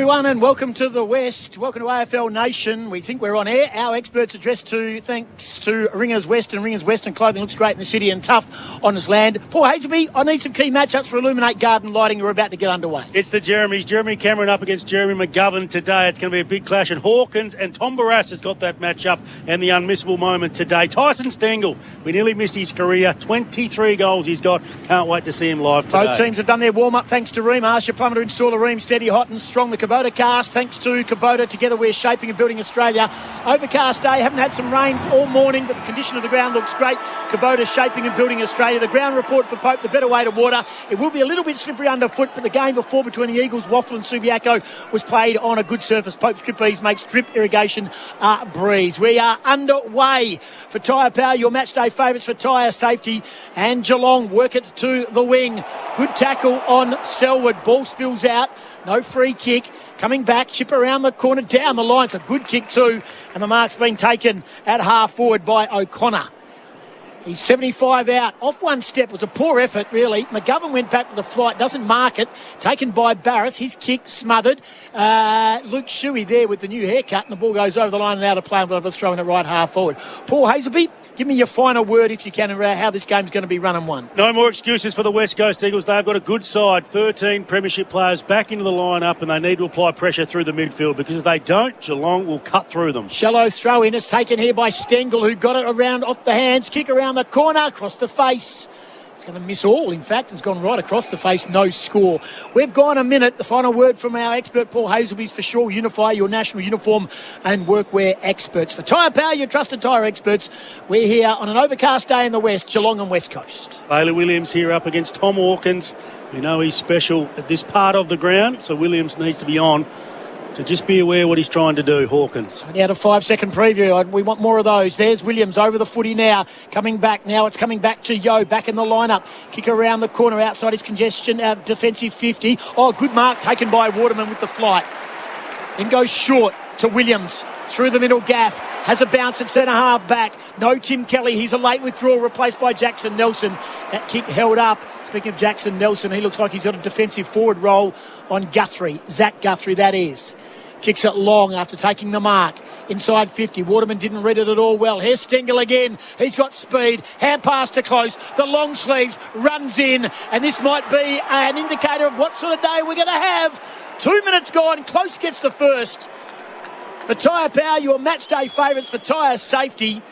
everyone, and welcome to the West. Welcome to AFL Nation. We think we're on air. Our experts addressed to thanks to Ringers West and Ringers Western Clothing. Looks great in the city and tough on his land. Paul Hazelby, I need some key matchups for Illuminate Garden Lighting. We're about to get underway. It's the Jeremys. Jeremy Cameron up against Jeremy McGovern today. It's going to be a big clash. And Hawkins and Tom Barras has got that matchup and the unmissable moment today. Tyson Stengel, we nearly missed his career. 23 goals he's got. Can't wait to see him live today. Both teams have done their warm-up thanks to Ream. Ask your plumber to install a Ream steady, hot and strong. The Kubota cast, thanks to Kubota. Together we're shaping and building Australia. Overcast day, haven't had some rain all morning, but the condition of the ground looks great. Kubota shaping and building Australia. The ground report for Pope, the better way to water. It will be a little bit slippery underfoot, but the game before between the Eagles, Waffle and Subiaco was played on a good surface. Pope's Drip Ease makes drip irrigation a breeze. We are underway for Tyre Power, your match day favourites for tyre safety. And Geelong work it to the wing. Good tackle on Selwood. Ball spills out. No free kick. Coming back, chip around the corner, down the line. It's a good kick too. And the mark's been taken at half forward by O'Connor. He's 75 out. Off one step. It was a poor effort, really. McGovern went back to the flight. Doesn't mark it. Taken by Barras. His kick smothered. Luke Shuey there with the new haircut. And the ball goes over the line and out of play. And I've thrown it right half forward. Paul Hazelby, give me your final word, if you can, around how this game's going to be run and won. No more excuses for the West Coast Eagles. They've got a good side. 13 premiership players back into the lineup, and they need to apply pressure through the midfield, because if they don't, Geelong will cut through them. Shallow throw in. It's taken here by Stengel, who got it around off the hands. Kick around the corner, across the face. It's going to miss all, in fact. It's gone right across the face, no score. We've gone a minute. The final word from our expert, Paul Hazelby's for sure. Unify your national uniform and workwear experts. For Tyre Power, your trusted tyre experts, we're here on an overcast day in the West, Geelong and West Coast. Bailey Williams here up against Tom Hawkins. We know he's special at this part of the ground, so Williams needs to be on. So just be aware what he's trying to do, Hawkins. Only had a 5-second preview. We want more of those. There's Williams over the footy now. Coming back now. It's coming back to Yo. Back in the lineup. Kick around the corner outside his congestion. Defensive 50. Oh, good mark taken by Waterman with the flight. Then goes short to Williams. Through the middle, Gaff. Has a bounce at centre half back. No Tim Kelly. He's a late withdrawal replaced by Jackson Nelson. That kick held up. Speaking of Jackson Nelson, he looks like he's got a defensive forward role on Guthrie. Zach Guthrie, that is. Kicks it long after taking the mark. Inside 50. Waterman didn't read it at all well. Here's Stengel again. He's got speed. Hand pass to close. The long sleeves runs in. And this might be an indicator of what sort of day we're going to have. 2 minutes gone. Close gets the first. For Tyre Power, your match day favourites for tyre safety.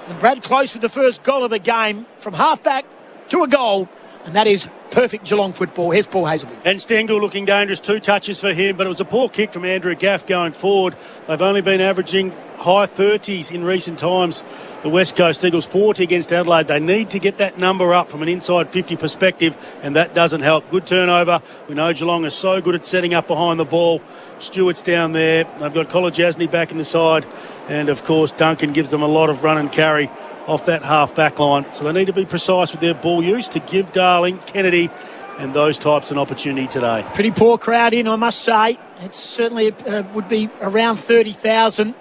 And Brad Close with the first goal of the game from half-back to a goal. And that is perfect Geelong football. Here's Paul Hazelby. And Stengel looking dangerous. 2 touches for him, but it was a poor kick from Andrew Gaff going forward. They've only been averaging high 30s in recent times. The West Coast Eagles 40 against Adelaide. They need to get that number up from an inside 50 perspective, and that doesn't help. Good turnover. We know Geelong is so good at setting up behind the ball. Stewart's down there. They've got Colin Jasny back in the side, and of course Duncan gives them a lot of run and carry off that half-back line. So they need to be precise with their ball use to give Darling, Kennedy and those types an opportunity today. Pretty poor crowd in, I must say. It certainly would be around 30,000.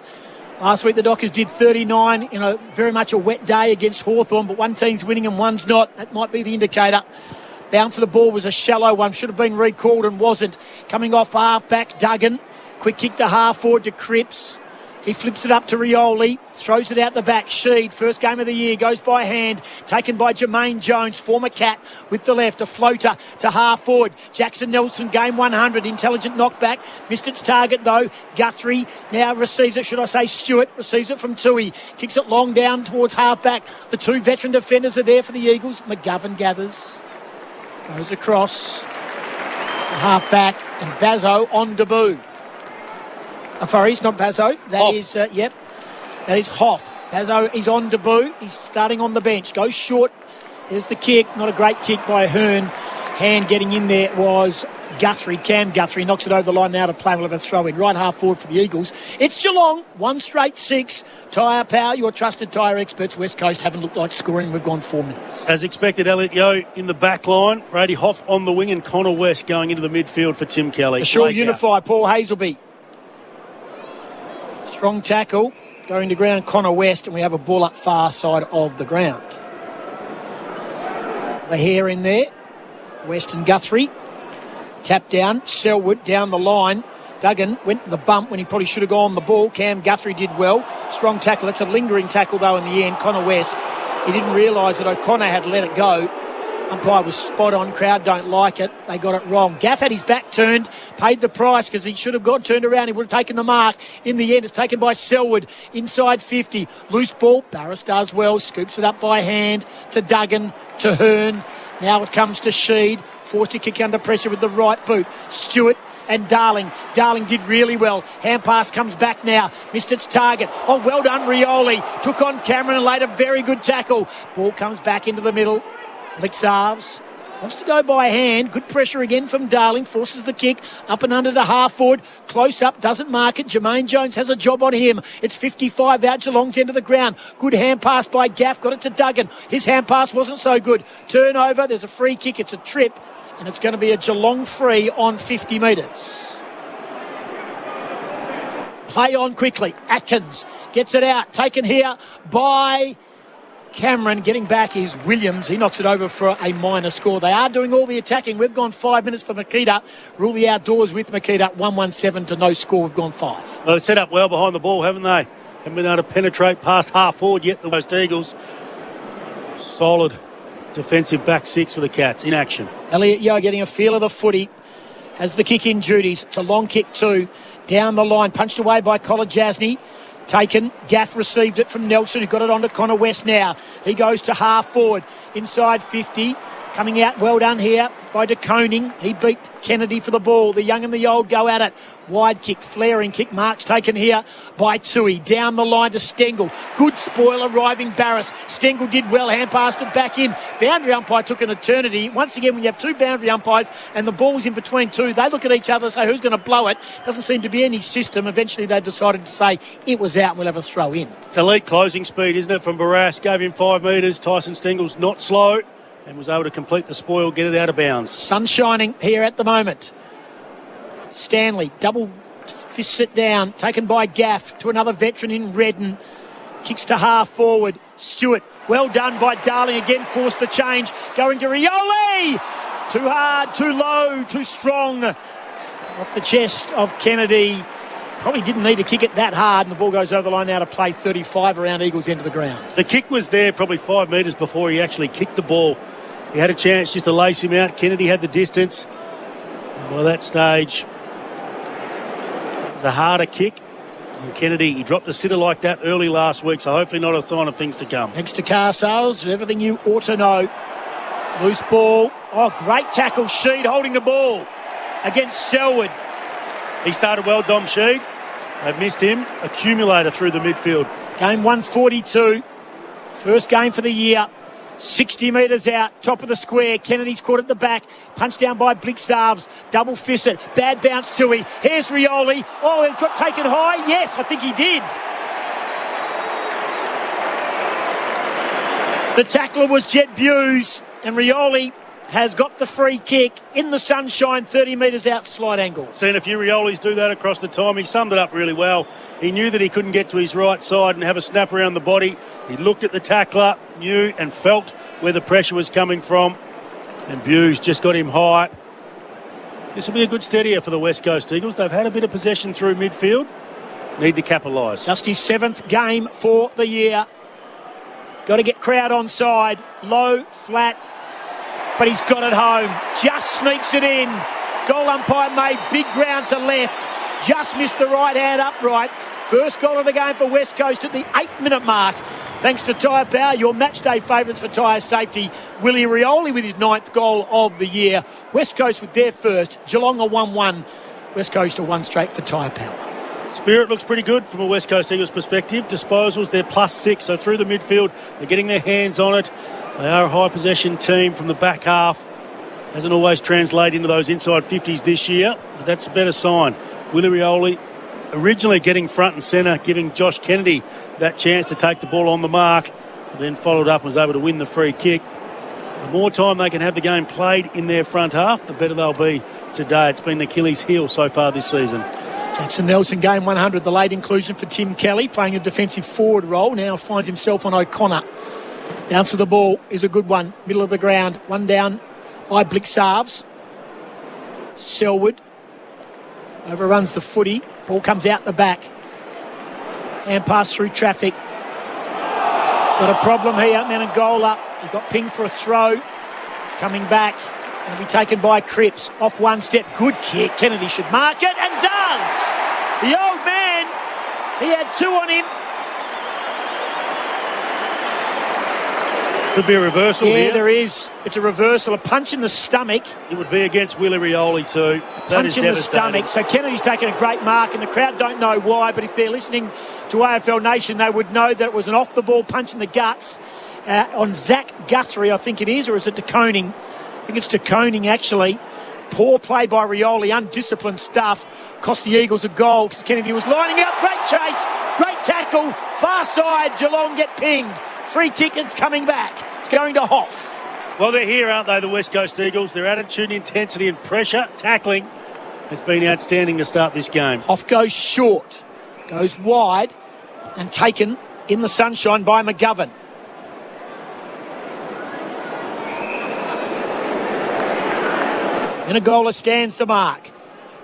Last week the Dockers did 39 in a very much a wet day against Hawthorn, but one team's winning and one's not. That might be the indicator. Bounce of the ball was a shallow one. Should have been recalled and wasn't. Coming off half-back, Duggan. Quick kick to half-forward to Cripps. He flips it up to Rioli, throws it out the back. Sheed, first game of the year, goes by hand, taken by Jermaine Jones, former Cat, with the left, a floater to half forward. Jackson Nelson, game 100, intelligent knockback, missed its target though. Guthrie now receives it, should I say Stewart, receives it from Tui, kicks it long down towards half back. The 2 veteran defenders are there for the Eagles. McGovern gathers, goes across to half back, and Bazzo on debut. Sorry, it's not Bazzo. That is, that is Hoff. Bazzo is on debut. He's starting on the bench. Goes short. There's the kick. Not a great kick by Hearn. Hand getting in there was Guthrie. Cam Guthrie knocks it over the line now to play. We'll have a throw in. Right half forward for the Eagles. It's Geelong. 1 straight 6. Tyre Power, your trusted tyre experts. West Coast haven't looked like scoring. We've gone 4 minutes. As expected, Elliot Yeo in the back line. Brady Hoff on the wing and Connor West going into the midfield for Tim Kelly. For sure, Unify. Paul Hazelby. Strong tackle, going to ground, Connor West, and we have a ball up far side of the ground. The hair in there, West and Guthrie. Tap down, Selwood down the line. Duggan went to the bump when he probably should have gone the ball. Cam Guthrie did well. Strong tackle. That's a lingering tackle, though, in the end. Connor West, he didn't realise that O'Connor had let it go. Umpire was spot on. Crowd don't like it. They got it wrong. Gaff had his back turned, paid the price because he should have got turned around. He would have taken the mark. In the end, it's taken by Selwood. Inside 50. Loose ball. Barris does well. Scoops it up by hand to Duggan, to Hearn. Now it comes to Sheed. Forced to kick under pressure with the right boot. Stewart and Darling. Darling did really well. Hand pass comes back now. Missed its target. Oh, well done, Rioli. Took on Cameron and laid a very good tackle. Ball comes back into the middle. Lixarves wants to go by hand. Good pressure again from Darling. Forces the kick up and under to half forward. Close up, doesn't mark it. Jermaine Jones has a job on him. It's 55 out Geelong's end of the ground. Good hand pass by Gaff. Got it to Duggan. His hand pass wasn't so good. Turnover. There's a free kick. It's a trip. And it's going to be a Geelong free on 50 metres. Play on quickly. Atkins gets it out. Taken here by Cameron. Getting back is Williams. He knocks it over for a minor score. They are doing all the attacking. We've gone 5 minutes for Makita. Rule the outdoors with Makita. 1-1-7 to no score. We've gone 5. Well, they've set up well behind the ball, haven't they? Haven't been able to penetrate past half forward yet, the West Eagles. Solid defensive back six for the Cats in action. Elliot Yeo getting a feel of the footy. Has the kick in duties. It's a long kick too. Down the line. Punched away by Colin Jasny. Taken. Gaff received it from Nelson, who got it on to Connor West now. He goes to half forward. Inside 50. Coming out, well done here by De Koning. He beat Kennedy for the ball. The young and the old go at it. Wide kick, flaring kick. Marks taken here by Tui. Down the line to Stengel. Good spoil arriving Barris. Stengel did well. Hand passed it back in. Boundary umpire took an eternity. Once again, when you have two boundary umpires and the ball's in between two, they look at each other and say, who's going to blow it? Doesn't seem to be any system. Eventually, they decided to say it was out and we'll have a throw in. It's elite closing speed, isn't it, from Barras? Gave him 5 metres. Tyson Stengel's not slow and was able to complete the spoil, get it out of bounds. Sun shining here at the moment. Stanley, double fist it down, taken by Gaff to another veteran in Redden. Kicks to half forward. Stewart, well done by Darling, again forced the change. Going to Rioli! Too hard, too low, too strong. Off the chest of Kennedy. Probably didn't need to kick it that hard, and the ball goes over the line now to play 35 around Eagles' end of the ground. The kick was there probably 5 metres before he actually kicked the ball. He had a chance just to lace him out. Kennedy had the distance. And by that stage, it was a harder kick. And Kennedy, he dropped a sitter like that early last week, so hopefully not a sign of things to come. Thanks to car sales, everything you ought to know. Loose ball. Oh, great tackle. Sheed holding the ball against Selwood. He started well, Dom Sheed. They've missed him. Accumulator through the midfield. Game 142. First game for the year. 60 metres out, top of the square. Kennedy's caught at the back. Punched down by Blixarves. Double fisted. Bad bounce to him. Here's Rioli. Oh, it got taken high. Yes, I think he did. The tackler was Jet Buse, and Rioli has got the free kick in the sunshine, 30 metres out, slight angle. Seen a few Riolis do that across the time. He summed it up really well. He knew that he couldn't get to his right side and have a snap around the body. He looked at the tackler, knew and felt where the pressure was coming from. And Buse just got him high. This will be a good steadier for the West Coast Eagles. They've had a bit of possession through midfield. Need to capitalise. Just his 7th game for the year. Got to get crowd on side. Low, flat. But he's got it home. Just sneaks it in. Goal umpire made big ground to left. Just missed the right hand upright. First goal of the game for West Coast at the 8-minute mark. Thanks to Tyre Power, your match day favourites for tyre safety. Willie Rioli with his 9th goal of the year. West Coast with their first. Geelong a 1-1. West Coast a 1 straight for Tyre Power. Spirit looks pretty good from a West Coast Eagles perspective. Disposals, they're +6, so through the midfield, they're getting their hands on it. They are a high possession team from the back half. Hasn't always translated into those inside 50s this year, but that's a better sign. Willie Rioli originally getting front and centre, giving Josh Kennedy that chance to take the ball on the mark, then followed up and was able to win the free kick. The more time they can have the game played in their front half, the better they'll be today. It's been Achilles' heel so far this season. Jackson Nelson, game 100, the late inclusion for Tim Kelly, playing a defensive forward role, now finds himself on O'Connor. Bounce of the ball is a good one. Middle of the ground. One down by Blixarves. Selwood. Overruns the footy. Ball comes out the back. And pass through traffic. Got a problem here. Menangola. He got pinged for a throw. It's coming back. Going to be taken by Cripps. Off one step. Good kick. Kennedy should mark it and does. The old man, he had two on him. Could be a reversal here. Yeah, there is. It's a reversal. A punch in the stomach. It would be against Willie Rioli too. That is Punch in the stomach. So Kennedy's taken a great mark, and the crowd don't know why, but if they're listening to AFL Nation, they would know that it was an off-the-ball punch in the guts on Zach Guthrie, I think it is, or is it de Koning? I think it's de Koning, actually. Poor play by Rioli, undisciplined stuff. Cost the Eagles a goal because Kennedy was lining up. Great chase, great tackle. Far side, Geelong get pinged. Free kick, it's coming back. It's going to Hoff. Well, they're here, aren't they, the West Coast Eagles? Their attitude, intensity and pressure, tackling has been outstanding to start this game. Hoff goes short, goes wide and taken in the sunshine by McGovern. Inagola stands the mark.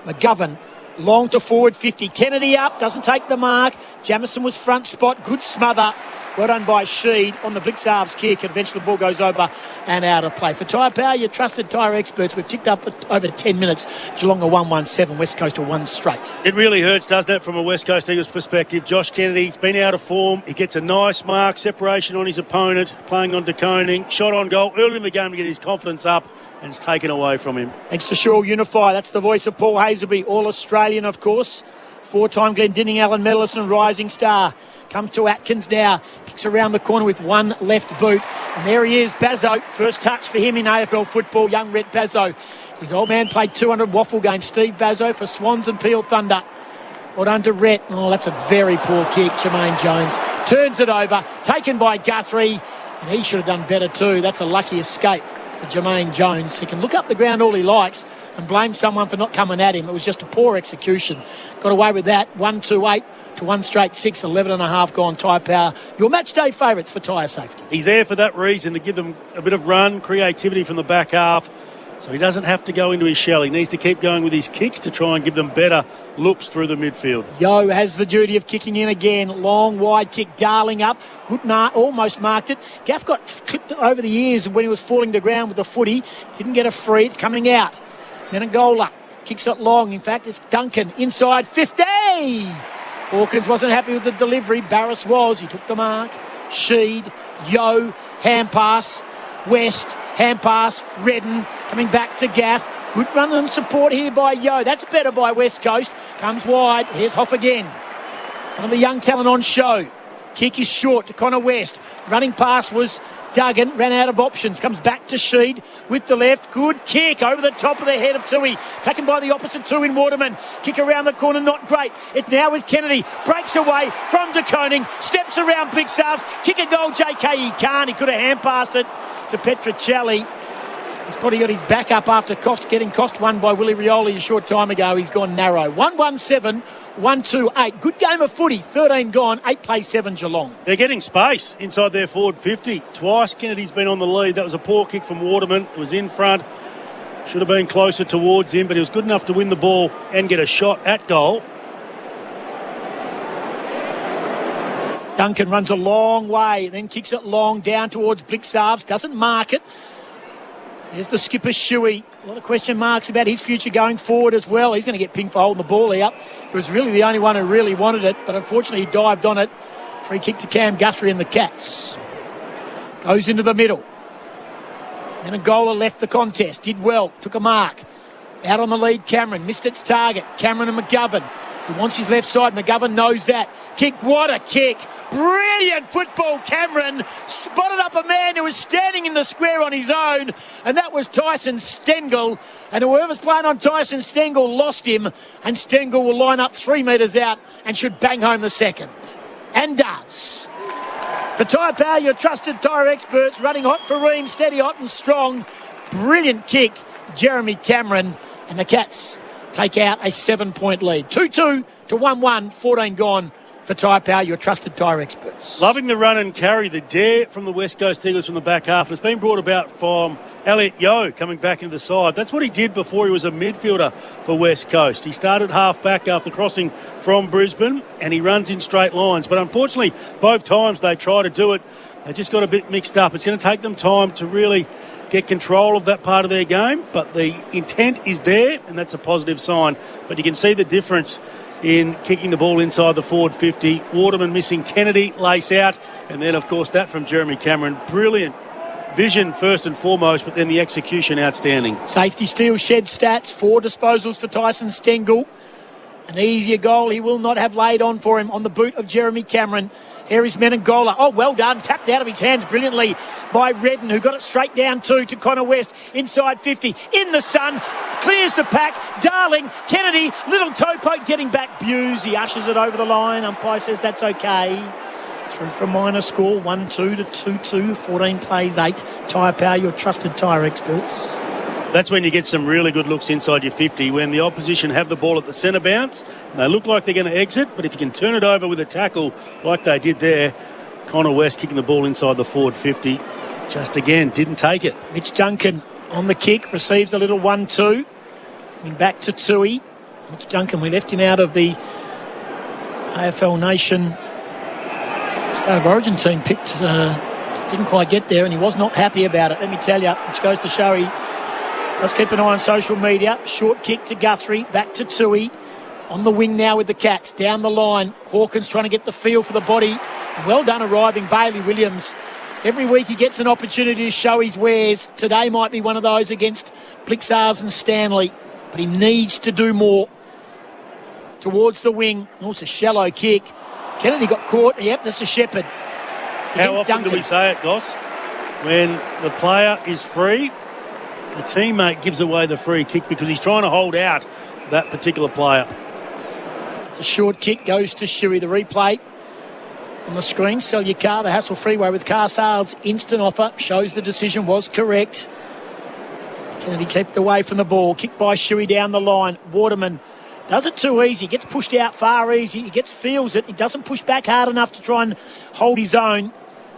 McGovern long to forward 50. Kennedy up, doesn't take the mark. Jamison was front spot, good smother. Well done by Sheed on the Blixarves kick, and eventually the ball goes over and out of play. For Tyre Power, your trusted tyre experts, we've ticked up at over 10 minutes. Geelong are 1-1-7, West Coast are 1 straight. It really hurts, doesn't it, from a West Coast Eagles perspective? Josh Kennedy's been out of form. He gets a nice mark, separation on his opponent, playing on de Koning, shot on goal early in the game to get his confidence up, and it's taken away from him. Thanks to Shaw Unify, that's the voice of Paul Hazelby, All-Australian, of course. Four-time Glendinning Allen medalist and rising star. Comes to Atkins now. Kicks around the corner with one left boot. And there he is, Bazzo. First touch for him in AFL football, young Rhett Bazzo. His old man played 200 waffle games. Steve Bazzo for Swans and Peel Thunder. Well done to Rhett. Oh, that's a very poor kick. Jermaine Jones turns it over. Taken by Guthrie. And he should have done better too. That's a lucky escape for Jermaine Jones. He can look up the ground all he likes and blame someone for not coming at him. It was just a poor execution. Got away with that. 1-2-8 to 1 straight 6, 11.5 gone. Tyre Power, your match day favourites for tyre safety. He's there for that reason, to give them a bit of run, creativity from the back half, so he doesn't have to go into his shell. He needs to keep going with his kicks to try and give them better looks through the midfield. Yo has the duty of kicking in again. Long, wide kick, Darling up. Good mark, almost marked it. Gaff got clipped over the ears when he was falling to ground with the footy. Didn't get a free. It's coming out. Menangola kicks it long. In fact, it's Duncan inside 50. Hawkins wasn't happy with the delivery. Barris was. He took the mark. Sheed, Yo, hand pass. West, hand pass. Redden coming back to Gaff. Good run and support here by Yo. That's better by West Coast. Comes wide. Here's Hoff again. Some of the young talent on show. Kick is short to Connor West. Running pass was Duggan. Ran out of options. Comes back to Sheed with the left. Good kick over the top of the head of Tui. Taken by the opposite two in Waterman. Kick around the corner, not great. It now with Kennedy. Breaks away from de Koning. Steps around Blixarves. Kick a goal, JK. He can't. He could have hand passed it to Petrocelli. He's probably got his back up after getting cost one by Willie Rioli a short time ago. He's gone narrow. 1-1-7, 1-2-8. Good game of footy. 13 gone, 8 play 7 Geelong. They're getting space inside their forward 50. Twice Kennedy's been on the lead. That was a poor kick from Waterman. It was in front. Should have been closer towards him, but he was good enough to win the ball and get a shot at goal. Duncan runs a long way, then kicks it long down towards Blixarves. Doesn't mark it. There's the skipper, Shuey. A lot of question marks about his future going forward as well. He's going to get pinged for holding the ball out. He was really the only one who really wanted it, but unfortunately he dived on it. Free kick to Cam Guthrie and the Cats. Goes into the middle. Menangola left the contest. Did well. Took a mark. Out on the lead, Cameron. Missed its target. Cameron and McGovern. He wants his left side. McGovern knows that. Kick. What a kick. Brilliant football. Cameron spotted up a man who was standing in the square on his own, and that was Tyson Stengel. And whoever's playing on Tyson Stengel lost him, and Stengel will line up 3 metres out and should bang home the second. And does. For Tyre Power, your trusted tyre experts, running hot for Ream, steady, hot and strong. Brilliant kick, Jeremy Cameron, and the Cats take out a 7-point lead. 2-2 to 1-1, 14 gone for Tyre Power, your trusted tyre experts. Loving the run and carry, the dare from the West Coast Eagles from the back half. It's been brought about from Elliot Yeo coming back into the side. That's what he did before he was a midfielder for West Coast. He started half back after crossing from Brisbane, and he runs in straight lines. But unfortunately, both times they try to do it, they just got a bit mixed up. It's going to take them time to really get control of that part of their game, but the intent is there, and that's a positive sign. But you can see the difference in kicking the ball inside the forward 50. Waterman missing Kennedy, lace out, and then, of course, that from Jeremy Cameron. Brilliant vision first and foremost, but then the execution outstanding. Safety steal shed stats, 4 disposals for Tyson Stengel. An easier goal he will not have laid on for him on the boot of Jeremy Cameron. Here is Menangola. Oh, well done. Tapped out of his hands brilliantly by Redden, who got it straight down to Connor West. Inside 50. In the sun. Clears the pack. Darling. Kennedy. Little toe poke getting back. Buse. He ushers it over the line. Umpire says that's okay. Through for a minor score. 1-2 to 2-2. 14 plays 8. Tyre Power, your trusted tyre experts. That's when you get some really good looks inside your 50, when the opposition have the ball at the centre bounce and they look like they're going to exit, but if you can turn it over with a tackle like they did there, Connor West kicking the ball inside the forward 50, just again didn't take it. Mitch Duncan on the kick, receives a little 1-2, coming back to Tui. Mitch Duncan, we left him out of the AFL Nation State of Origin team picked, didn't quite get there, and he was not happy about it, let me tell you, which goes to show he does keep an eye on social media. Short kick to Guthrie, back to Tui. On the wing now with the Cats, down the line. Hawkins trying to get the feel for the body. Well done arriving, Bailey Williams. Every week he gets an opportunity to show his wares. Today might be one of those against Blixars and Stanley, but he needs to do more. Towards the wing. Oh, it's a shallow kick. Kennedy got caught. Yep, that's a Shepherd. How often do we say it, Goss? When the player is free, the teammate gives away the free kick because he's trying to hold out that particular player. It's a short kick, goes to Shuey. The replay on the screen. Sell your car, the Hassle Freeway with car sales. Instant offer. Shows the decision was correct. Kennedy kept away from the ball. Kick by Shuey down the line. Waterman does it too easy. Gets pushed out far easy. He feels it. He doesn't push back hard enough to try and hold his own.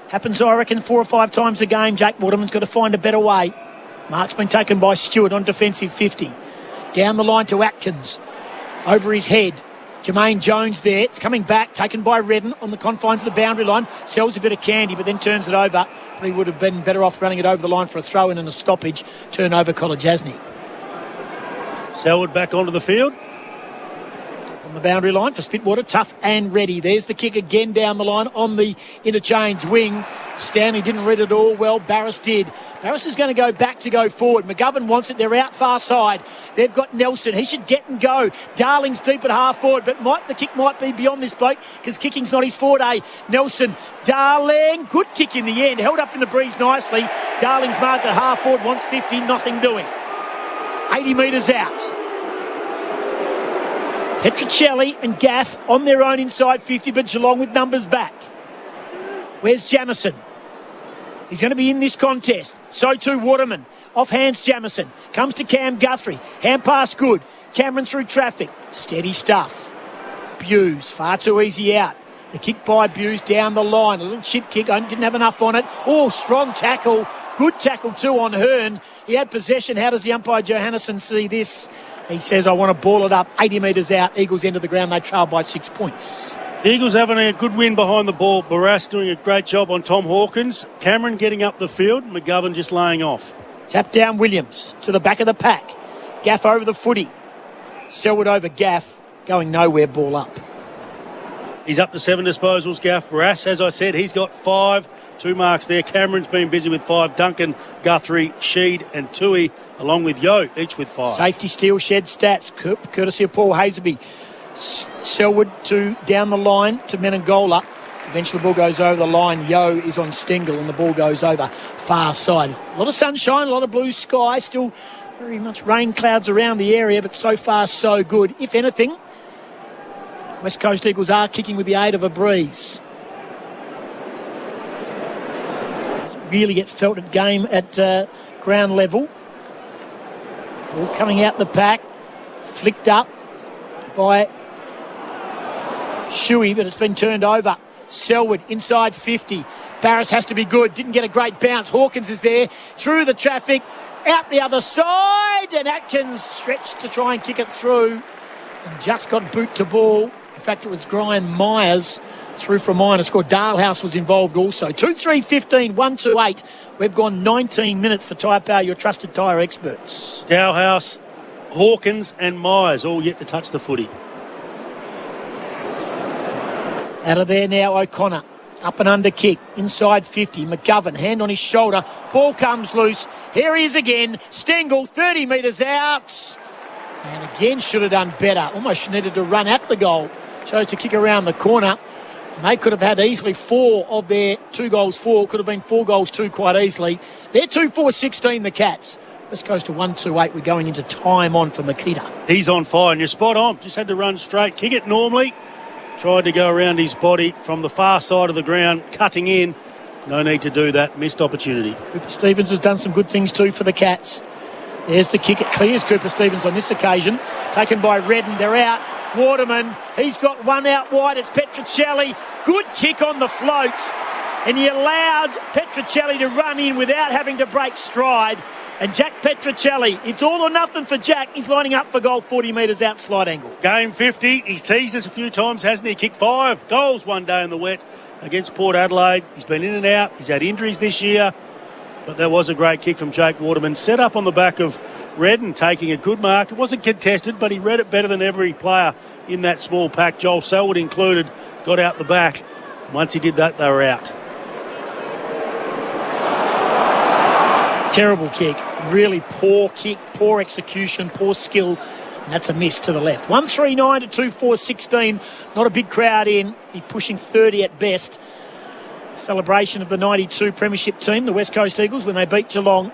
Happens, I reckon, 4 or 5 times a game. Jake Waterman's got to find a better way. Mark's been taken by Stewart on defensive 50. Down the line to Atkins. Over his head. Jermaine Jones there. It's coming back. Taken by Redden on the confines of the boundary line. Sells a bit of candy, but then turns it over. Probably would have been better off running it over the line for a throw-in and a stoppage. Turnover, Kolajasny. Selwood back onto the field. From the boundary line for Spitwater. Tough and ready. There's the kick again down the line on the interchange wing. Stanley didn't read it all well. Barris did. Barris is going to go back to go forward. McGovern wants it. They're out far side. They've got Nelson. He should get and go. Darling's deep at half forward, but the kick might be beyond this bloke because kicking's not his forte. Nelson. Darling. Good kick in the end. Held up in the breeze nicely. Darling's marked at half forward. Wants 50. Nothing doing. 80 metres out. Petricelli and Gaff on their own inside 50, but Geelong with numbers back. Where's Jamison? He's going to be in this contest. So too Waterman. Off hands Jamison. Comes to Cam Guthrie. Hand pass good. Cameron through traffic. Steady stuff. Buse. Far too easy out. The kick by Buse down the line. A little chip kick. I didn't have enough on it. Oh, strong tackle. Good tackle too on Hearn. He had possession. How does the umpire Johannesson see this? He says, I want to ball it up 80 metres out. Eagles into the ground. They trail by 6 points. The Eagles having a good win behind the ball. Barras doing a great job on Tom Hawkins. Cameron getting up the field. McGovern just laying off. Tap down Williams to the back of the pack. Gaff over the footy. Selwood over Gaff. Going nowhere, ball up. He's up to 7 disposals, Gaff. Barras, as I said, he's got 5. 2 marks there. Cameron's been busy with 5. Duncan, Guthrie, Sheed and Tui, along with Yo, each with 5. Safety steal shed stats, courtesy of Paul Hazelby. Selwood to down the line to Menangola. Eventually the ball goes over the line. Yo is on Stengel and the ball goes over far side. A lot of sunshine, a lot of blue sky. Still very much rain clouds around the area, but so far so good. If anything, West Coast Eagles are kicking with the aid of a breeze. Doesn't really get felt at game at ground level. Ball coming out the pack. Flicked up by Shuey, but it's been turned over. Selwood inside 50. Barris has to be good. Didn't get a great bounce. Hawkins is there. Through the traffic. Out the other side. And Atkins stretched to try and kick it through. And just got boot to ball. In fact, it was Brian Myers through from minor score. Dalehouse was involved also. 2-3-15, 1-2-8. We've gone 19 minutes for Tyre Power, your trusted tyre experts. Dalehouse, Hawkins and Myers all yet to touch the footy. Out of there now, O'Connor. Up and under kick. Inside 50. McGovern, hand on his shoulder. Ball comes loose. Here he is again. Stengel, 30 metres out. And again, should have done better. Almost needed to run at the goal. Chose to kick around the corner. And they could have had easily 4 of their 2 goals 4. Could have been 4 goals 2 quite easily. They're 2-4-16, the Cats. This goes to 1-2-8. We're going into time on for Makita. He's on fire, and you're spot on. Just had to run straight. Kick it normally. Tried to go around his body from the far side of the ground, cutting in. No need to do that. Missed opportunity. Cooper Stevens has done some good things too for the Cats. There's the kick. It clears Cooper Stevens on this occasion. Taken by Redden. They're out. Waterman. He's got one out wide. It's Petruccelli. Good kick on the float. And he allowed Petruccelli to run in without having to break stride. And Jack Petruccelli, it's all or nothing for Jack. He's lining up for goal 40 metres out slide angle. Game 50. He's teased us a few times, hasn't he? Kicked 5 goals one day in the wet against Port Adelaide. He's been in and out. He's had injuries this year. But that was a great kick from Jake Waterman. Set up on the back of Redden, taking a good mark. It wasn't contested, but he read it better than every player in that small pack. Joel Selwood included, got out the back. Once he did that, they were out. Terrible kick. Really poor kick, poor execution, poor skill. And that's a miss to the left. 139 to 2-4-16. Not a big crowd in. He's pushing 30 at best. Celebration of the 92 Premiership team, the West Coast Eagles, when they beat Geelong.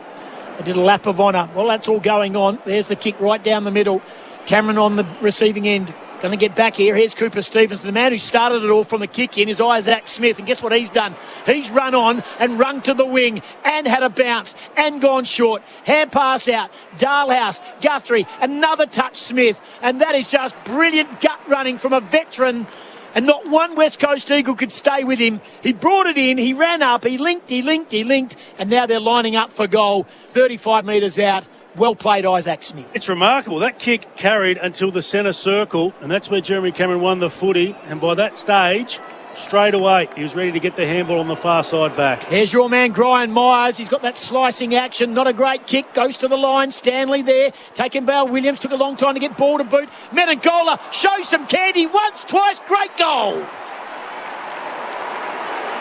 They did a lap of honour. Well, that's all going on. There's the kick right down the middle. Cameron on the receiving end. Going to get back here. Here's Cooper Stevens. The man who started it all from the kick in is Isaac Smith. And guess what he's done? He's run on and rung to the wing and had a bounce and gone short. Hand pass out. Dalehouse, Guthrie, another touch Smith. And that is just brilliant gut running from a veteran. And not one West Coast Eagle could stay with him. He brought it in, he ran up, he linked, and now they're lining up for goal. 35 metres out. Well played, Isaac Smith. It's remarkable. That kick carried until the centre circle, and that's where Jeremy Cameron won the footy. And by that stage, straight away, he was ready to get the handball on the far side back. Here's your man, Brian Myers. He's got that slicing action. Not a great kick. Goes to the line. Stanley there. Taken by Williams. Took a long time to get ball to boot. Menegola shows some candy once, twice. Great goal.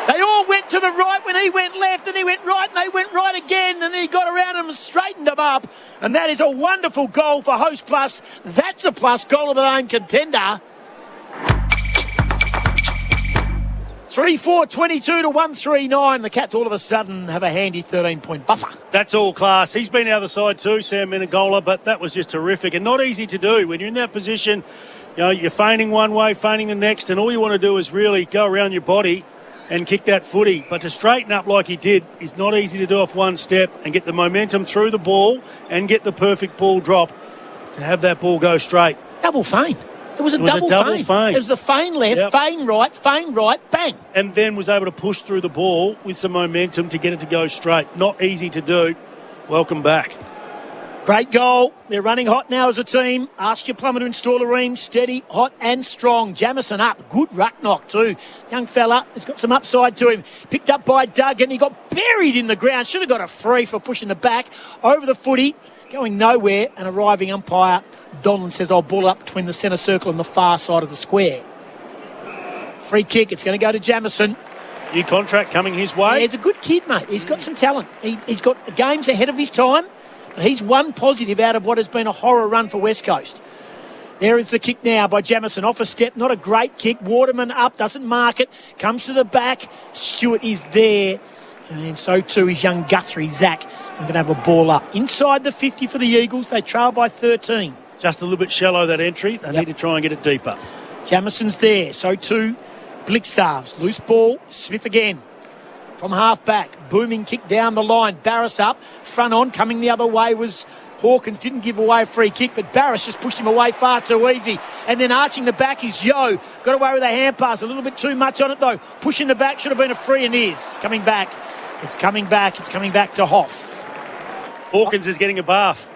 They all went to the right when he went left, and he went right, and they went right again, and he got around them and straightened them up. And that is a wonderful goal for Host Plus. That's a plus goal of the name contender. 3-4-22 to 139. The Cats all of a sudden have a handy 13-point buffer. That's all class. He's been out the side too, Sam Menegola, but that was just terrific and not easy to do. When you're in that position, you know, you're feigning one way, feigning the next, and all you want to do is really go around your body and kick that footy. But to straighten up like he did is not easy to do off one step and get the momentum through the ball and get the perfect ball drop to have that ball go straight. Double feint. It was a double feint. It was a feint left, feint right, bang. And then was able to push through the ball with some momentum to get it to go straight. Not easy to do. Welcome back. Great goal. They're running hot now as a team. Ask your plumber to install a range. Steady, hot and strong. Jamison up. Good ruck knock too. Young fella has got some upside to him. Picked up by Duggan. He got buried in the ground. Should have got a free for pushing the back. Over the footy. Going nowhere. An arriving umpire, Donlan, says, I'll ball up between the centre circle and the far side of the square. Free kick. It's going to go to Jamison. New contract coming his way. Yeah, he's a good kid, mate. He's got some talent. He's got games ahead of his time. He's one positive out of what has been a horror run for West Coast. There is the kick now by Jamison. Off a step, not a great kick. Waterman up, doesn't mark it. Comes to the back. Stewart is there. And so too is young Guthrie, Zach. We're going to have a ball up. Inside the 50 for the Eagles. They trail by 13. Just a little bit shallow, that entry. They need to try and get it deeper. Jamison's there. So too Blixarves. Loose ball. Smith again. from half back. Booming kick down the line. Barris up, front on, coming the other way was Hawkins. Didn't give away a free kick, but Barris just pushed him away far too easy. And then arching the back is Yo. Got away with a hand pass, a little bit too much on it though. Pushing the back, should have been a free, and is coming back. It's coming back to Hoff. Hawkins is getting a bath.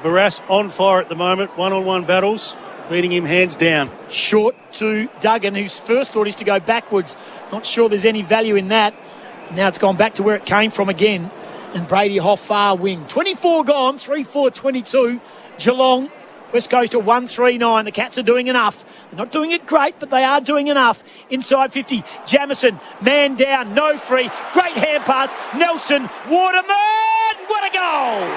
Barras on fire at the moment. One-on-one battles, beating him hands down. Short to Duggan, whose first thought is to go backwards. Not sure there's any value in that. Now it's gone back to where it came from again. And Brady Hoff far wing. 24 gone, 3-4-22. Geelong, West Coast to 1-3-9. The Cats are doing enough. They're not doing it great, but they are doing enough. Inside 50, Jamison, man down, no free. Great hand pass, Nelson, Waterman, what a goal!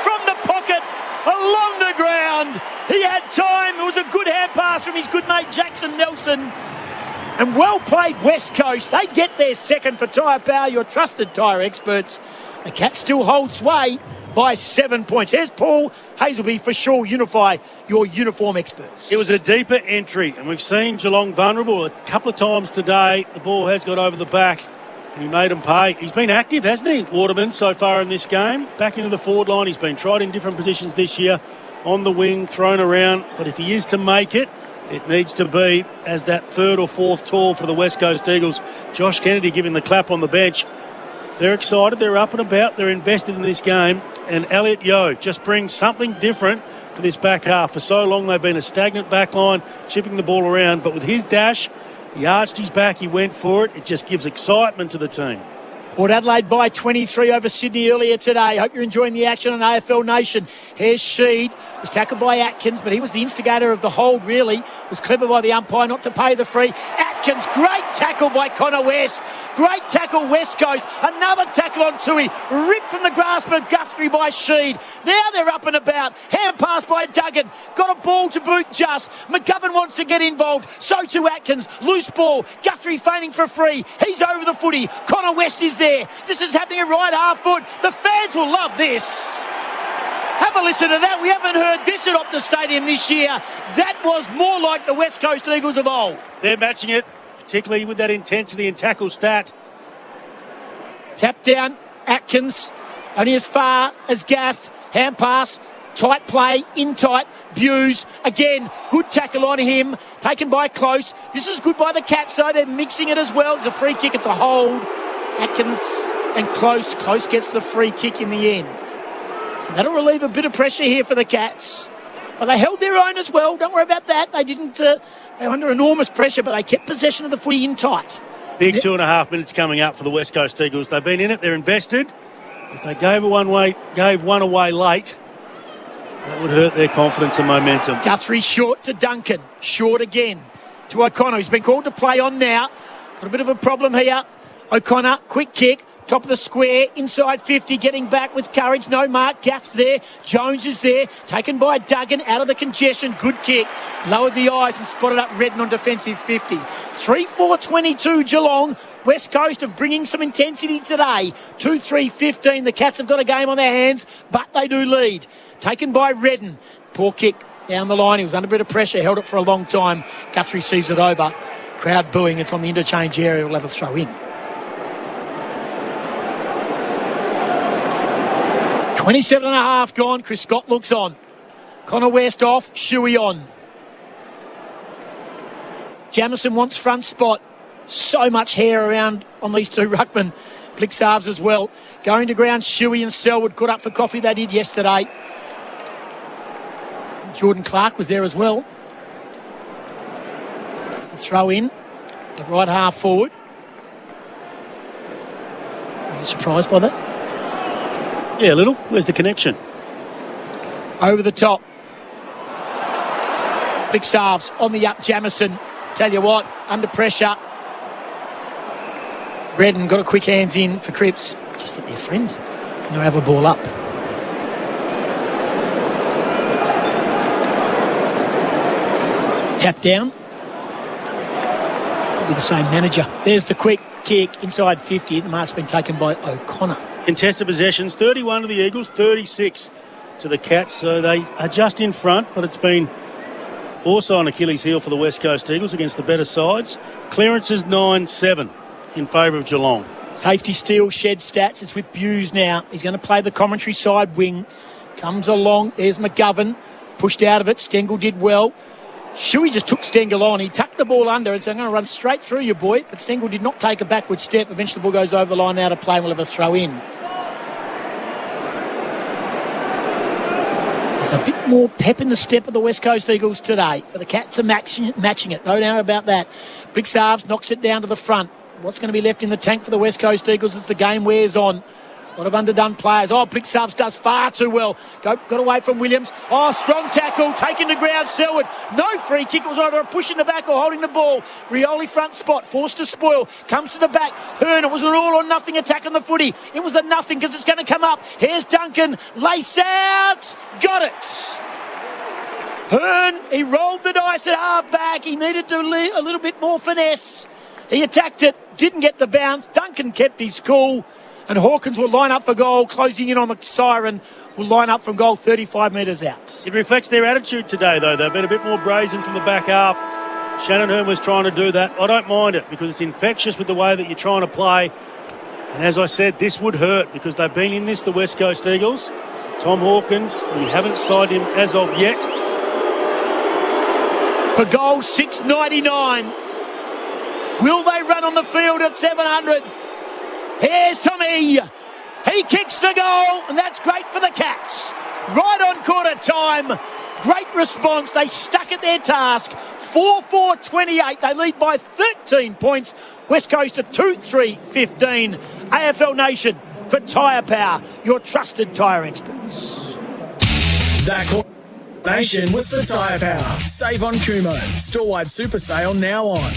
From the pocket, along the ground. He had time. It was a good hand pass from his good mate Jackson Nelson. And well played West Coast. They get their second for tyre power, your trusted tyre experts. The Cats still hold sway by 7 points. Here's Paul Hazelby for Shaw Unify, your uniform experts. It was a deeper entry, and we've seen Geelong vulnerable a couple of times today. The ball has got over the back, and he made them pay. He's been active, hasn't he, Waterman, so far in this game? Back into the forward line. He's been tried in different positions this year, on the wing, thrown around. But if he is to make it, it needs to be as that third or fourth tall for the West Coast Eagles. Josh Kennedy giving the clap on the bench. They're excited, they're up and about, they're invested in this game. And Elliot Yeo just brings something different to this back half. For so long they've been a stagnant back line, chipping the ball around. But with his dash, he arched his back, he went for it. It just gives excitement to the team. Port Adelaide by 23 over Sydney earlier today. Hope you're enjoying the action on AFL Nation. Here's Sheed. Was tackled by Atkins, but he was the instigator of the hold, really. Was clever by the umpire not to pay the free. Atkins, great tackle by Connor West. Great tackle, West Coast. Another tackle on Tui. Ripped from the grasp of Guthrie by Sheed. Now they're up and about. Hand pass by Duggan. Got a ball to boot just. McGovern wants to get involved. So too Atkins. Loose ball. Guthrie feigning for free. He's over the footy. Connor West is there. This is happening at right half foot. The fans will love this. Have a listen to that. We haven't heard this at Optus Stadium this year. That was more like the West Coast Eagles of old. They're matching it, particularly with that intensity and tackle stat. Tap down, Atkins, only as far as Gaff. Hand pass, tight play, in tight. Buse, again, good tackle on him, taken by Close. This is good by the Cats, though. They're mixing it as well. It's a free kick, it's a hold. Atkins and Close. Close gets the free kick in the end. So that'll relieve a bit of pressure here for the Cats. But they held their own as well. Don't worry about that. They didn't. They were under enormous pressure, but they kept possession of the footy in tight. Big 2.5 minutes coming up for the West Coast Eagles. They've been in it. They're invested. If they gave one away late, that would hurt their confidence and momentum. Guthrie short to Duncan. Short again to O'Connor. He's been called to play on now. Got a bit of a problem here. O'Connor, quick kick. Top of the square, inside 50, getting back with courage. No mark, Gaff's there. Jones is there. Taken by Duggan, out of the congestion. Good kick. Lowered the eyes and spotted up Redden on defensive 50. 3-4-22 Geelong. West Coast of bringing some intensity today. 2-3-15. The Cats have got a game on their hands, but they do lead. Taken by Redden. Poor kick down the line. He was under a bit of pressure, held it for a long time. Guthrie sees it over. Crowd booing. It's on the interchange area. We'll have a throw in. 27.5 gone. Chris Scott looks on. Connor West off. Shuey on. Jamison wants front spot. So much hair around on these two ruckmen. Blixarves as well. Going to ground, Shuey and Selwood caught up for coffee. They did yesterday. Jordan Clark was there as well. Throw in. At right half forward. Are you surprised by that? Yeah, a little. Where's the connection? Over the top. Blixarves on the up. Jamison. Tell you what, under pressure. Redden got a quick hands in for Cripps. Just that they're friends. And they'll have a ball up. Tap down. Could be the same manager. There's the quick kick inside 50. The mark's been taken by O'Connor. Contested possessions, 31 to the Eagles, 36 to the Cats. So they are just in front, but it's been also an Achilles heel for the West Coast Eagles against the better sides. Clearances 9-7. in favour of Geelong. Safety steal, shed stats. It's with Buse now. He's going to play the commentary side wing. Comes along. There's McGovern. Pushed out of it. Stengel did well. Shuey just took Stengel on. He tucked the ball under and said, I'm going to run straight through you, boy. But Stengel did not take a backward step. Eventually the ball goes over the line out of play and we'll have a throw in. There's a bit more pep in the step of the West Coast Eagles today. But the Cats are matching it. No doubt about that. Big Sarves knocks it down to the front. What's going to be left in the tank for the West Coast Eagles as the game wears on? A lot of underdone players. Oh, Blixarves does far too well. Got away from Williams. Oh, strong tackle. Taken to ground, Selwood. No free kick. It was either a push in the back or holding the ball. Rioli front spot. Forced to spoil. Comes to the back. Hearn. It was an all or nothing attack on the footy. It was a nothing because it's going to come up. Here's Duncan. Lace out. Got it. Hearn. He rolled the dice at half back. He needed to a little bit more finesse. He attacked it. Didn't get the bounce. Duncan kept his cool. And Hawkins will line up for goal, closing in on the siren, will line up from goal 35 metres out. It reflects their attitude today, though. They've been a bit more brazen from the back half. Shannon Hearn was trying to do that. I don't mind it because it's infectious with the way that you're trying to play. And as I said, this would hurt because they've been in this, the West Coast Eagles. Tom Hawkins, we haven't signed him as of yet. For goal 699. Will they run on the field at 700? Here's Tommy. He kicks the goal, and that's great for the Cats. Right on quarter time. Great response. They stuck at their task. 4-4-28. They lead by 13 points. West Coast at 2-3-15. AFL Nation for Tyre Power, your trusted tyre experts. That Nation was for Tyre Power. Save on Kumo. Store-wide super sale now on.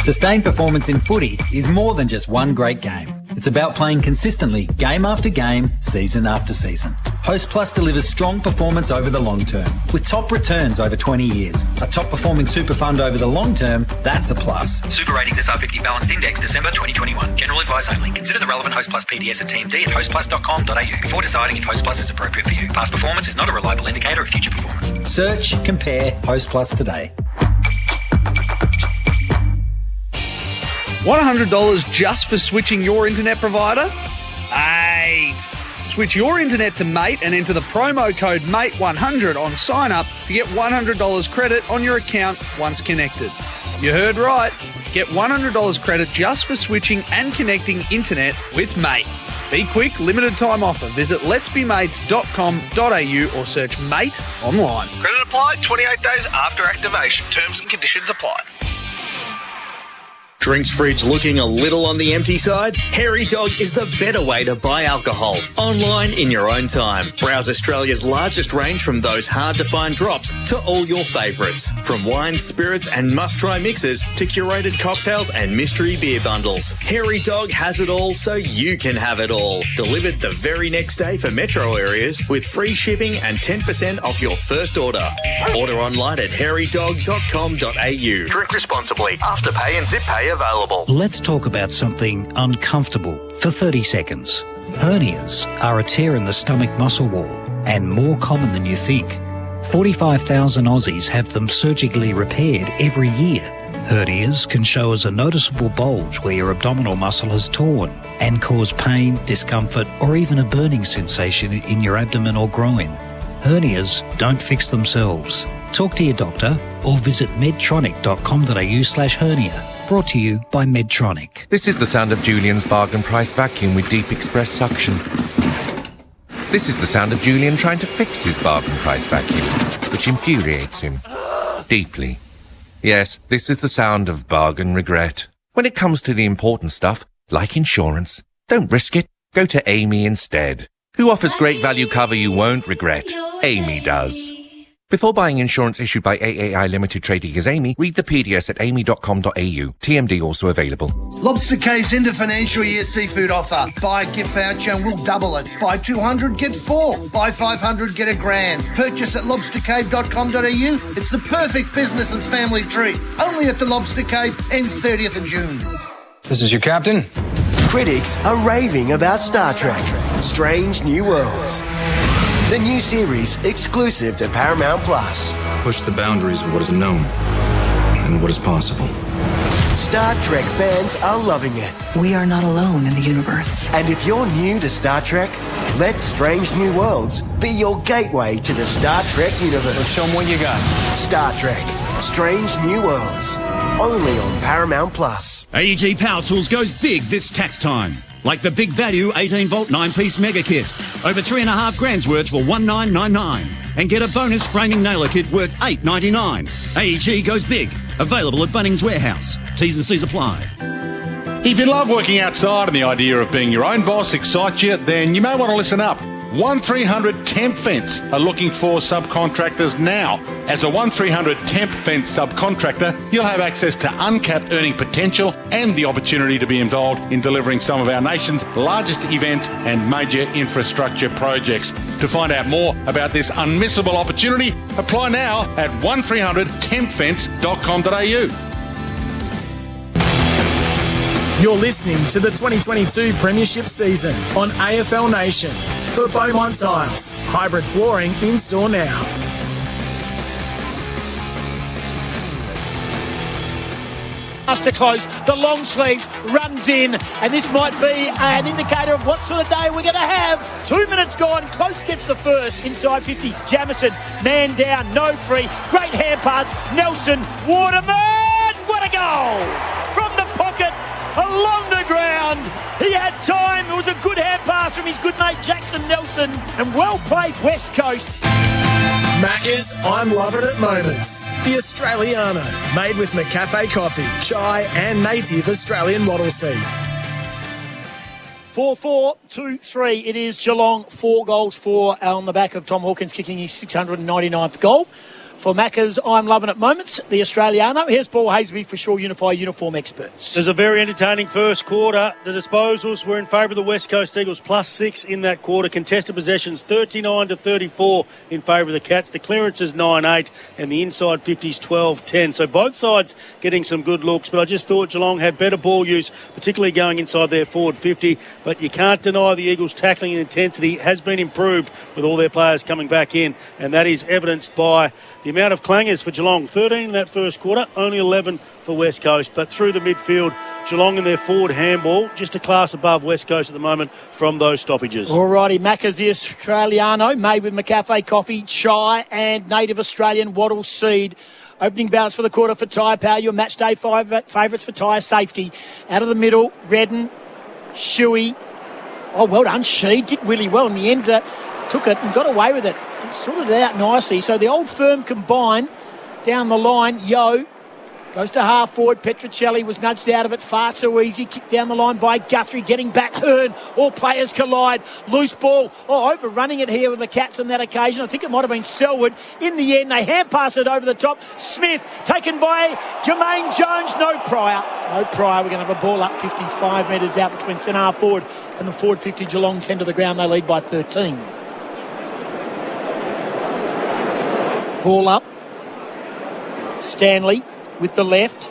Sustained performance in footy is more than just one great game. It's about playing consistently, game after game, season after season. Host Plus delivers strong performance over the long term, with top returns over 20 years. A top-performing super fund over the long term, that's a plus. Super Ratings SR50 Balanced Index, December 2021. General advice only. Consider the relevant Host Plus PDS at TMD at hostplus.com.au before deciding if Host Plus is appropriate for you. Past performance is not a reliable indicator of future performance. Search, compare Host Plus today. $100 just for switching your internet provider? Mate! Switch your internet to Mate and enter the promo code MATE100 on sign up to get $100 credit on your account once connected. You heard right. Get $100 credit just for switching and connecting internet with Mate. Be quick, limited time offer. Visit letsbemates.com.au or search Mate online. Credit applied 28 days after activation. Terms and conditions apply. Drinks fridge looking a little on the empty side? Hairy Dog is the better way to buy alcohol. Online in your own time. Browse Australia's largest range from those hard-to-find drops to all your favourites. From wines, spirits and must-try mixes to curated cocktails and mystery beer bundles. Hairy Dog has it all so you can have it all. Delivered the very next day for metro areas with free shipping and 10% off your first order. Order online at hairydog.com.au. Drink responsibly. Afterpay and Zip Pay available. Let's talk about something uncomfortable for 30 seconds. Hernias are a tear in the stomach muscle wall and more common than you think. 45,000 Aussies have them surgically repaired every year. Hernias can show as a noticeable bulge where your abdominal muscle has torn and cause pain, discomfort, or even a burning sensation in your abdomen or groin. Hernias don't fix themselves. Talk to your doctor or visit medtronic.com.au/hernia. Brought to you by Medtronic. This is the sound of Julian's bargain price vacuum with deep express suction. This is the sound of Julian trying to fix his bargain price vacuum, which infuriates him deeply. Yes, this is the sound of bargain regret. When it comes to the important stuff, like insurance, don't risk it. Go to Amy instead, who offers great value cover you won't regret. Amy does. Before buying insurance issued by AAI Limited Trading as Amy, read the PDS at amy.com.au. TMD also available. Lobster Cave's end of financial year seafood offer. Buy a gift voucher and we'll double it. Buy 200, get 4. Buy 500, get $1,000. Purchase at lobstercave.com.au. It's the perfect business and family treat. Only at the Lobster Cave, ends 30th of June. This is your captain. Critics are raving about Star Trek: Strange New Worlds. The new series, exclusive to Paramount Plus. Push the boundaries of what is known and what is possible. Star Trek fans are loving it. We are not alone in the universe. And if you're new to Star Trek, let Strange New Worlds be your gateway to the Star Trek universe. Let's show them what you got. Star Trek, Strange New Worlds. Only on Paramount Plus. AEG Power Tools goes big this tax time. Like the big value 18-volt 9-piece mega kit. Over $3.5 grand's worth for $1,999. And get a bonus framing nailer kit worth $899. AEG goes big. Available at Bunnings Warehouse. T's and C's apply. If you love working outside and the idea of being your own boss excites you, then you may want to listen up. 1300 Temp Fence are looking for subcontractors now. As a 1300 Temp Fence subcontractor, you'll have access to uncapped earning potential and the opportunity to be involved in delivering some of our nation's largest events and major infrastructure projects. To find out more about this unmissable opportunity, apply now at 1300tempfence.com.au. You're listening to the 2022 Premiership season on AFL Nation. For Beaumont Tiles, hybrid flooring in store now. To close, the long sleeve runs in, and this might be an indicator of what sort of day we're going to have. 2 minutes gone, Close gets the first, inside 50, Jamison, man down, no free, great hand pass, Nelson, Waterman, what a goal! From the pocket, along the ground, he had time, it was a good hand pass from his good mate Jackson Nelson, and well played West Coast. Macca's I'm Loving It Moments. The Australiano, made with McCafe coffee, chai and native Australian wattle seed. 4-4-2-3. It is Geelong, 4 goals for on the back of Tom Hawkins kicking his 699th goal. For Macca's I'm Loving It Moments, the Australiano. Here's Paul Haysby for Shaw Unify Uniform Experts. There's a very entertaining first quarter. The disposals were in favour of the West Coast Eagles, +6 in that quarter. Contested possessions 39-34 in favour of the Cats. The clearances 9-8 and the inside 50s 12-10. So both sides getting some good looks, but I just thought Geelong had better ball use, particularly going inside their forward 50. But you can't deny the Eagles' tackling and intensity has been improved with all their players coming back in, and that is evidenced by the amount of clangers for Geelong, 13 in that first quarter, only 11 for West Coast. But through the midfield, Geelong and their forward handball, just a class above West Coast at the moment from those stoppages. Alrighty, Macca's the Australiano, made with McCafe coffee, chai and native Australian wattle seed. Opening balance for the quarter for Tyre Power, your match day favourites for tyre safety. Out of the middle, Redden, Shuey. Oh, well done, she did really well in the end. Took it and got away with it. Sorted it out nicely. So the Old Firm combine down the line. Yo goes to half forward. Petruccelli was nudged out of it far too easy. Kicked down the line by Guthrie. Getting back. Hearn. All players collide. Loose ball. Oh, overrunning it here with the Cats on that occasion. I think it might have been Selwood. In the end, they hand pass it over the top. Smith taken by Jermaine Jones. No Pryor. No Pryor. We're going to have a ball up 55 metres out between centre half forward and the forward 50. Geelong 10 to the ground. They lead by 13. Ball up. Stanley with the left.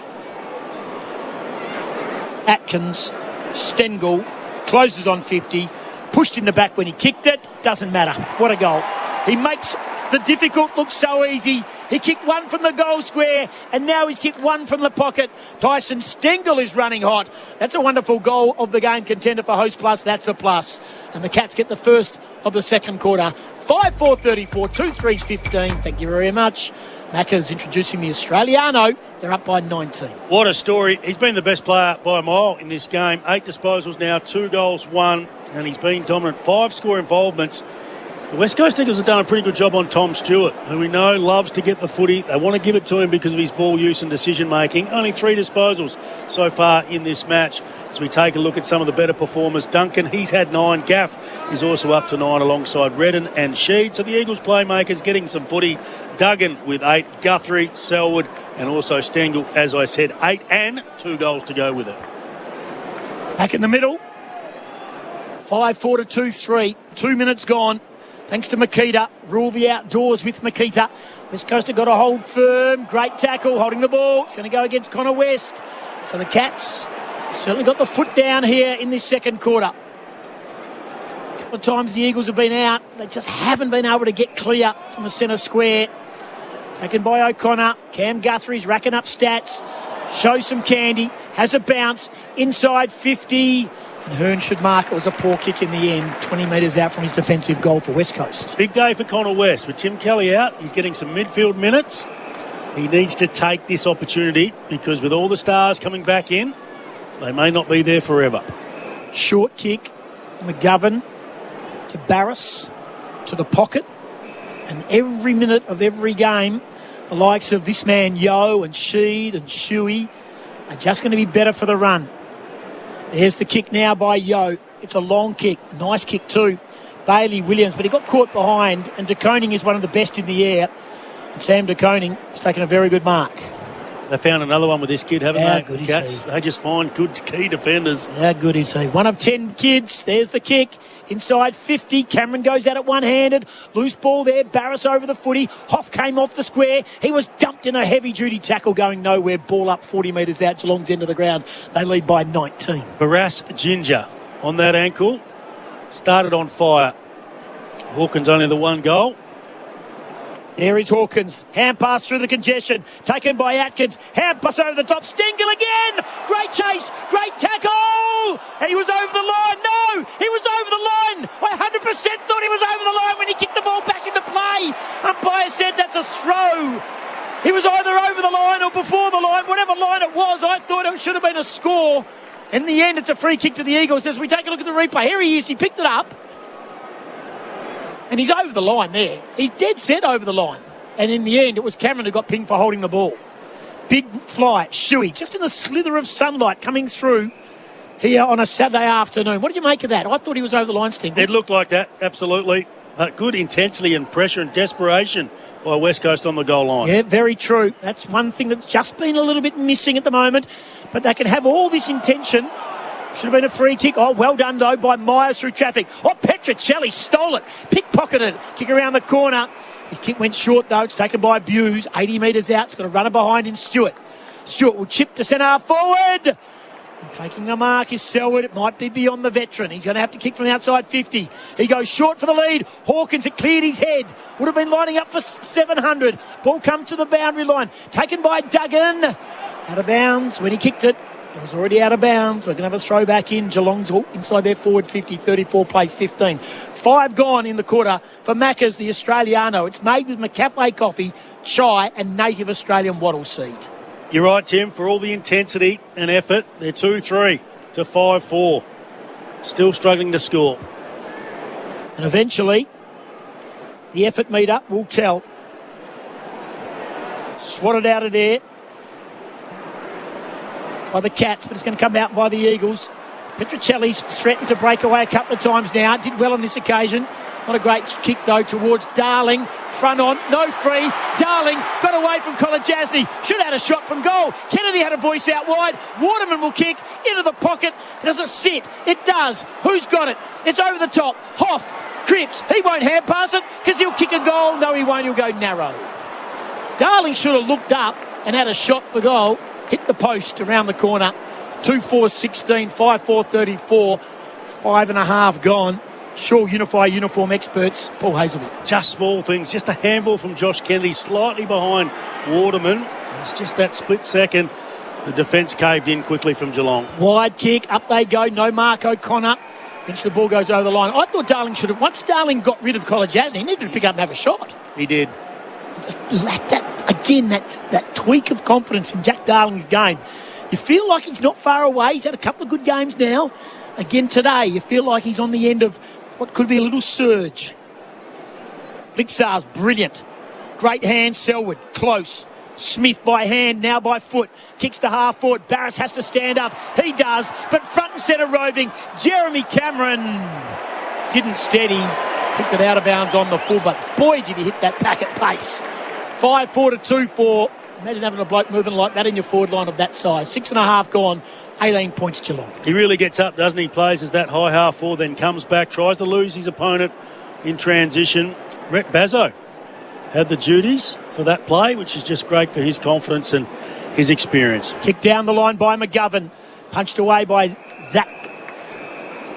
Atkins. Stengel closes on 50. Pushed in the back when he kicked it. Doesn't matter. What a goal. He makes the difficult look so easy. He kicked one from the goal square and now he's kicked one from the pocket. Tyson Stengel is running hot. That's a wonderful goal of the game contender for Host Plus. That's a plus. And the Cats get the first of the second quarter. 5-4-34, 2-3's 15. Thank you very much. Macca's introducing the Australiano. They're up by 19. What a story. He's been the best player by a mile in this game. 8 disposals now, 2 goals, 1. And he's been dominant. 5 score involvements. The West Coast Eagles have done a pretty good job on Tom Stewart, who we know loves to get the footy. They want to give it to him because of his ball use and decision-making. Only 3 disposals so far in this match. As we take a look at some of the better performers, Duncan, he's had 9. Gaff is also up to 9 alongside Redden and Sheed. So the Eagles playmakers getting some footy. Duggan with 8, Guthrie, Selwood, and also Stengel, as I said, 8 and 2 goals to go with it. Back in the middle. 5-4 to 2-3. 2 minutes gone. Thanks to Makita. Rule the outdoors with Makita. West Coast have got to hold firm. Great tackle, holding the ball. It's going to go against Connor West. So the Cats certainly got the foot down here in this second quarter. couple of times the Eagles have been out. They just haven't been able to get clear from the centre square. Taken by O'Connor. Cam Guthrie's racking up stats. Shows some candy. Has a bounce. Inside 50. And Hearn should mark. It was a poor kick in the end. 20 metres out from his defensive goal for West Coast. Big day for Connor West. With Tim Kelly out, he's getting some midfield minutes. He needs to take this opportunity because with all the stars coming back in, they may not be there forever. Short kick. McGovern to Barris to the pocket. And every minute of every game, the likes of this man, Yo and Sheed and Shuey, are just going to be better for the run. There's the kick now by Yo. It's a long kick. Nice kick too. Bailey Williams, but he got caught behind, and De Koning is one of the best in the air. And Sam De Koning has taken a very good mark. They found another one with this kid, haven't How they? good Cats, is he? they just find good key defenders. How good is he? 1 of 10 kids. There's the kick. Inside 50. Cameron goes at it one-handed. Loose ball there. Barris over the footy. Hoff came off the square. He was dumped in a heavy-duty tackle going nowhere. Ball up 40 metres out. Geelong's end of the ground. They lead by 19. Barras Ginger on that ankle. Started on fire. Hawkins only the one goal. There is Hawkins. Hand pass through the congestion. Taken by Atkins. Hand pass over the top. Stengel again. Great chase. Great tackle. And he was over the line. No, he was over the line. I 100% thought he was over the line when he kicked the ball back into play. Umpire said that's a throw. He was either over the line or before the line. Whatever line it was, I thought it should have been a score. In the end, it's a free kick to the Eagles. As we take a look at the replay, here he is. He picked it up. And he's over the line there. He's dead set over the line. And in the end, it was Cameron who got pinged for holding the ball. Big fly, Shuey, just in a slither of sunlight coming through here on a Saturday afternoon. What did you make of that? I thought he was over the line, Sting. It looked like that, absolutely. Good intensity and pressure and desperation by West Coast on the goal line. Yeah, very true. That's one thing that's just been a little bit missing at the moment. But they can have all this intention. Should have been a free kick. Oh, well done, though, by Myers through traffic. Oh, Petricelli stole it. Pickpocketed. Kick around the corner. His kick went short, though. It's taken by Buse. 80 metres out. It's got a runner behind in Stewart. Stewart will chip to centre forward. And taking the mark is Selwood. It might be beyond the veteran. He's going to have to kick from the outside 50. He goes short for the lead. Hawkins, it cleared his head. Would have been lining up for 700. Ball come to the boundary line. Taken by Duggan. Out of bounds when he kicked it. It was already out of bounds. We're going to have a throw back in. Geelong's inside their forward 50, 34 plays 15. 5 gone in the quarter for Macca's, the Australiano. It's made with McCafe coffee, chai and native Australian wattle seed. You're right, Tim. For all the intensity and effort, they're 2-3 to 5-4. Still struggling to score. And eventually, the effort meet-up will tell. Swatted out of there by the Cats, but it's going to come out by the Eagles. Petricelli's threatened to break away a couple of times now. Did well on this occasion. Not a great kick, though, towards Darling. Front on, no free. Darling got away from Kolajasny. Should have had a shot from goal. Kennedy had a voice out wide. Waterman will kick into the pocket. Does it sit? It does. Who's got it? It's over the top. Hoff, Cripps. He won't hand pass it because he'll kick a goal. No, he won't. He'll go narrow. Darling should have looked up and had a shot for goal. Hit the post around the corner. 2-4-16, 5-4-34, 5.5 gone. Sure, Unify uniform experts, Paul Hazelwood. Just small things, just a handball from Josh Kennedy, slightly behind Waterman. It's just that split second. The defence caved in quickly from Geelong. Wide kick, up they go, no mark, O'Connor. Eventually the ball goes over the line. I thought Darling should have, once Darling got rid of Kolajasny, he needed to pick up and have a shot. He did. He just lacked that, again, that's that tweak of confidence in Jack Darling's game. You feel like he's not far away. He's had a couple of good games now. Again today, you feel like he's on the end of what could be a little surge. Blixar's brilliant. Great hand, Selwood, close. Smith by hand, now by foot. Kicks to half forward. Barris has to stand up. He does, but front and centre roving. Jeremy Cameron didn't steady. Kicked it out of bounds on the full, but boy, did he hit that packet pace. 5-4 to 2-4. Imagine having a bloke moving like that in your forward line of that size. 6.5 gone, 18 points Geelong. He really gets up, doesn't he? Plays as that high half forward, then comes back, tries to lose his opponent in transition. Rhett Bazzo had the duties for that play, which is just great for his confidence and his experience. Kicked down the line by McGovern. Punched away by Zach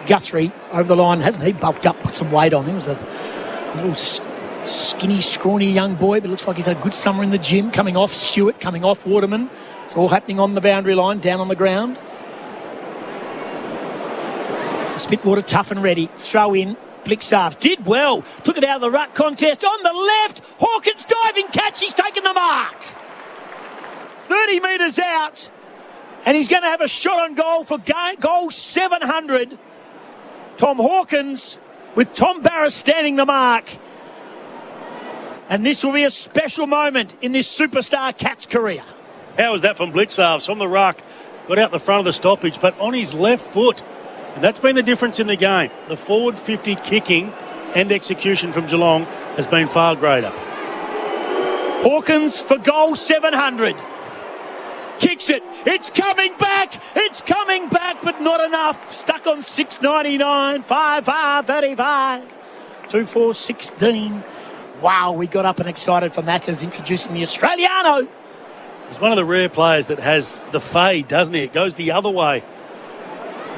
Guthrie over the line. Hasn't he bulked up, put some weight on? He was a little skinny, scrawny young boy, but it looks like he's had a good summer in the gym, coming off Stewart, coming off Waterman. It's all happening on the boundary line, down on the ground. Spitwater tough and ready. Throw in. Blixarf did well. Took it out of the ruck contest. On the left. Hawkins diving catch. He's taken the mark. 30 metres out. And he's going to have a shot on goal for goal 700. Tom Hawkins with Tom Barras standing the mark. And this will be a special moment in this superstar Cat's career. How was that from Blixarf? On the ruck. Got out the front of the stoppage, but on his left foot. And that's been the difference in the game. The forward 50 kicking and execution from Geelong has been far greater. Hawkins for goal 700. Kicks it. It's coming back. It's coming back, but not enough. Stuck on 6.99. 5.35. 2.4.16. Wow, we got up and excited for Macca's introducing the Australiano. He's one of the rare players that has the fade, doesn't he? It goes the other way.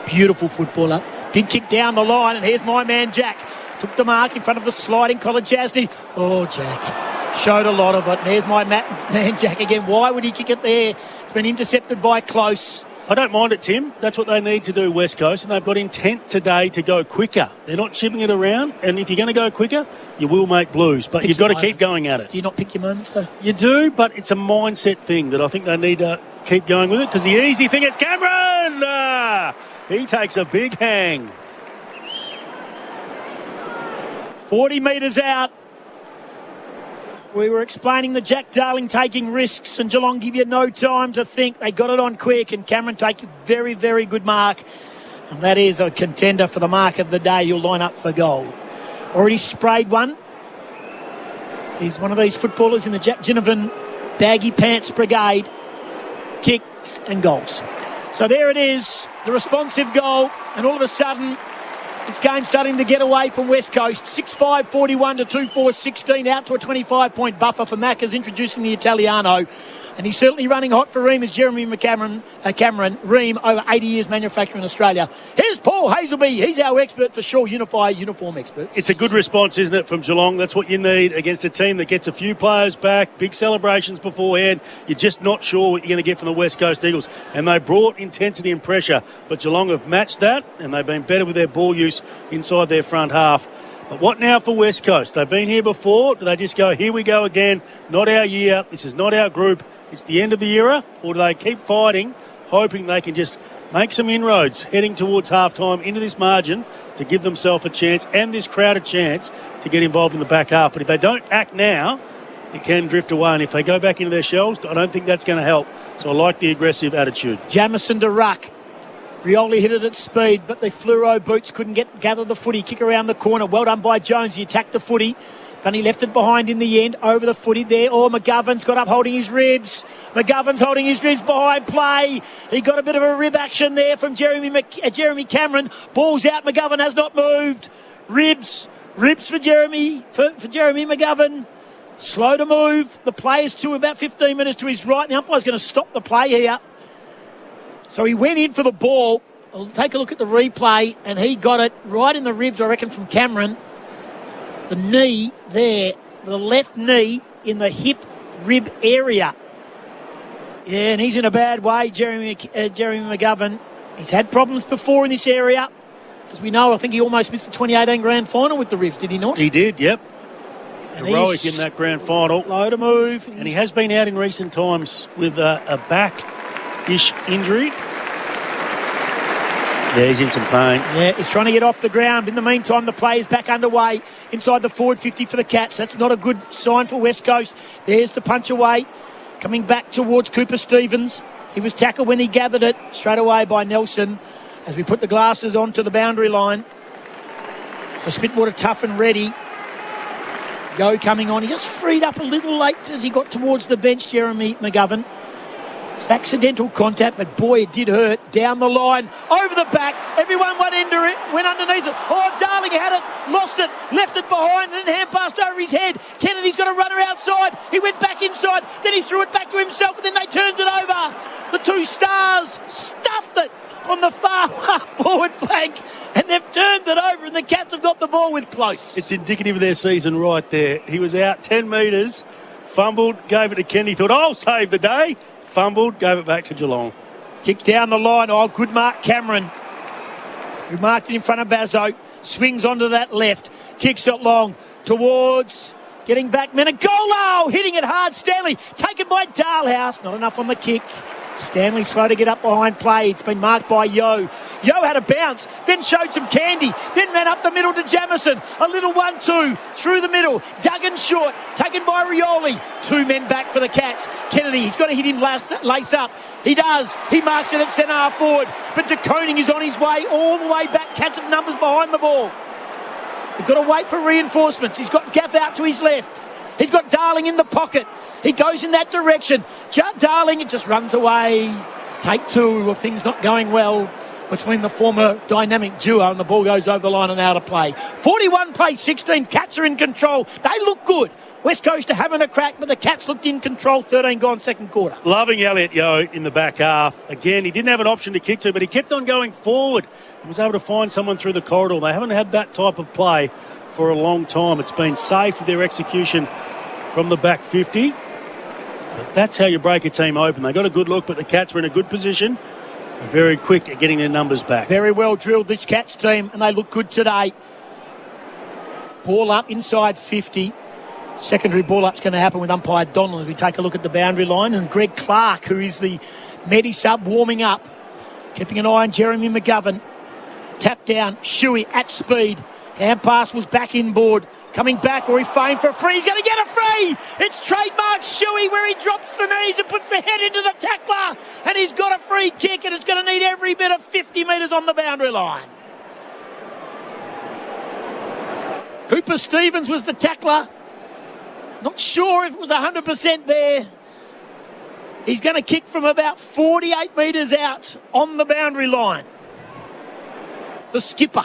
Beautiful footballer. Big kick down the line, and here's my man Jack. Took the mark in front of the sliding Colin Jasny. Oh, Jack. Showed a lot of it. And there's my man Jack again. Why would he kick it there? It's been intercepted by Close. I don't mind it, Tim. That's what they need to do, West Coast, and they've got intent today to go quicker. They're not chipping it around, and if you're going to go quicker, you will make blues, but you've got to keep going at it. Do you not pick your moments, though? You do, but it's a mindset thing that I think they need to keep going with it, because the easy thing is Cameron! He takes a big hang. 40 metres out. We were explaining the Jack Darling taking risks, and Geelong give you no time to think. They got it on quick, and Cameron take a very, very good mark. And that is a contender for the mark of the day. You'll line up for goal. Already sprayed one. He's one of these footballers in the Jack Ginnivan baggy pants brigade. Kicks and goals. So there it is, the responsive goal, and all of a sudden, this game's starting to get away from West Coast. 6-5-41 to 2-4-16, out to a 25-point buffer for Macca's, introducing the Italiano. And he's certainly running hot for Ream as Jeremy Cameron. Ream, over 80 years manufacturer in Australia. Here's Paul Hazelby. He's our expert for Shaw Unify uniform expert. It's a good response, isn't it, from Geelong? That's what you need against a team that gets a few players back, big celebrations beforehand. You're just not sure what you're going to get from the West Coast Eagles. And they brought intensity and pressure, but Geelong have matched that, and they've been better with their ball use inside their front half. But what now for West Coast? They've been here before. Do they just go, here we go again, not our year, this is not our group, it's the end of the era? Or do they keep fighting, hoping they can just make some inroads heading towards half-time into this margin to give themselves a chance and this crowd a chance to get involved in the back half? But if they don't act now, it can drift away. And if they go back into their shells, I don't think that's going to help. So I like the aggressive attitude. Jamison to ruck. Rioli hit it at speed, but the fluoro boots couldn't gather the footy. Kick around the corner. Well done by Jones. He attacked the footy. But he left it behind in the end, over the footy there. Oh, McGovern's got up holding his ribs. McGovern's holding his ribs behind play. He got a bit of a rib action there from Jeremy Cameron. Ball's out. McGovern has not moved. Ribs for Jeremy McGovern. Slow to move. The play is to about 15 minutes to his right. The umpire's going to stop the play here. So he went in for the ball. I'll take a look at the replay, and he got it right in the ribs, I reckon, from Cameron. The knee there, the left knee in the hip rib area. Yeah, and he's in a bad way, Jeremy McGovern. He's had problems before in this area. As we know, I think he almost missed the 2018 grand final with the ribs, did he not? He did, yep. And heroic in that grand final. Low to move. And he has been out in recent times with a back-ish injury. Yeah, he's in some pain. Yeah, he's trying to get off the ground. In the meantime, the play is back underway inside the forward 50 for the Cats. That's not a good sign for West Coast. There's the punch away. Coming back towards Cooper Stevens. He was tackled when he gathered it straight away by Nelson as we put the glasses onto the boundary line. For Spitwater, tough and ready. Go coming on. He just freed up a little late as he got towards the bench, Jeremy McGovern. It's accidental contact, but boy, it did hurt. Down the line, over the back. Everyone went underneath it. Oh, Darling had it, lost it, left it behind, then hand passed over his head. Kennedy's got a runner outside. He went back inside, then he threw it back to himself, and then they turned it over. The two stars stuffed it on the far half forward flank, And they've turned it over and the Cats have got the ball with close. It's indicative of their season right there. He was out 10 metres, fumbled, gave it to Kennedy, thought, I'll save the day. Fumbled, gave it back to Geelong. Kick down the line. Oh, good mark, Cameron, who marked it in front of Bazzo. Swings onto that left. Kicks it long towards... Getting back, Menegolo, hitting it hard. Stanley, taken by Dalhouse. Not enough on the kick. Stanley slow to get up behind play. It's been marked by Yo. Yo had a bounce, then showed some candy, then ran up the middle to Jamison. A little 1-2 through the middle. Duggan short, taken by Rioli. 2 men back for the Cats. Kennedy, he's got to hit him lace up. He does. He marks it at centre half forward. But De Koning is on his way all the way back. Cats have numbers behind the ball. They've got to wait for reinforcements. He's got Gaff out to his left. He's got Darling in the pocket. He goes in that direction. Darling, it just runs away. Take 2 of things not going well between the former dynamic duo, and the ball goes over the line and out of play. 41 plays 16. Cats are in control. They look good. West Coast are having a crack, but the Cats looked in control. 13 gone second quarter. Loving Elliot Yo in the back half. Again, he didn't have an option to kick to, but he kept on going forward. He was able to find someone through the corridor. They haven't had that type of play for a long time. It's been safe with their execution from the back 50. But that's how you break a team open. They got a good look, but the Cats were in a good position. They're very quick at getting their numbers back. Very well drilled, this Cats team, and they look good today. Ball up inside 50. Secondary ball up's going to happen with umpire Donald as we take a look at the boundary line. And Greg Clark, who is the Medi sub, warming up. Keeping an eye on Jeremy McGovern. Tap down, Shuey at speed. Hand pass was back inboard. Coming back, or he feigned for a free. He's going to get a free. It's trademark Shuey where he drops the knees and puts the head into the tackler. And he's got a free kick, and it's going to need every bit of 50 metres on the boundary line. Cooper Stevens was the tackler. Not sure if it was 100% there. He's going to kick from about 48 metres out on the boundary line. The skipper.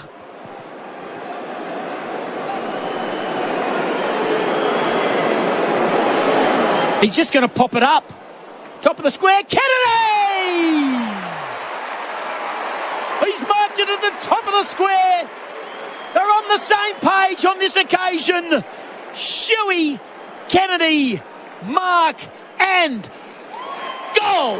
He's just going to pop it up. Top of the square, Kennedy! He's marked it at the top of the square. They're on the same page on this occasion. Shuey, Kennedy, mark, and goal!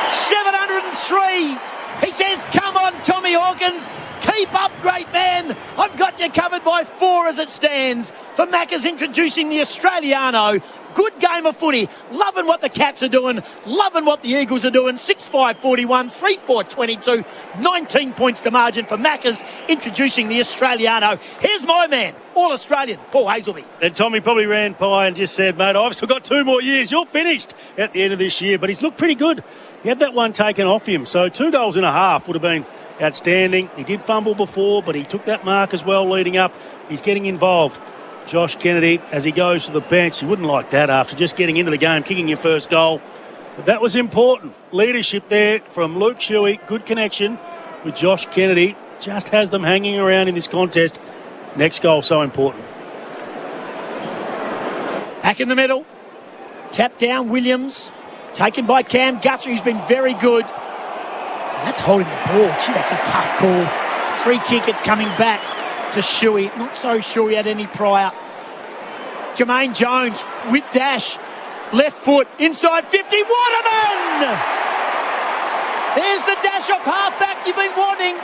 703. He says, come on, Tommy Hawkins. Keep up, great man. I've got you covered by 4 as it stands. For Macca's introducing the Australiano. Good game of footy. Loving what the Cats are doing. Loving what the Eagles are doing. 6-5-41, 3-4-22. 19 points to margin for Macca's introducing the Australiano. Here's my man, All-Australian, Paul Hazelby. And Tommy probably ran by and just said, mate, I've still got 2 more years. You're finished at the end of this year. But he's looked pretty good. He had that one taken off him. So 2 goals and a half would have been outstanding. He did fumble before, but he took that mark as well leading up. He's getting involved. Josh Kennedy, as he goes to the bench, you wouldn't like that after just getting into the game, kicking your first goal. But that was important. Leadership there from Luke Shuey. Good connection with Josh Kennedy. Just has them hanging around in this contest. Next goal, so important. Back in the middle. Tap down, Williams. Taken by Cam Guthrie, who's been very good. And that's holding the ball. Gee, that's a tough call. Free kick, it's coming back to Shuey. Not so sure he had any prior. Jermaine Jones with dash. Left foot, inside 50. Waterman! There's the dash off halfback you've been wanting.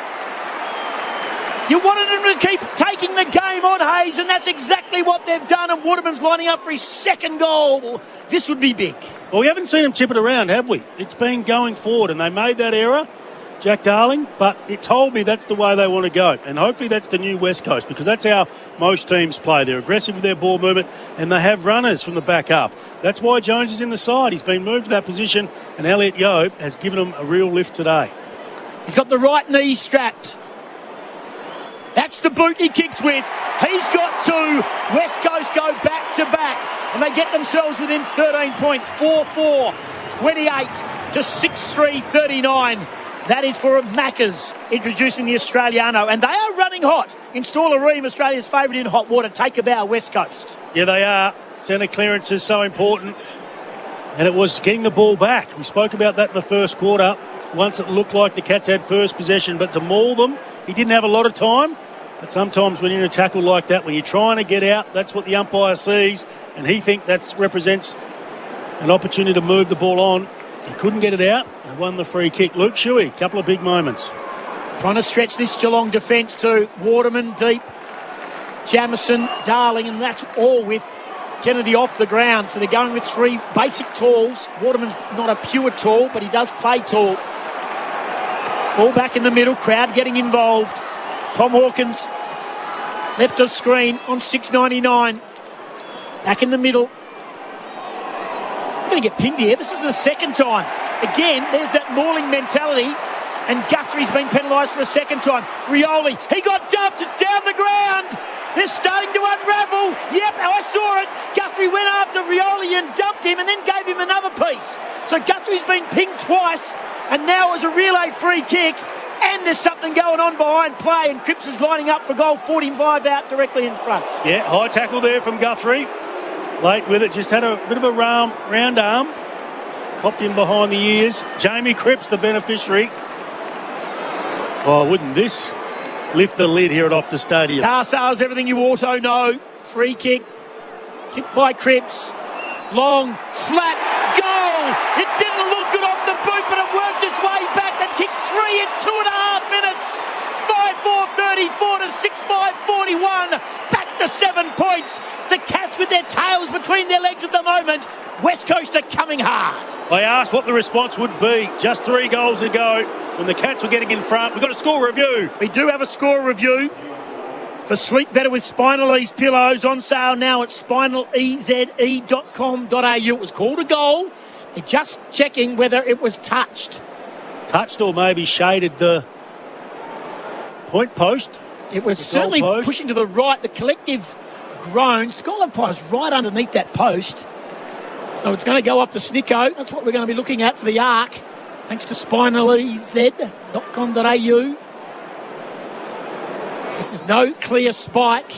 You wanted him to keep taking the game on, Hayes, and that's exactly what they've done. And Waterman's lining up for his second goal. This would be big. Well, we haven't seen him chip it around, have we? It's been going forward, and they made that error, Jack Darling, but it told me that's the way they want to go. And hopefully that's the new West Coast, because that's how most teams play. They're aggressive with their ball movement, and they have runners from the back half. That's why Jones is in the side. He's been moved to that position, and Elliot Yeo has given him a real lift today. He's got the right knee strapped. That's the boot he kicks with. He's got 2. West Coast go back to back, and they get themselves within 13 points. 4-4, 28 to 6-3, 39. That is for Macca's introducing the Australiano, and they are running hot. Installer Ream, Australia's favourite in hot water. Take a bow, West Coast. Yeah, they are. Centre clearance is so important. And it was getting the ball back. We spoke about that in the first quarter. Once it looked like the Cats had first possession, but to maul them, he didn't have a lot of time. But sometimes when you're in a tackle like that, when you're trying to get out, that's what the umpire sees, and he thinks that represents an opportunity to move the ball on. He couldn't get it out and won the free kick. Luke Shuey, a couple of big moments. Trying to stretch this Geelong defence too. Waterman deep, Jamison, Darling, and that's all with Kennedy off the ground. So they're going with three basic talls. Waterman's not a pure tall, but he does play tall. Ball back in the middle, crowd getting involved. Tom Hawkins left of screen on 6.99. Back in the middle. I'm going to get pinned here. This is the second time. Again, there's that mauling mentality, and Guthrie's been penalised for a second time. Rioli, he got dumped. It's down the ground. They're starting to unravel. Yep, I saw it. Guthrie went after Rioli and dumped him and then gave him another piece. So Guthrie's been pinged twice, and now it was a relay free kick, and there's something going on behind play, and Cripps is lining up for goal 45 out directly in front. Yeah, high tackle there from Guthrie. Late with it, just had a bit of a round arm. Popped in behind the ears. Jamie Cripps, the beneficiary. Oh, wouldn't this lift the lid here at Optus Stadium? Car sales, everything you auto know. Free kick. Kick by Cripps. Long, flat, goal! It didn't look good off the boot, but it worked its way back. They've kicked 3 in 2.5 minutes. 5-4-34 to 6-5-41. Back to 7 points. The Cats with their tails between their legs at the moment. West Coast are coming hard. I asked what the response would be just 3 goals ago when the Cats were getting in front. We've got a score review. We do have a score review for Sleep Better with Spinal Ease pillows, on sale now at spinaleze.com.au. It was called a goal. They're just checking whether it was touched. Touched or maybe shaded the point post. It was certainly pushing to the right. The collective groans. The goal umpire's right underneath that post. So it's going to go off to Snicko. That's what we're going to be looking at for the arc. Thanks to spinalez.com.au. If there's no clear spike,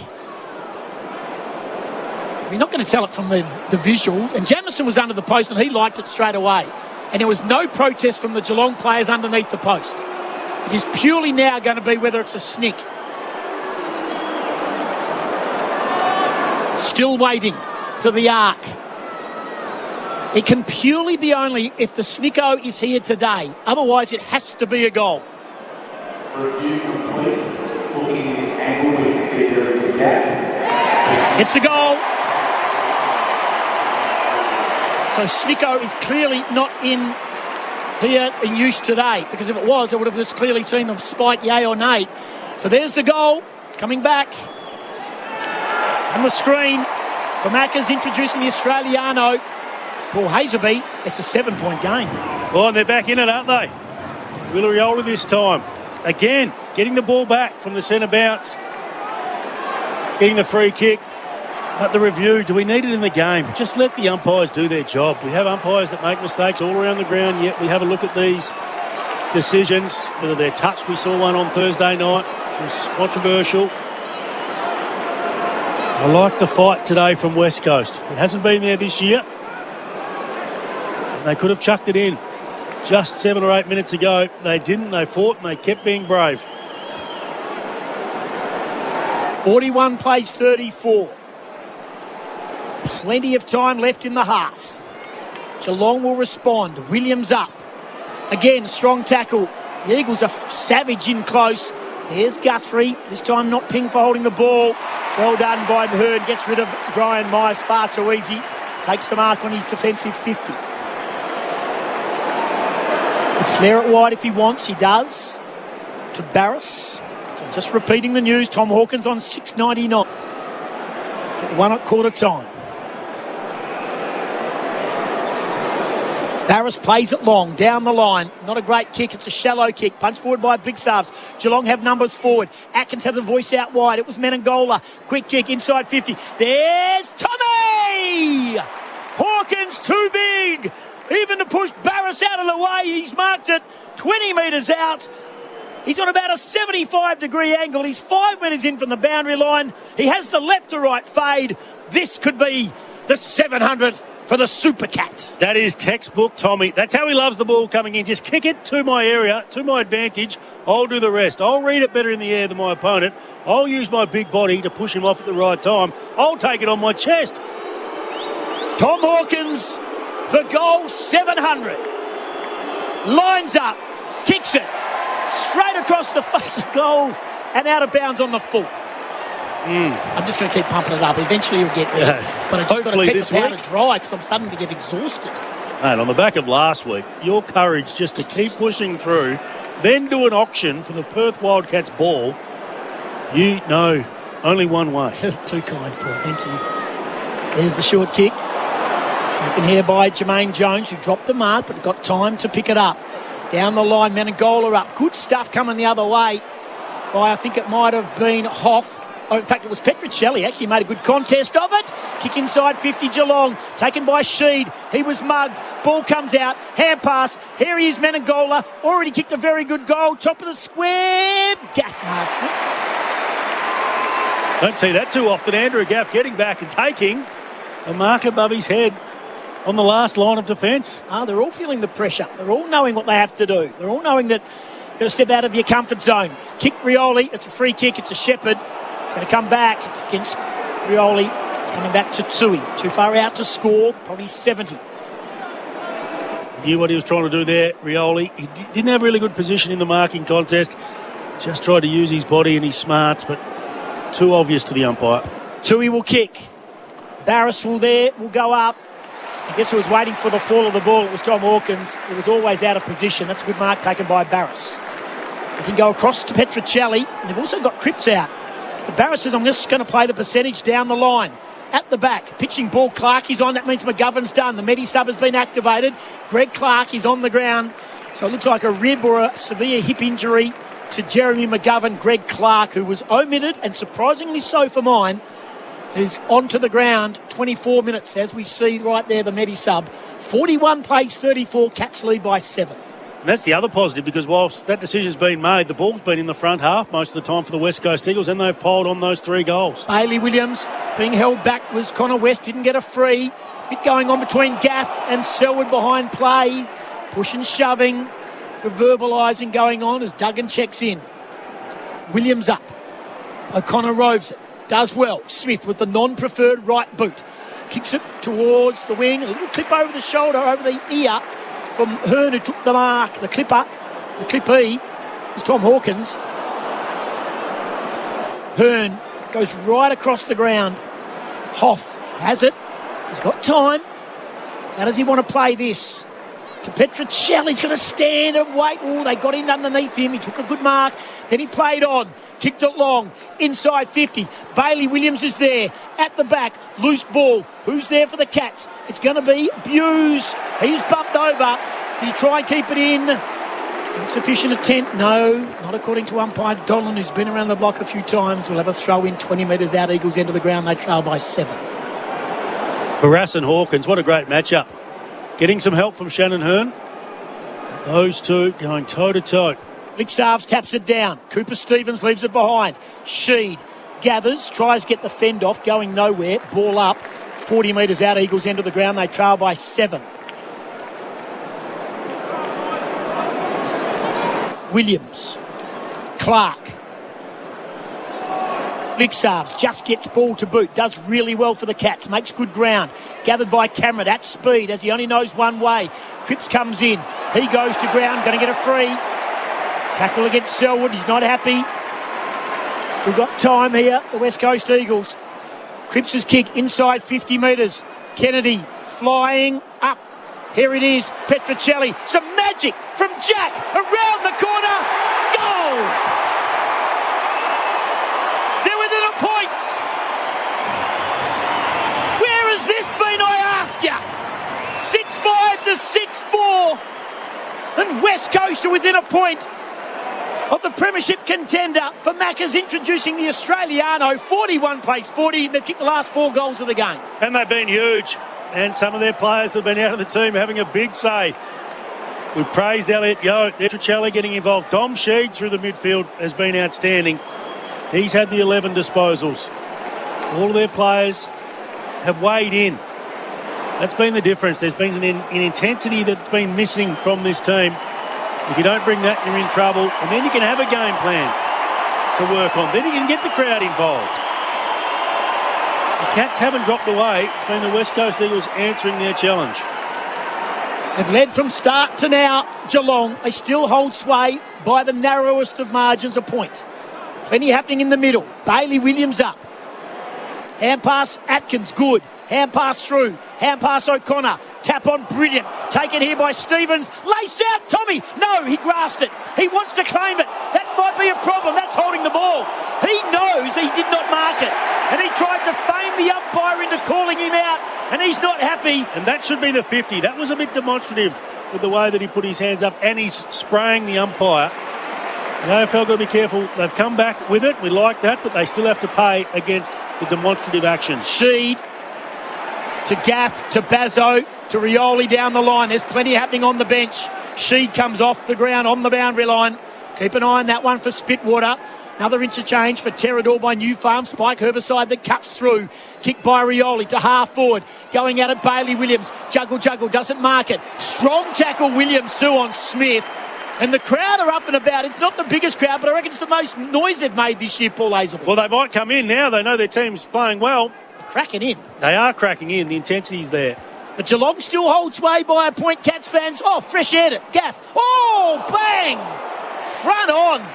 we're not going to tell it from the visual. And Jamison was under the post and he liked it straight away. And there was no protest from the Geelong players underneath the post. It is purely now going to be whether it's a snick. Still waiting to the arc. It can purely be only if the Snicko is here today. Otherwise, it has to be a goal. Review complete. Looking at this angle, we can see there is a gap. It's a goal. So Snicko is clearly not in here in use today, because if it was, I would have just clearly seen the spike, yay or nay. So there's the goal. It's coming back. On the screen, for Macca's introducing the Australiano. Paul Hazelby, it's a 7-point game. Oh, and they're back in it, aren't they? Willariola this time. Again, getting the ball back from the centre bounce. Getting the free kick. But the review, do we need it in the game? Just let the umpires do their job. We have umpires that make mistakes all around the ground, yet we have a look at these decisions, whether they're touched. We saw one on Thursday night, which was controversial. I like the fight today from West Coast. It hasn't been there this year. They could have chucked it in just 7 or 8 minutes ago. They didn't. They fought and they kept being brave. 41 plays 34. Plenty of time left in the half. Geelong will respond. Williams up. Again, strong tackle. The Eagles are savage in close. Here's Guthrie. This time not pinged for holding the ball. Well done by Hearn. Gets rid of Brian Myers far too easy. Takes the mark on his defensive 50. Flare it wide if he wants, he does. To Barris. So just repeating the news, Tom Hawkins on 6.99. Get 1 at quarter time. Barris plays it long, down the line. Not a great kick, it's a shallow kick. Punched forward by Blicavs. Geelong have numbers forward. Atkins have the voice out wide. It was Menangola. Quick kick inside 50. There's Tommy! Hawkins too big! Even to push Barris out of the way, he's marked it 20 metres out. He's on about a 75-degree angle. He's 5 metres in from the boundary line. He has the left to right fade. This could be the 700th for the Super Cats. That is textbook Tommy. That's how he loves the ball coming in. Just kick it to my area, to my advantage. I'll do the rest. I'll read it better in the air than my opponent. I'll use my big body to push him off at the right time. I'll take it on my chest. Tom Hawkins for goal 700. Lines up, kicks it straight across the face of goal and out of bounds on the full. I'm just going to keep pumping it up. Eventually you'll get there. But I just got to keep the powder dry because I'm starting to get exhausted. Mate, on the back of last week, your courage just to keep pushing through, then do an auction for the Perth Wildcats ball, you know only one way. Too kind, Paul. Thank you. There's the short kick. Taken here by Jermaine Jones, who dropped the mark but got time to pick it up. Down the line, Menegola up. Good stuff coming the other way by, I think it might have been Hoff. Oh, in fact, it was Petruccelli. Actually made a good contest of it. Kick inside 50 Geelong. Taken by Sheed. He was mugged. Ball comes out. Hand pass. Here he is, Menegola. Already kicked a very good goal. Top of the square. Gaff marks it. Don't see that too often. Andrew Gaff getting back and taking a mark above his head on the last line of defence. They're all feeling the pressure. They're all knowing what they have to do. They're all knowing that you've got to step out of your comfort zone. Kick Rioli. It's a free kick. It's a Shepherd. It's going to come back. It's against Rioli. It's coming back to Tui. Too far out to score. Probably 70. Knew what he was trying to do there, Rioli. He didn't have really good position in the marking contest. Just tried to use his body and his smarts, but too obvious to the umpire. Tui will kick. Barris will go up. I guess who was waiting for the fall of the ball. It was Tom Hawkins. It was always out of position. That's a good mark taken by Barris. They can go across to Petruccelli. And they've also got Cripps out. But Barris says, I'm just going to play the percentage down the line. At the back, pitching ball, Clark is on. That means McGovern's done. The Medi sub has been activated. Greg Clark is on the ground. So it looks like a rib or a severe hip injury to Jeremy McGovern. Greg Clark, who was omitted, and surprisingly so for mine, is onto the ground. 24 minutes, as we see right there, the Medi sub. 41 plays 34, Cats lead by 7. And that's the other positive, because whilst that decision's been made, the ball's been in the front half most of the time for the West Coast Eagles, and they've piled on those 3 goals. Bailey Williams being held back was Connor West, didn't get a free. Bit going on between Gaff and Selwood behind play. Push and shoving, verbalising going on as Duggan checks in. Williams up. O'Connor roves it. Does well. Smith with the non-preferred right boot. Kicks it towards the wing. A little clip over the shoulder, over the ear from Hearn, who took the mark. The clippee was Tom Hawkins. Hearn goes right across the ground. Hoff has it. He's got time. How does he want to play this? To Petruccelli. He's going to stand and wait. Oh, they got in underneath him. He took a good mark. Then he played on. Kicked it long. Inside 50. Bailey Williams is there. At the back. Loose ball. Who's there for the Cats? It's going to be Buse. He's bumped over. Did he try and keep it in? Insufficient attempt. No, not according to umpire Donlan, who's been around the block a few times. We'll have a throw in 20 metres out. Eagles end of the ground. They trail by 7. Barras and Hawkins, what a great matchup. Getting some help from Shannon Hearn. Those two going toe-to-toe. Licksarves taps it down. Cooper Stevens leaves it behind. Sheed gathers, tries to get the fend off, going nowhere. Ball up, 40 metres out. Eagles end of the ground. They trail by 7. Williams. Clark. Licksarves just gets ball to boot. Does really well for the Cats. Makes good ground. Gathered by Cameron at speed as he only knows one way. Cripps comes in. He goes to ground. Going to get a free. Tackle against Selwood. He's not happy. Still got time here. The West Coast Eagles. Cripps' kick inside 50 metres. Kennedy flying up. Here it is. Petruccelli. Some magic from Jack. Around the corner. Goal! They're within a point. Where has this been, I ask you? 6-5 to 6-4. And West Coast are within a point of the premiership contender. For Macca's introducing the Australiano. 41 plays 40. They've kicked the last 4 goals of the game. And they've been huge. And some of their players that have been out of the team having a big say. We've praised Elliot Yeo, Petruccelli getting involved. Dom Sheed through the midfield has been outstanding. He's had the 11 disposals. All of their players have weighed in That's been the difference. There's been an intensity that's been missing from this team. If you don't bring that, you're in trouble. And then you can have a game plan to work on. Then you can get the crowd involved. The Cats haven't dropped away. It's been the West Coast Eagles answering their challenge. They've led from start to now, Geelong. They still hold sway by the narrowest of margins, a point. Plenty happening in the middle. Bailey Williams up. Hand pass, Atkins, good. Hand pass through. Hand pass O'Connor. Tap on, brilliant. Taken here by Stevens. Lace out, Tommy. No, he grasped it. He wants to claim it. That might be a problem. That's holding the ball. He knows he did not mark it. And he tried to feign the umpire into calling him out. And he's not happy. And that should be the 50. That was a bit demonstrative with the way that he put his hands up. And he's spraying the umpire. The AFL got to be careful. They've come back with it. We like that. But they still have to pay against the demonstrative action. Sheed to Gaff, to Bazzo, to Rioli down the line. There's plenty happening on the bench. Sheed comes off the ground on the boundary line. Keep an eye on that one for Spitwater. Another interchange for Terrador by New Farm. Spike herbicide that cuts through. Kick by Rioli to half forward. Going out at Bailey Williams. Juggle, doesn't mark it. Strong tackle Williams too on Smith. And the crowd are up and about. It's not the biggest crowd, but I reckon it's the most noise they've made this year, Paul Hazelby. Well, they might come in now. They know their team's playing well. They're cracking in. They are cracking in. The intensity's there. But Geelong still holds sway by a point. Cats fans. Oh, fresh aired it. Gaff. Oh, bang! Front on.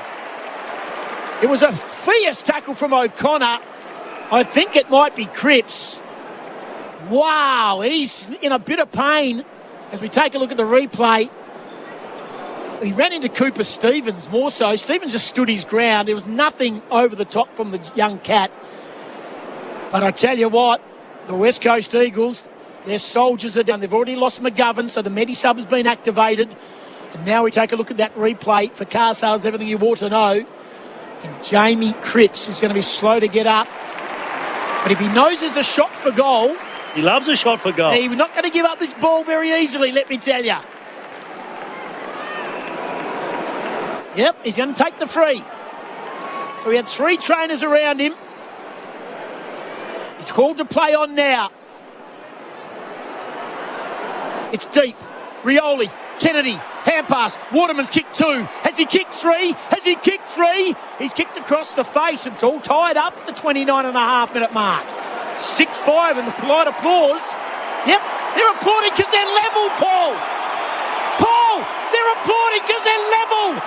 It was a fierce tackle from O'Connor. I think it might be Cripps. Wow, he's in a bit of pain as we take a look at the replay. He ran into Cooper Stevens more so. Stevens just stood his ground. There was nothing over the top from the young cat. But I tell you what, the West Coast Eagles, their soldiers are down. They've already lost McGovern, so the Medi-sub has been activated. And now we take a look at that replay for car sales, everything you ought to know. And Jamie Cripps is going to be slow to get up. But if he knows there's a shot for goal... He loves a shot for goal. He's not going to give up this ball very easily, let me tell you. Yep, he's going to take the free. So he had three trainers around him. He's called to play on now. It's deep. Rioli, Kennedy, hand pass. Waterman's kicked two. Has he kicked three? Has he kicked three? He's kicked across the face. It's all tied up at the 29.5-minute mark. 6-5 and the polite applause. Yep, they're applauding because they're level, Paul. Paul, they're applauding because they're level.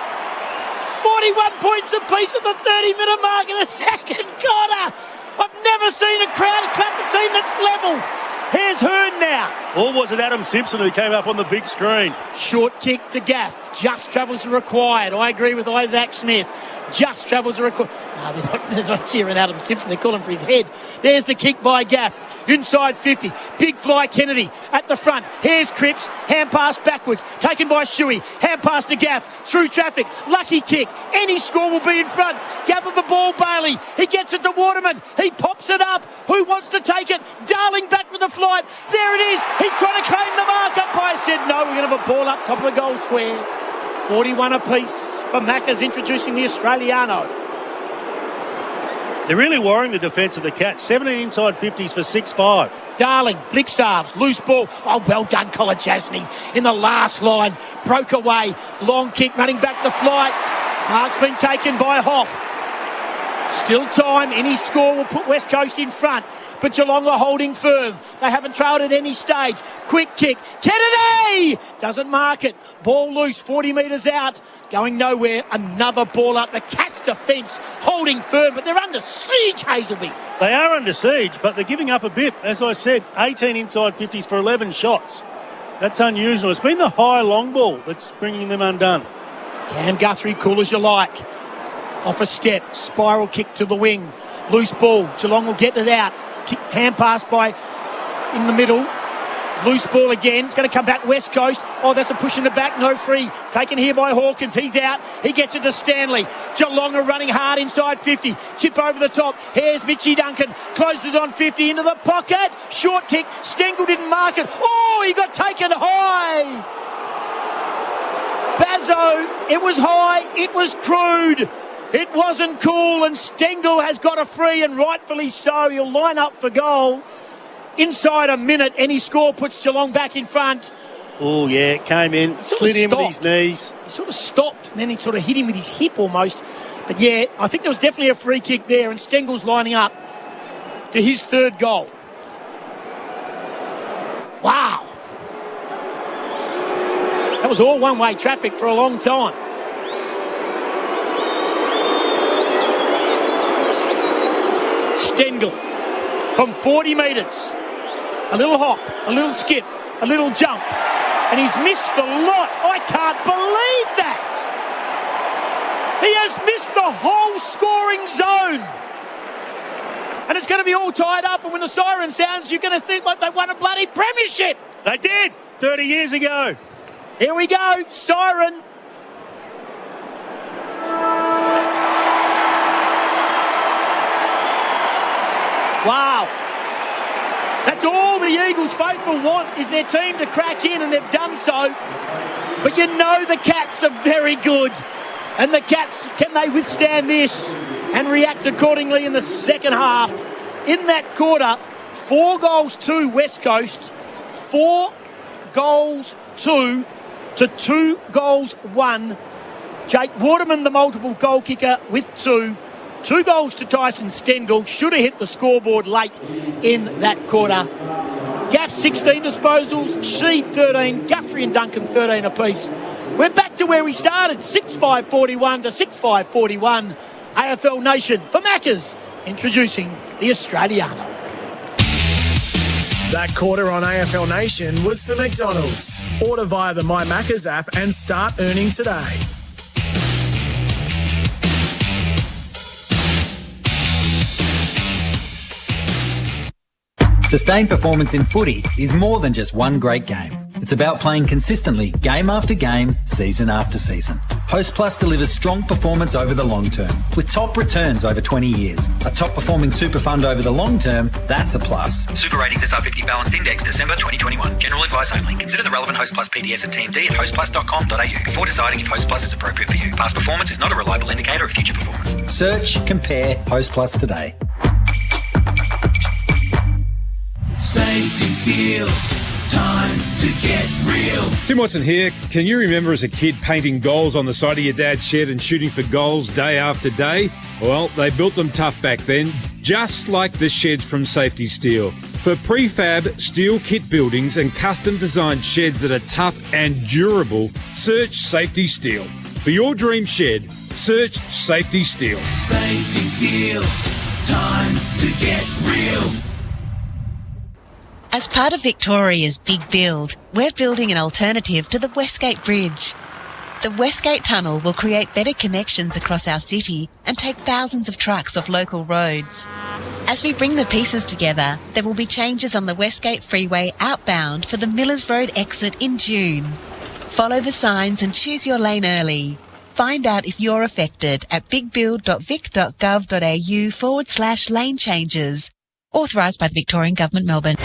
41 points apiece at the 30-minute mark of the second quarter. I've never seen a crowd clap a team that's level. Here's Hearn now. Or was it Adam Simpson who came up on the big screen? Short kick to Gaff. Just travels are required. I agree with Isaac Smith. Just travels are required. No, they're not cheering Adam Simpson. They're calling for his head. There's the kick by Gaff. Inside 50. Big fly Kennedy at the front. Here's Cripps. Hand pass backwards. Taken by Shuey. Hand pass to Gaff. Through traffic. Lucky kick. Any score will be in front. Gather the ball, Bailey. He gets it to Waterman. He pops it up. Who wants to take it? Darling back with the flight. There it is. He's trying to claim the mark. Umpire said no. We're going to have a ball up top of the goal square. 41 apiece for Macca's introducing the Australiano. They're really worrying the defence of the Cats. 17 inside 50s for 6-5. Darling, Blixarves, loose ball. Oh, well done, Kolachasny. In the last line, broke away. Long kick, running back the flights. Mark's been taken by Hoff. Still time. Any score will put West Coast in front. But Geelong are holding firm. They haven't trailed at any stage. Quick kick. Kennedy! Doesn't mark it. Ball loose, 40 metres out. Going nowhere. Another ball up. The Cats' defence holding firm, but they're under siege, Hazelby. They are under siege, but they're giving up a bit. As I said, 18 inside 50s for 11 shots. That's unusual. It's been the high long ball that's bringing them undone. Cam Guthrie, cool as you like. Off a step. Spiral kick to the wing. Loose ball. Geelong will get it out. Kick, hand pass by in the middle. Loose ball again. It's going to come back West Coast. Oh, that's a push in the back. No free. It's taken here by Hawkins. He's out. He gets it to Stanley. Geelong are running hard inside 50. Chip over the top. Here's Mitchie Duncan. Closes on 50 into the pocket. Short kick. Stengel didn't mark it. Oh, he got taken high. Bazzo, it was high. It was crude. It wasn't cool, and Stengel has got a free, and rightfully so. He'll line up for goal. Inside a minute, any score puts Geelong back in front. Oh, yeah, it came in, slid in with his knees. He sort of stopped, and then he sort of hit him with his hip almost. But, yeah, I think there was definitely a free kick there, and Stengel's lining up for his third goal. Wow. That was all one-way traffic for a long time. Stengel from 40 metres. A little hop, a little skip, a little jump. And he's missed the lot. I can't believe that. He has missed the whole scoring zone. And it's going to be all tied up. And when the siren sounds, you're going to think like they won a bloody premiership. They did 30 years ago. Here we go. Siren. Wow. That's all the Eagles faithful want, is their team to crack in, and they've done so. But you know the Cats are very good. And the Cats, can they withstand this and react accordingly in the second half? In that quarter, 4-2 West Coast, 4-2 to 2-1. Jake Waterman, the multiple goal kicker, with 2. 2 goals to Tyson Stengel. Should have hit the scoreboard late in that quarter. Gaff 16 disposals, Sheed 13, Guthrie and Duncan 13 apiece. We're back to where we started, 6-5-41 to 6-5-41. AFL Nation for Maccas, introducing the Australiano. That quarter on AFL Nation was for McDonald's. Order via the My Maccas app and start earning today. Sustained performance in footy is more than just one great game. It's about playing consistently, game after game, season after season. Host Plus delivers strong performance over the long term, with top returns over 20 years. A top-performing super fund over the long term, that's a plus. Super Ratings SR50 Balanced Index, December 2021. General advice only. Consider the relevant Host Plus PDS at TMD at hostplus.com.au before deciding if Host Plus is appropriate for you. Past performance is not a reliable indicator of future performance. Search, compare Host Plus today. Safety Steel, time to get real. Tim Watson here. Can you remember as a kid painting goals on the side of your dad's shed and shooting for goals day after day? Well, they built them tough back then, just like the sheds from Safety Steel. For prefab steel kit buildings and custom designed sheds that are tough and durable, search Safety Steel. For your dream shed, search Safety Steel. Safety Steel, time to get real. As part of Victoria's Big Build, we're building an alternative to the Westgate Bridge. The Westgate Tunnel will create better connections across our city and take thousands of trucks off local roads. As we bring the pieces together, there will be changes on the Westgate Freeway outbound for the Millers Road exit in June. Follow the signs and choose your lane early. Find out if you're affected at bigbuild.vic.gov.au/lane changes. Authorised by the Victorian Government, Melbourne.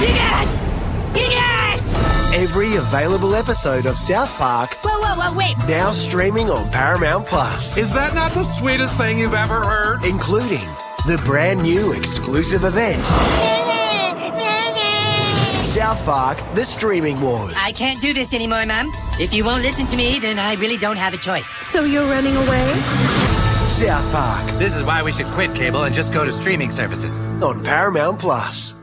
Every available episode of South Park. Whoa, wait. Now streaming on Paramount Plus. Is that not the sweetest thing you've ever heard? Including the brand new exclusive event. South Park, The Streaming Wars. I can't do this anymore, Mum. If you won't listen to me, then I really don't have a choice. So you're running away? South Park. This is why we should quit cable and just go to streaming services. On Paramount Plus.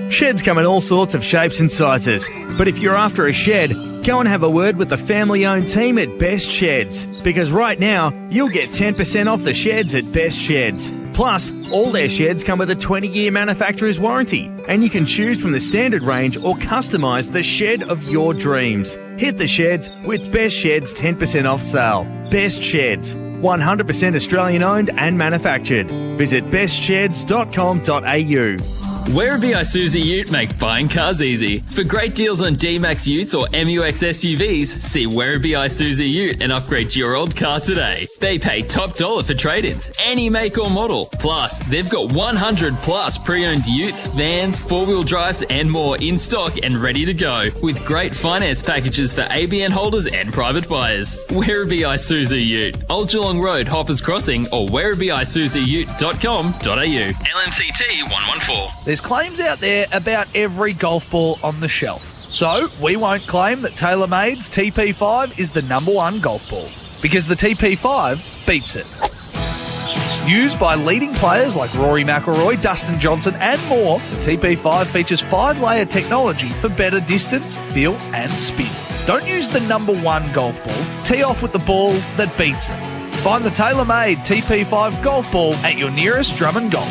Sheds come in all sorts of shapes and sizes. But if you're after a shed, go and have a word with the family-owned team at Best Sheds. Because right now, you'll get 10% off the sheds at Best Sheds. Plus, all their sheds come with a 20-year manufacturer's warranty. And you can choose from the standard range or customise the shed of your dreams. Hit the sheds with Best Sheds 10% off sale. Best Sheds. 100% Australian owned and manufactured. Visit bestsheds.com.au. Werribee Isuzu Ute make buying cars easy. For great deals on D-Max Utes or MUX SUVs, see Werribee Isuzu Ute and upgrade your old car today. They pay top dollar for trade-ins, any make or model. Plus, they've got 100 plus pre-owned utes, vans, four-wheel drives and more in stock and ready to go, with great finance packages for ABN holders and private buyers. Werribee Isuzu Ute, Old Geelong Geelong Road, Hoppers Crossing, or werribeisuzuute.com.au. LMCT 114. There's claims out there about every golf ball on the shelf. So we won't claim that TaylorMade's TP5 is the number one golf ball, because the TP5 beats it. Used by leading players like Rory McIlroy, Dustin Johnson and more, the TP5 features 5-layer technology for better distance, feel and spin. Don't use the number one golf ball. Tee off with the ball that beats it. Find the TaylorMade TP5 golf ball at your nearest Drummond Golf.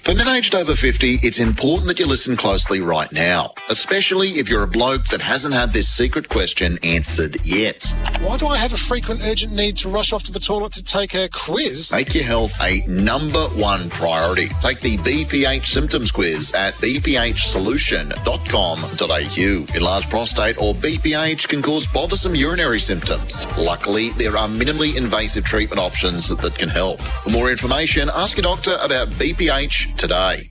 For men aged over 50, it's important that you listen closely right now, especially if you're a bloke that hasn't had this secret question answered yet. Why do I have a frequent urgent need to rush off to the toilet to take a quiz? Make your health a number one priority. Take the BPH symptoms quiz at bphsolution.com.au. Enlarged prostate or BPH can cause bothersome urinary symptoms. Luckily, there are minimally invasive treatment options that can help. For more information, ask your doctor about BPH today.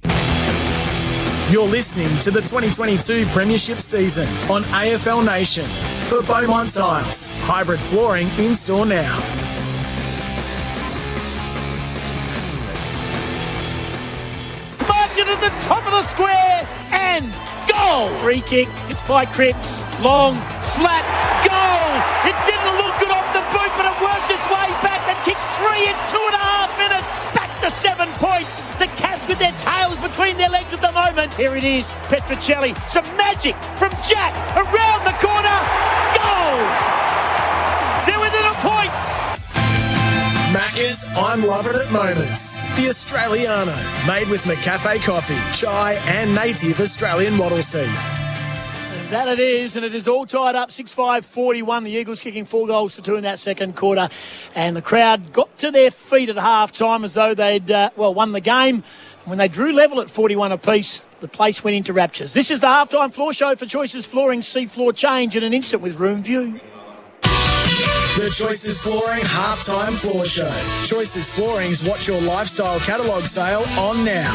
You're listening to the 2022 Premiership season on AFL Nation. For Beaumont Tiles, hybrid flooring in store now. Margin at the top of the square and goal! Free kick, hit by Cripps, long, flat, goal! It didn't look good off the boot, but it worked its way back. They kicked 3 in 2.5 minutes. Back to 7 points. The Cats with their tails between their legs at the moment. Here it is, Petrocelli. Some magic from Jack around the corner. Goal! They're within a point. Macca's I'm Loving It Moments. The Australiano, made with McCafe coffee, chai and native Australian wattle seed. That it is, and it is all tied up, 6-5-41. The Eagles kicking 4 goals to 2 in that second quarter, and the crowd got to their feet at half-time as though they'd, won the game. When they drew level at 41 apiece, the place went into raptures. This is the half-time floor show for Choices Flooring. See floor change in an instant with Room View. The Choices Flooring halftime floor show. Choices Flooring's Watch Your Lifestyle catalogue sale on now.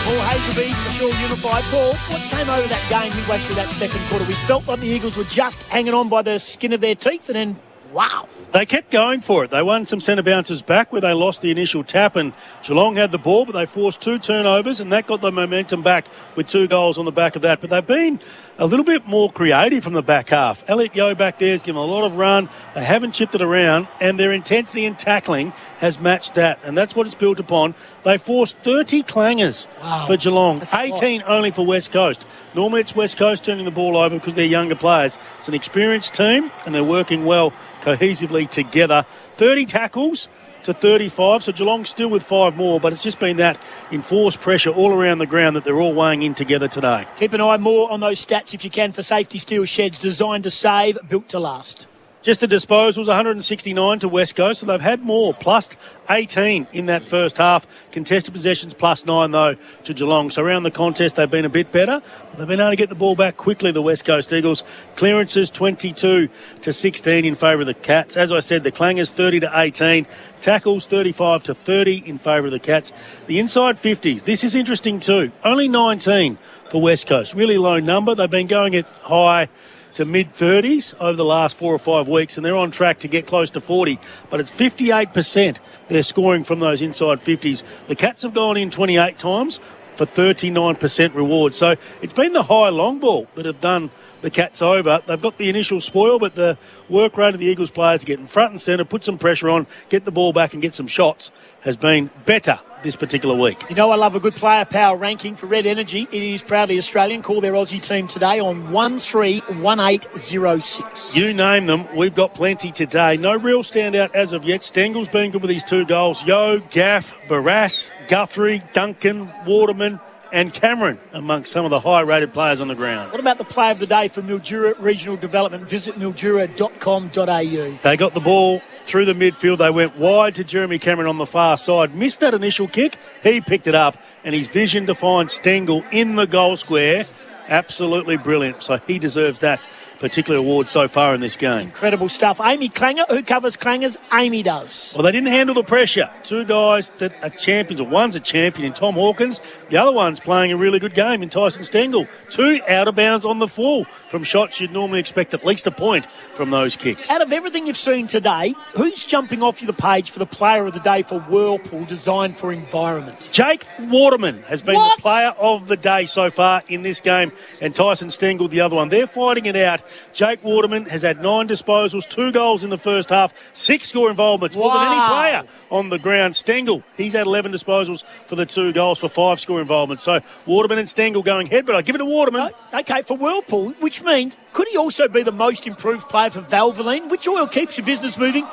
Paul Hazelby, for sure, unified. Paul, what came over that game midway through that second quarter? We felt like the Eagles were just hanging on by the skin of their teeth, and then, wow. They kept going for it. They won some centre bounces back where they lost the initial tap, and Geelong had the ball, but they forced 2 turnovers, and that got the momentum back with 2 goals on the back of that. But they've been a little bit more creative from the back half. Elliot Yeo back there has given a lot of run. They haven't chipped it around, and their intensity in tackling has matched that, and that's what it's built upon. They forced 30 clangers for Geelong, 18 only for West Coast. Normally it's West Coast turning the ball over because they're younger players. It's an experienced team, and they're working well cohesively together. 30 tackles to 35, so Geelong still with 5 more, but it's just been that enforced pressure all around the ground that they're all weighing in together today. Keep an eye more on those stats if you can for Safety Steel Sheds, designed to save, built to last. Just the disposals, 169 to West Coast, so they've had more, plus 18 in that first half. Contested possessions plus 9, though, to Geelong. So around the contest, they've been a bit better, but they've been able to get the ball back quickly, the West Coast Eagles. Clearances 22 to 16 in favour of the Cats. As I said, the clangers 30 to 18. Tackles 35 to 30 in favour of the Cats. The inside 50s, this is interesting too. Only 19 for West Coast. Really low number. They've been going at high to mid-30s over the last 4 or 5 weeks, and they're on track to get close to 40. But it's 58% they're scoring from those inside 50s. The Cats have gone in 28 times for 39% reward. So it's been the high long ball that have done the Cats over. They've got the initial spoil, but the work rate of the Eagles players to get in front and centre, put some pressure on, get the ball back and get some shots has been better this particular week. You know, I love a good player power ranking for Red Energy. It is proudly Australian. Call their Aussie team today on 131806. You name them, we've got plenty today. No real standout as of yet. Stengel's been good with his 2 goals. Yeo, Gaff, Barras, Guthrie, Duncan, Waterman and Cameron amongst some of the high-rated players on the ground. What about the play of the day for Mildura Regional Development? Visit mildura.com.au. They got the ball through the midfield. They went wide to Jeremy Cameron on the far side. Missed that initial kick. He picked it up, and his vision to find Stengel in the goal square, absolutely brilliant. So he deserves that particular award so far in this game. Incredible stuff. Amy Clanger, who covers Clangers? Amy does. Well, they didn't handle the pressure. Two guys that are champions, or one's a champion in Tom Hawkins, the other one's playing a really good game in Tyson Stengel. Two out of bounds on the full from shots you'd normally expect at least a point from those kicks. Out of everything you've seen today, who's jumping off the page for the player of the day for Whirlpool Design for Environment? Jake Waterman has been the player of the day so far in this game, and Tyson Stengel the other one. They're fighting it out. Jake Waterman has had 9 disposals, 2 goals in the first half, 6 score involvements, more than any player on the ground. Stengel, he's had 11 disposals for the 2 goals for 5 score involvements. So Waterman and Stengel going head, but I give it to Waterman. Okay, for Whirlpool, which means could he also be the most improved player for Valvoline? Which oil keeps your business moving?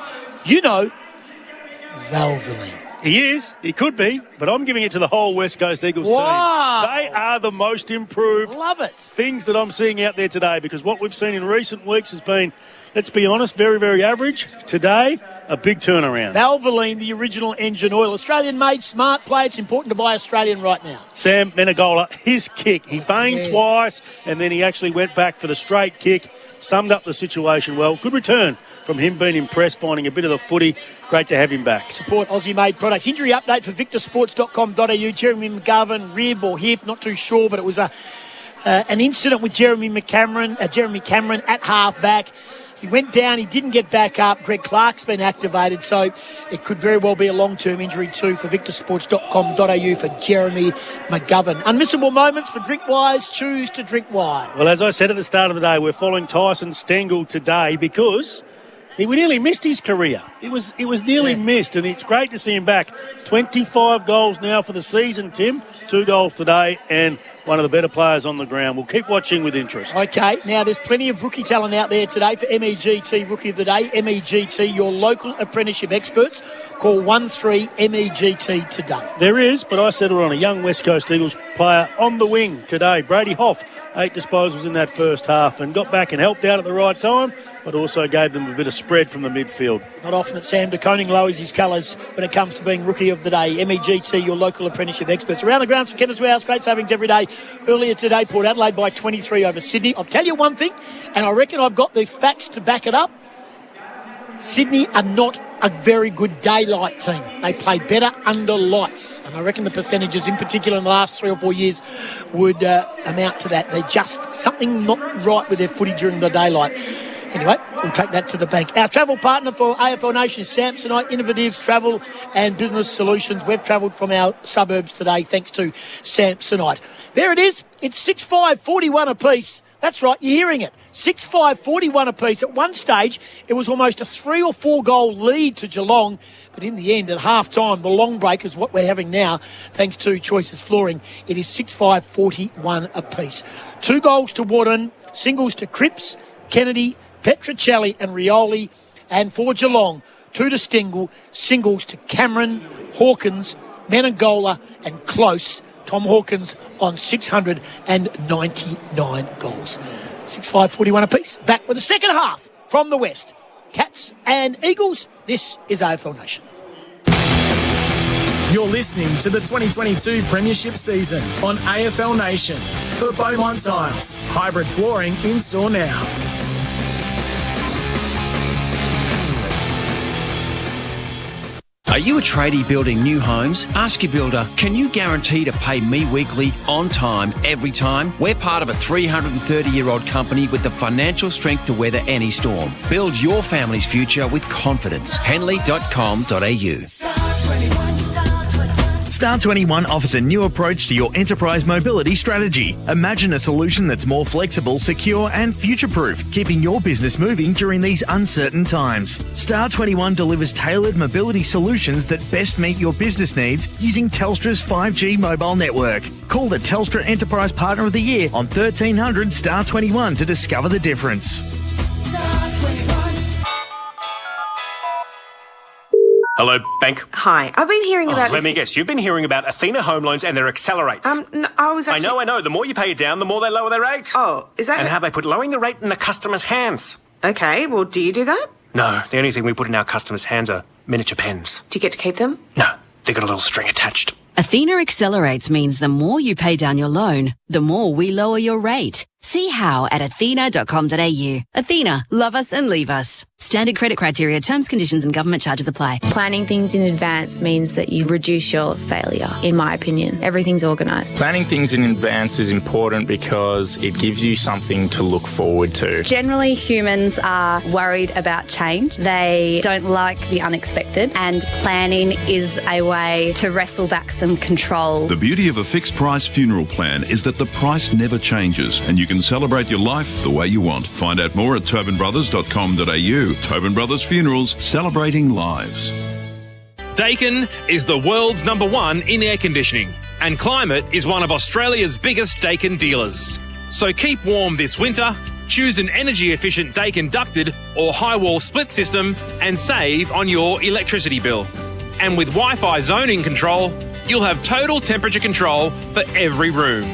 You know, Valvoline. He is. He could be. But I'm giving it to the whole West Coast Eagles team. They are the most improved things that I'm seeing out there today, because what we've seen in recent weeks has been, let's be honest, very, very average. Today, a big turnaround. Valvoline, the original engine oil. Australian-made, smart play. It's important to buy Australian right now. Sam Menegola, his kick. He feigned twice, and then he actually went back for the straight kick. Summed up the situation well. Good return from him, being impressed, finding a bit of the footy. Great to have him back. Support Aussie-made products. Injury update for victorsports.com.au. Jeremy McGovern, rib or hip, not too sure, but it was an incident with Jeremy Cameron at half-back. He went down, he didn't get back up. Greg Clark's been activated, so it could very well be a long-term injury too for victorsports.com.au for Jeremy McGovern. Unmissable moments for Drink Wise. Choose to drink wise. Well, as I said at the start of the day, we're following Tyson Stengel today because he nearly missed his career. It was nearly missed, and it's great to see him back. 25 goals now for the season, Tim. 2 goals today, and one of the better players on the ground. We'll keep watching with interest. Okay, now there's plenty of rookie talent out there today for MEGT Rookie of the Day. MEGT, your local apprenticeship experts. Call 13MEGT today. There is, but I settled on a young West Coast Eagles player on the wing today, Brady Hoff. 8 disposals in that first half, and got back and helped out at the right time, but also gave them a bit of spread from the midfield. Not often that Sam de Koning lowers his colours when it comes to being Rookie of the Day. MEGT, your local apprenticeship experts. Around the grounds for Kenneth Warehouse, great savings every day. Earlier today, Port Adelaide by 23 over Sydney. I'll tell you one thing, and I reckon I've got the facts to back it up. Sydney are not a very good daylight team. They play better under lights. And I reckon the percentages, in particular in the last 3 or 4 years, would amount to that. They're just something not right with their footy during the daylight. Anyway, we'll take that to the bank. Our travel partner for AFL Nation is Samsonite, innovative travel and business solutions. We've travelled from our suburbs today thanks to Samsonite. There it is. It's 6-5, 41 apiece. That's right, you're hearing it. 6-5, 41 apiece. At one stage, it was almost a 3 or 4 goal lead to Geelong. But in the end, at half-time, the long break is what we're having now, thanks to Choices Flooring. It is 6-5, 41 apiece. 2 goals to Warden, singles to Cripps, Kennedy, Petrocelli and Rioli. And for Geelong, 2 to Stengel, singles to Cameron, Hawkins, Menegola and Close. Tom Hawkins on 699 goals. 6-5, 41 apiece. Back with the second half from the West. Cats and Eagles, this is AFL Nation. You're listening to the 2022 Premiership season on AFL Nation for Beaumont Tiles. Hybrid flooring in store now. Are you a tradie building new homes? Ask your builder, can you guarantee to pay me weekly, on time, every time? We're part of a 330-year-old company with the financial strength to weather any storm. Build your family's future with confidence. Henley.com.au. Star 21 offers a new approach to your enterprise mobility strategy. Imagine a solution that's more flexible, secure and future-proof, keeping your business moving during these uncertain times. Star 21 delivers tailored mobility solutions that best meet your business needs using Telstra's 5G mobile network. Call the Telstra Enterprise Partner of the Year on 1300 Star 21 to discover the difference. Star 21. Hello, bank. Hi, I've been hearing about Let me guess, you've been hearing about Athena Home Loans and their accelerates. No, I was actually... I know. The more you pay it down, the more they lower their rate. Oh, is that... And how they put lowering the rate in the customer's hands. Okay, well, do you do that? No, the only thing we put in our customers' hands are miniature pens. Do you get to keep them? No, they've got a little string attached. Athena Accelerates means the more you pay down your loan, the more we lower your rate. See how at athena.com.au. Athena, love us and leave us. Standard credit criteria, terms, conditions and government charges apply. Planning things in advance means that you reduce your failure, in my opinion. Everything's organised. Planning things in advance is important because it gives you something to look forward to. Generally, humans are worried about change. They don't like the unexpected, and planning is a way to wrestle back some control. The beauty of a fixed price funeral plan is that the price never changes and you can celebrate your life the way you want. Find out more at tobinbrothers.com.au. Tobin Brothers Funerals, celebrating lives. Daikin is the world's #1 in air conditioning, and Climate is one of Australia's biggest Daikin dealers. So keep warm this winter, choose an energy-efficient Daikin ducted or high-wall split system and save on your electricity bill. And with Wi-Fi zoning control, you'll have total temperature control for every room.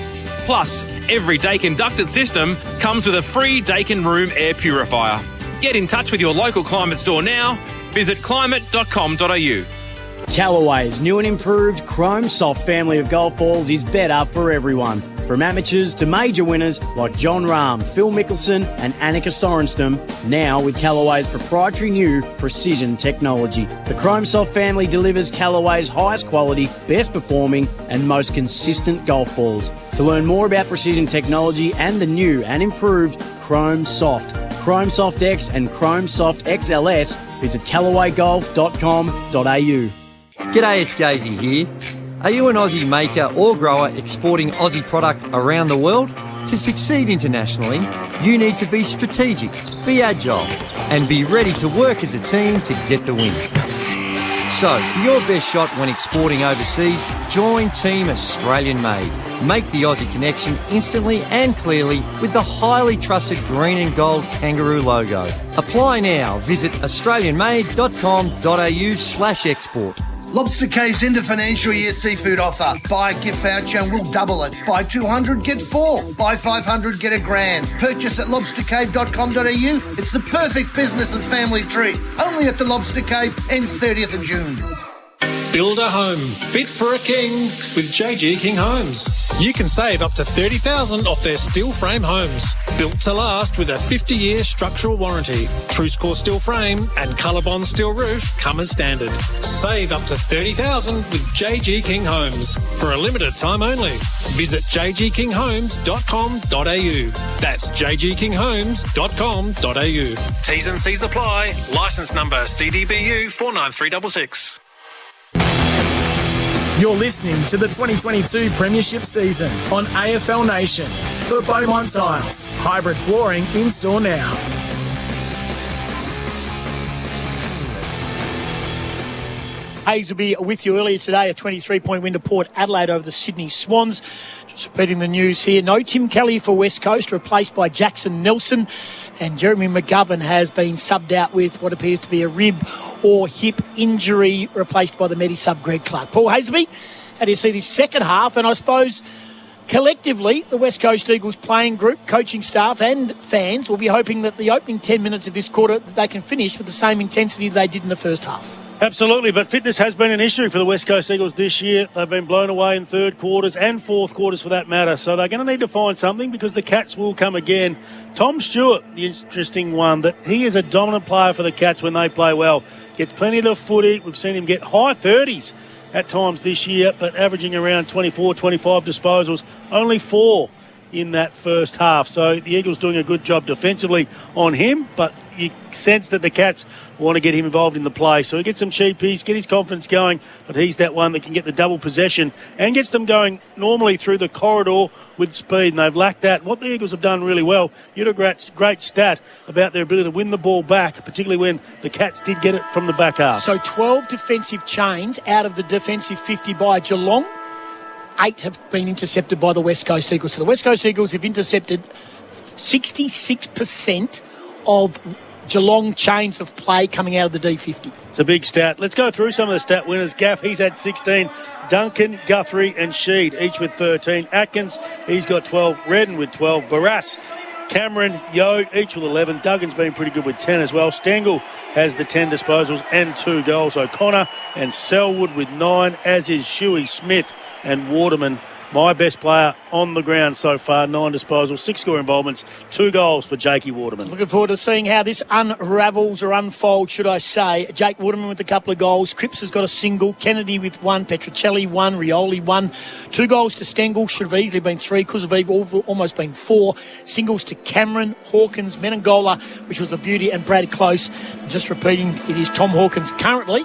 Plus, every Daikin ducted system comes with a free Daikin room air purifier. Get in touch with your local Climate store now. Visit climate.com.au. Callaway's new and improved Chrome Soft family of golf balls is better for everyone. From amateurs to major winners like John Rahm, Phil Mickelson and Annika Sorenstam, now with Callaway's proprietary new precision technology. The Chrome Soft family delivers Callaway's highest quality, best performing and most consistent golf balls. To learn more about precision technology and the new and improved Chrome Soft, Chrome Soft X and Chrome Soft XLS, visit callawaygolf.com.au. G'day, it's Gazy here. Are you an Aussie maker or grower exporting Aussie product around the world? To succeed internationally, you need to be strategic, be agile, and be ready to work as a team to get the win. So, for your best shot when exporting overseas, join Team Australian Made. Make the Aussie connection instantly and clearly with the highly trusted green and gold kangaroo logo. Apply now. Visit australianmade.com.au/export. Lobster Cave's end of financial year seafood offer. Buy a gift voucher and we'll double it. Buy 200, get 4. Buy 500, get $1,000. Purchase at lobstercave.com.au. It's the perfect business and family treat. Only at the Lobster Cave, ends 30th of June. Build a home fit for a king with JG King Homes. You can save up to $30,000 off their steel frame homes. Built to last with a 50-year structural warranty. TrueScore steel frame and Colorbond steel roof come as standard. Save up to $30,000 with JG King Homes for a limited time only. Visit jgkinghomes.com.au. That's jgkinghomes.com.au. T's and C's apply. Licence number CDBU 49366. You're listening to the 2022 Premiership season on AFL Nation. For Beaumont Tiles, hybrid flooring in store now. Hayes will be with you earlier today. A 23-point win to Port Adelaide over the Sydney Swans. Just repeating the news here. No Tim Kelly for West Coast, replaced by Jackson Nelson. And Jeremy McGovern has been subbed out with what appears to be a rib or hip injury, replaced by the Medi-sub Greg Clark. Paul Hasleby, how do you see this second half? And I suppose collectively, the West Coast Eagles playing group, coaching staff and fans will be hoping that the opening 10 minutes of this quarter, that they can finish with the same intensity they did in the first half. Absolutely, but fitness has been an issue for the West Coast Eagles this year. They've been blown away in third quarters and fourth quarters for that matter, so they're going to need to find something because the Cats will come again. Tom Stewart, the interesting one, that he is a dominant player for the Cats when they play well. Gets plenty of the footy. We've seen him get high 30s at times this year, but averaging around 24, 25 disposals, only 4 in that first half. So the Eagles doing a good job defensively on him, but you sense that the Cats want to get him involved in the play. So he gets some cheapies, get his confidence going, but he's that one that can get the double possession and gets them going normally through the corridor with speed, and they've lacked that. And what the Eagles have done really well, you had a great stat about their ability to win the ball back, particularly when the Cats did get it from the back half. So 12 defensive chains out of the defensive 50 by Geelong. 8 have been intercepted by the West Coast Eagles. So the West Coast Eagles have intercepted 66% of Geelong chains of play coming out of the D50. It's a big stat. Let's go through some of the stat winners. Gaff, he's had 16. Duncan, Guthrie and Sheed, each with 13. Atkins, he's got 12. Redden with 12. Barras, Cameron, Yo, each with 11. Duggan's been pretty good with 10 as well. Stengel has the 10 disposals and 2 goals. O'Connor and Selwood with 9, as is Shuey, Smith and Waterman my best player on the ground so far. 9 disposals, 6 score involvements, 2 goals for Jakey Waterman. Looking forward to seeing how this unravels or unfolds, should I say. Jake Waterman with a couple of goals. Cripps has got a single. Kennedy with 1. Petrocelli 1. Rioli 1. 2 goals to Stengel. Should have easily been 3. Kuzaviv almost been 4. Singles to Cameron, Hawkins, Menengola, which was a beauty, and Brad Close. And just repeating, it is Tom Hawkins currently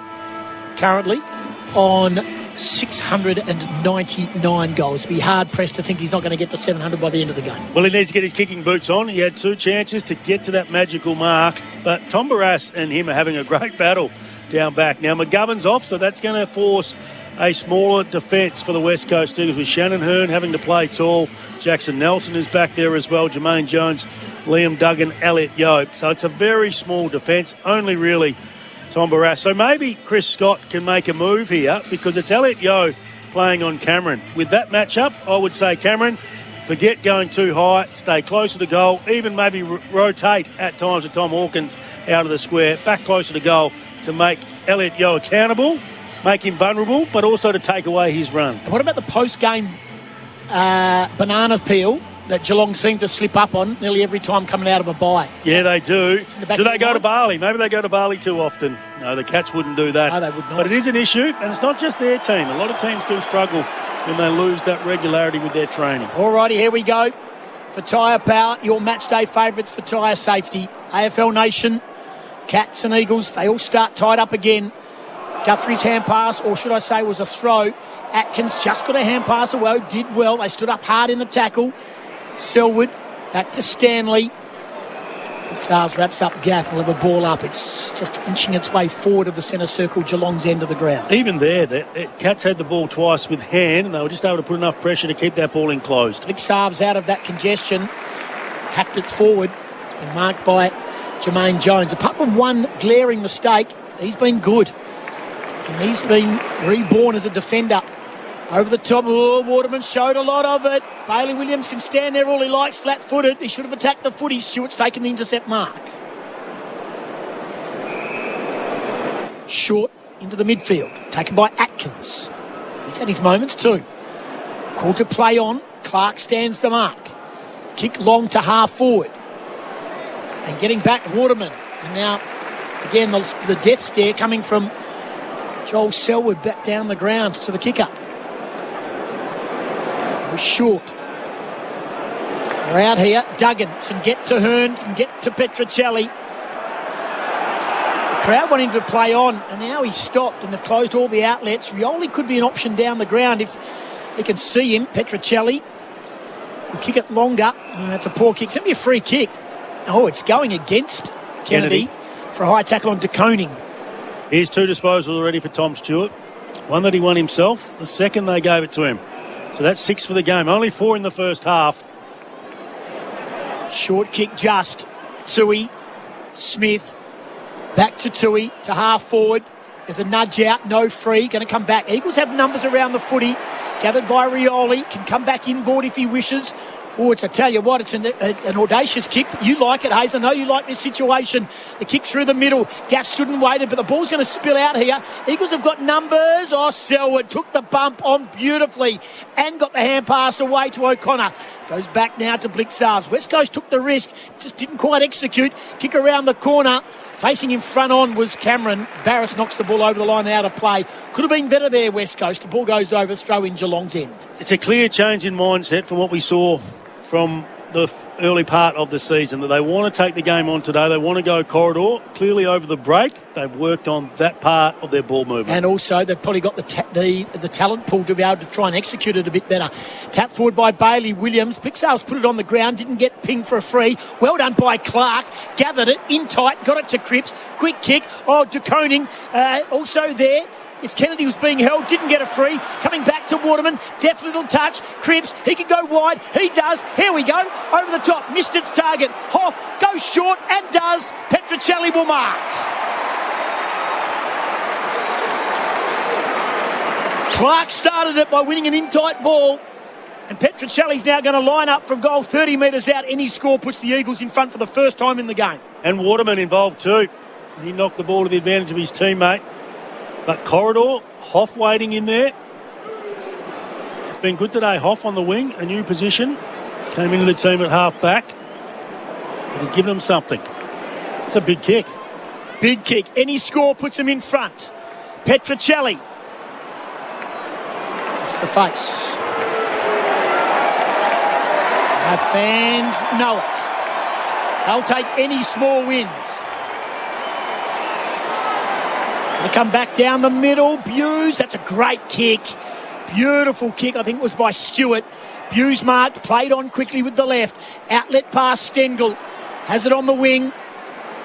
on 699 goals. Be hard-pressed to think he's not going to get to 700 by the end of the game. Well, he needs to get his kicking boots on. He had 2 chances to get to that magical mark, but Tom Barras and him are having a great battle down back. Now, McGovern's off, so that's going to force a smaller defence for the West Coast Eagles, with Shannon Hearn having to play tall. Jackson Nelson is back there as well. Jermaine Jones, Liam Duggan, Elliot Yeo. So it's a very small defence, only really Tom Barras. So maybe Chris Scott can make a move here, because it's Elliot Yeo playing on Cameron. With that matchup, I would say, Cameron, forget going too high, stay closer to goal, even maybe rotate at times with Tom Hawkins out of the square, back closer to goal to make Elliot Yeo accountable, make him vulnerable, but also to take away his run. And what about the post-game banana peel that Geelong seem to slip up on nearly every time coming out of a bye? Yeah, they do. Do they go to bar? Bali? Maybe they go to Bali too often. No, the Cats wouldn't do that. No, they would not. But it is an issue, and it's not just their team. A lot of teams do struggle when they lose that regularity with their training. Alrighty, here we go. For Tyre Power, your match day favourites for tyre safety. AFL Nation, Cats and Eagles, they all start tied up again. Guthrie's hand pass, or should I say was a throw. Atkins just got a hand pass away, did well. They stood up hard in the tackle. Selwood, back to Stanley. Stars wraps up Gaff, will have a ball up. It's just inching its way forward of the centre circle, Geelong's end of the ground. Even there, the Cats had the ball twice with hand, and they were just able to put enough pressure to keep that ball enclosed. Big Sarves out of that congestion, hacked it forward. It's been marked by Jermaine Jones. Apart from one glaring mistake, he's been good. And he's been reborn as a defender. Over the top, Waterman showed a lot of it. Bailey Williams can stand there all he likes, flat-footed. He should have attacked the footy. Stewart's taken the intercept mark. Short into the midfield, taken by Atkins. He's had his moments too. Called to play on. Clark stands the mark. Kick long to half forward. And getting back, Waterman. And now, again, the death stare coming from Joel Selwood back down the ground to the kicker. Short. They're out here. Duggan can get to Hearn, can get to Petrocelli. The crowd want him to play on, and now he's stopped, and they've closed all the outlets. Rioli could be an option down the ground if he can see him. Petrocelli will kick it longer. That's a poor kick. It's going to be a free kick. Oh, it's going against Kennedy for a high tackle on De Koning. Here's 2 disposals already for Tom Stewart. One that he won himself. The second they gave it to him. So that's 6 for the game. Only 4 in the first half. Short kick just. Tui, Smith, back to Tui, to half forward. There's a nudge out, no free, going to come back. Eagles have numbers around the footy, gathered by Rioli, can come back inboard if he wishes. Oh, I tell you what, it's an audacious kick. You like it, Hayes. I know you like this situation. The kick through the middle. Gaff stood and waited, but the ball's going to spill out here. Eagles have got numbers. Oh, Selwood took the bump on beautifully and got the hand pass away to O'Connor. Goes back now to Blixarves. West Coast took the risk, just didn't quite execute. Kick around the corner. Facing in front on was Cameron. Barris knocks the ball over the line out of play. Could have been better there, West Coast. The ball goes over, throw in Geelong's end. It's a clear change in mindset from what we saw from the early part of the season, that they want to take the game on today. They want to go corridor. Clearly over the break, they've worked on that part of their ball movement. And also they've probably got the talent pool to be able to try and execute it a bit better. Tap forward by Bailey Williams. Pixar's put it on the ground, didn't get pinged for a free. Well done by Clark. Gathered it in tight, got it to Cripps. Quick kick. Oh, De Koning also there. It's Kennedy was being held, didn't get a free. Coming back to Waterman, deft little touch. Cripps, he could go wide. He does. Here we go. Over the top, missed its target. Hoff goes short and does. Petrocelli will mark. Clark started it by winning an in-tight ball. And Petrocelli's now going to line up from goal 30 metres out. Any score puts the Eagles in front for the first time in the game. And Waterman involved too. He knocked the ball to the advantage of his teammate. But corridor, Hoff waiting in there. been good today. Hoff on the wing, a new position. Came into the team at half-back. But he's given them something. It's a big kick. Big kick. Any score puts them in front. Petrocelli. It's the face. The fans know it. They'll take any small wins. They come back down the middle. Buse, that's a great kick. Beautiful kick. I think it was by Stewart. Buse marked, played on quickly with the left. Outlet pass Stengel. Has it on the wing.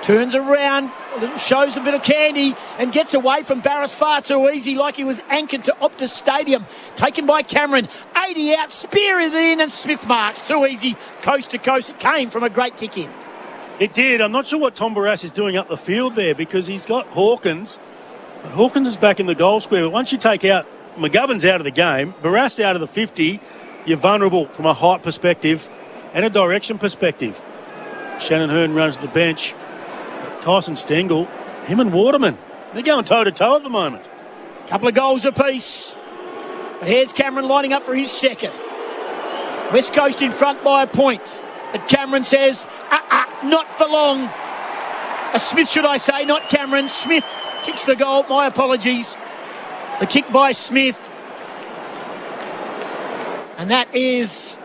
Turns around, shows a bit of candy and gets away from Barras far too easy, like he was anchored to Optus Stadium. Taken by Cameron. 80 out, spear is in, and Smith marks. Too easy, coast to coast. It came from a great kick in. It did. I'm not sure what Tom Barras is doing up the field there, because he's got Hawkins. But Hawkins is back in the goal square. But once you take out McGovern's out of the game, Barras out of the 50, you're vulnerable from a height perspective and a direction perspective. Shannon Hearn runs the bench. Tyson Stengel, him and Waterman, they're going toe-to-toe at the moment. Couple of goals apiece. But here's Cameron lining up for his second. West Coast in front by a point. But Cameron says, not for long. Smith, should I say, not Cameron. Smith kicks the goal. My apologies. The kick by Smith. And that is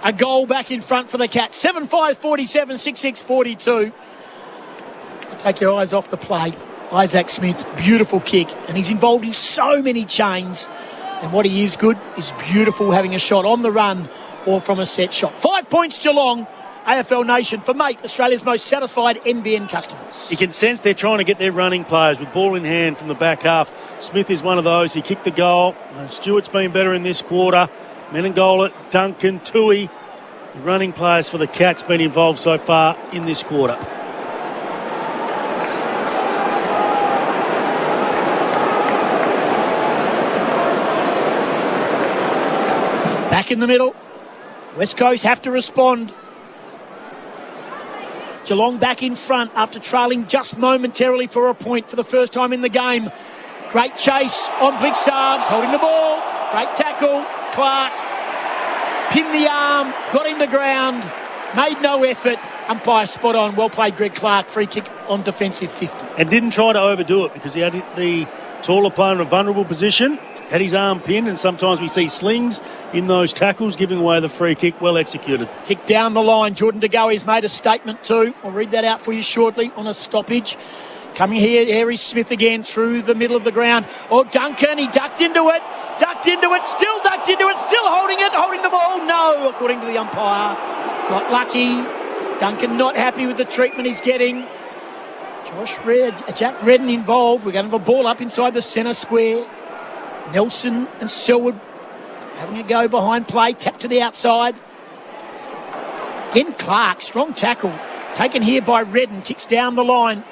a goal back in front for the Cats. 7-5, 47, 6-6, 42. Take your eyes off the play. Isaac Smith, beautiful kick. And he's involved in so many chains. And what he is good is beautiful, having a shot on the run or from a set shot. 5 points Geelong, AFL Nation, for Mate, Australia's most satisfied NBN customers. You can sense they're trying to get their running players with ball in hand from the back half. Smith is one of those. He kicked the goal. Stewart's been better in this quarter. Menengola, Duncan, Tui. The running players for the Cats been involved so far in this quarter. Back in the middle. West Coast have to respond. Geelong back in front after trailing just momentarily for a point for the first time in the game. Great chase on Blitzarves, holding the ball. Great tackle. Clark pinned the arm, got him to ground, made no effort. Umpire spot on. Well played, Greg Clark. Free kick on defensive 50. And didn't try to overdo it because he had the taller player in a vulnerable position, had his arm pinned, and sometimes we see slings in those tackles, giving away the free kick. Well executed. Kick down the line. Jordan De Goey has made a statement too. I'll read that out for you shortly on a stoppage. Coming here is Smith again through the middle of the ground. Oh, Duncan, he ducked into it, still ducked into it, still holding the ball. No, according to the umpire. Got lucky. Duncan not happy with the treatment he's getting. Jack Redden involved. We're going to have a ball up inside the centre square. Nelson and Selwood having a go behind play. Tap to the outside. Again, Clark, strong tackle. Taken here by Redden. Kicks down the line.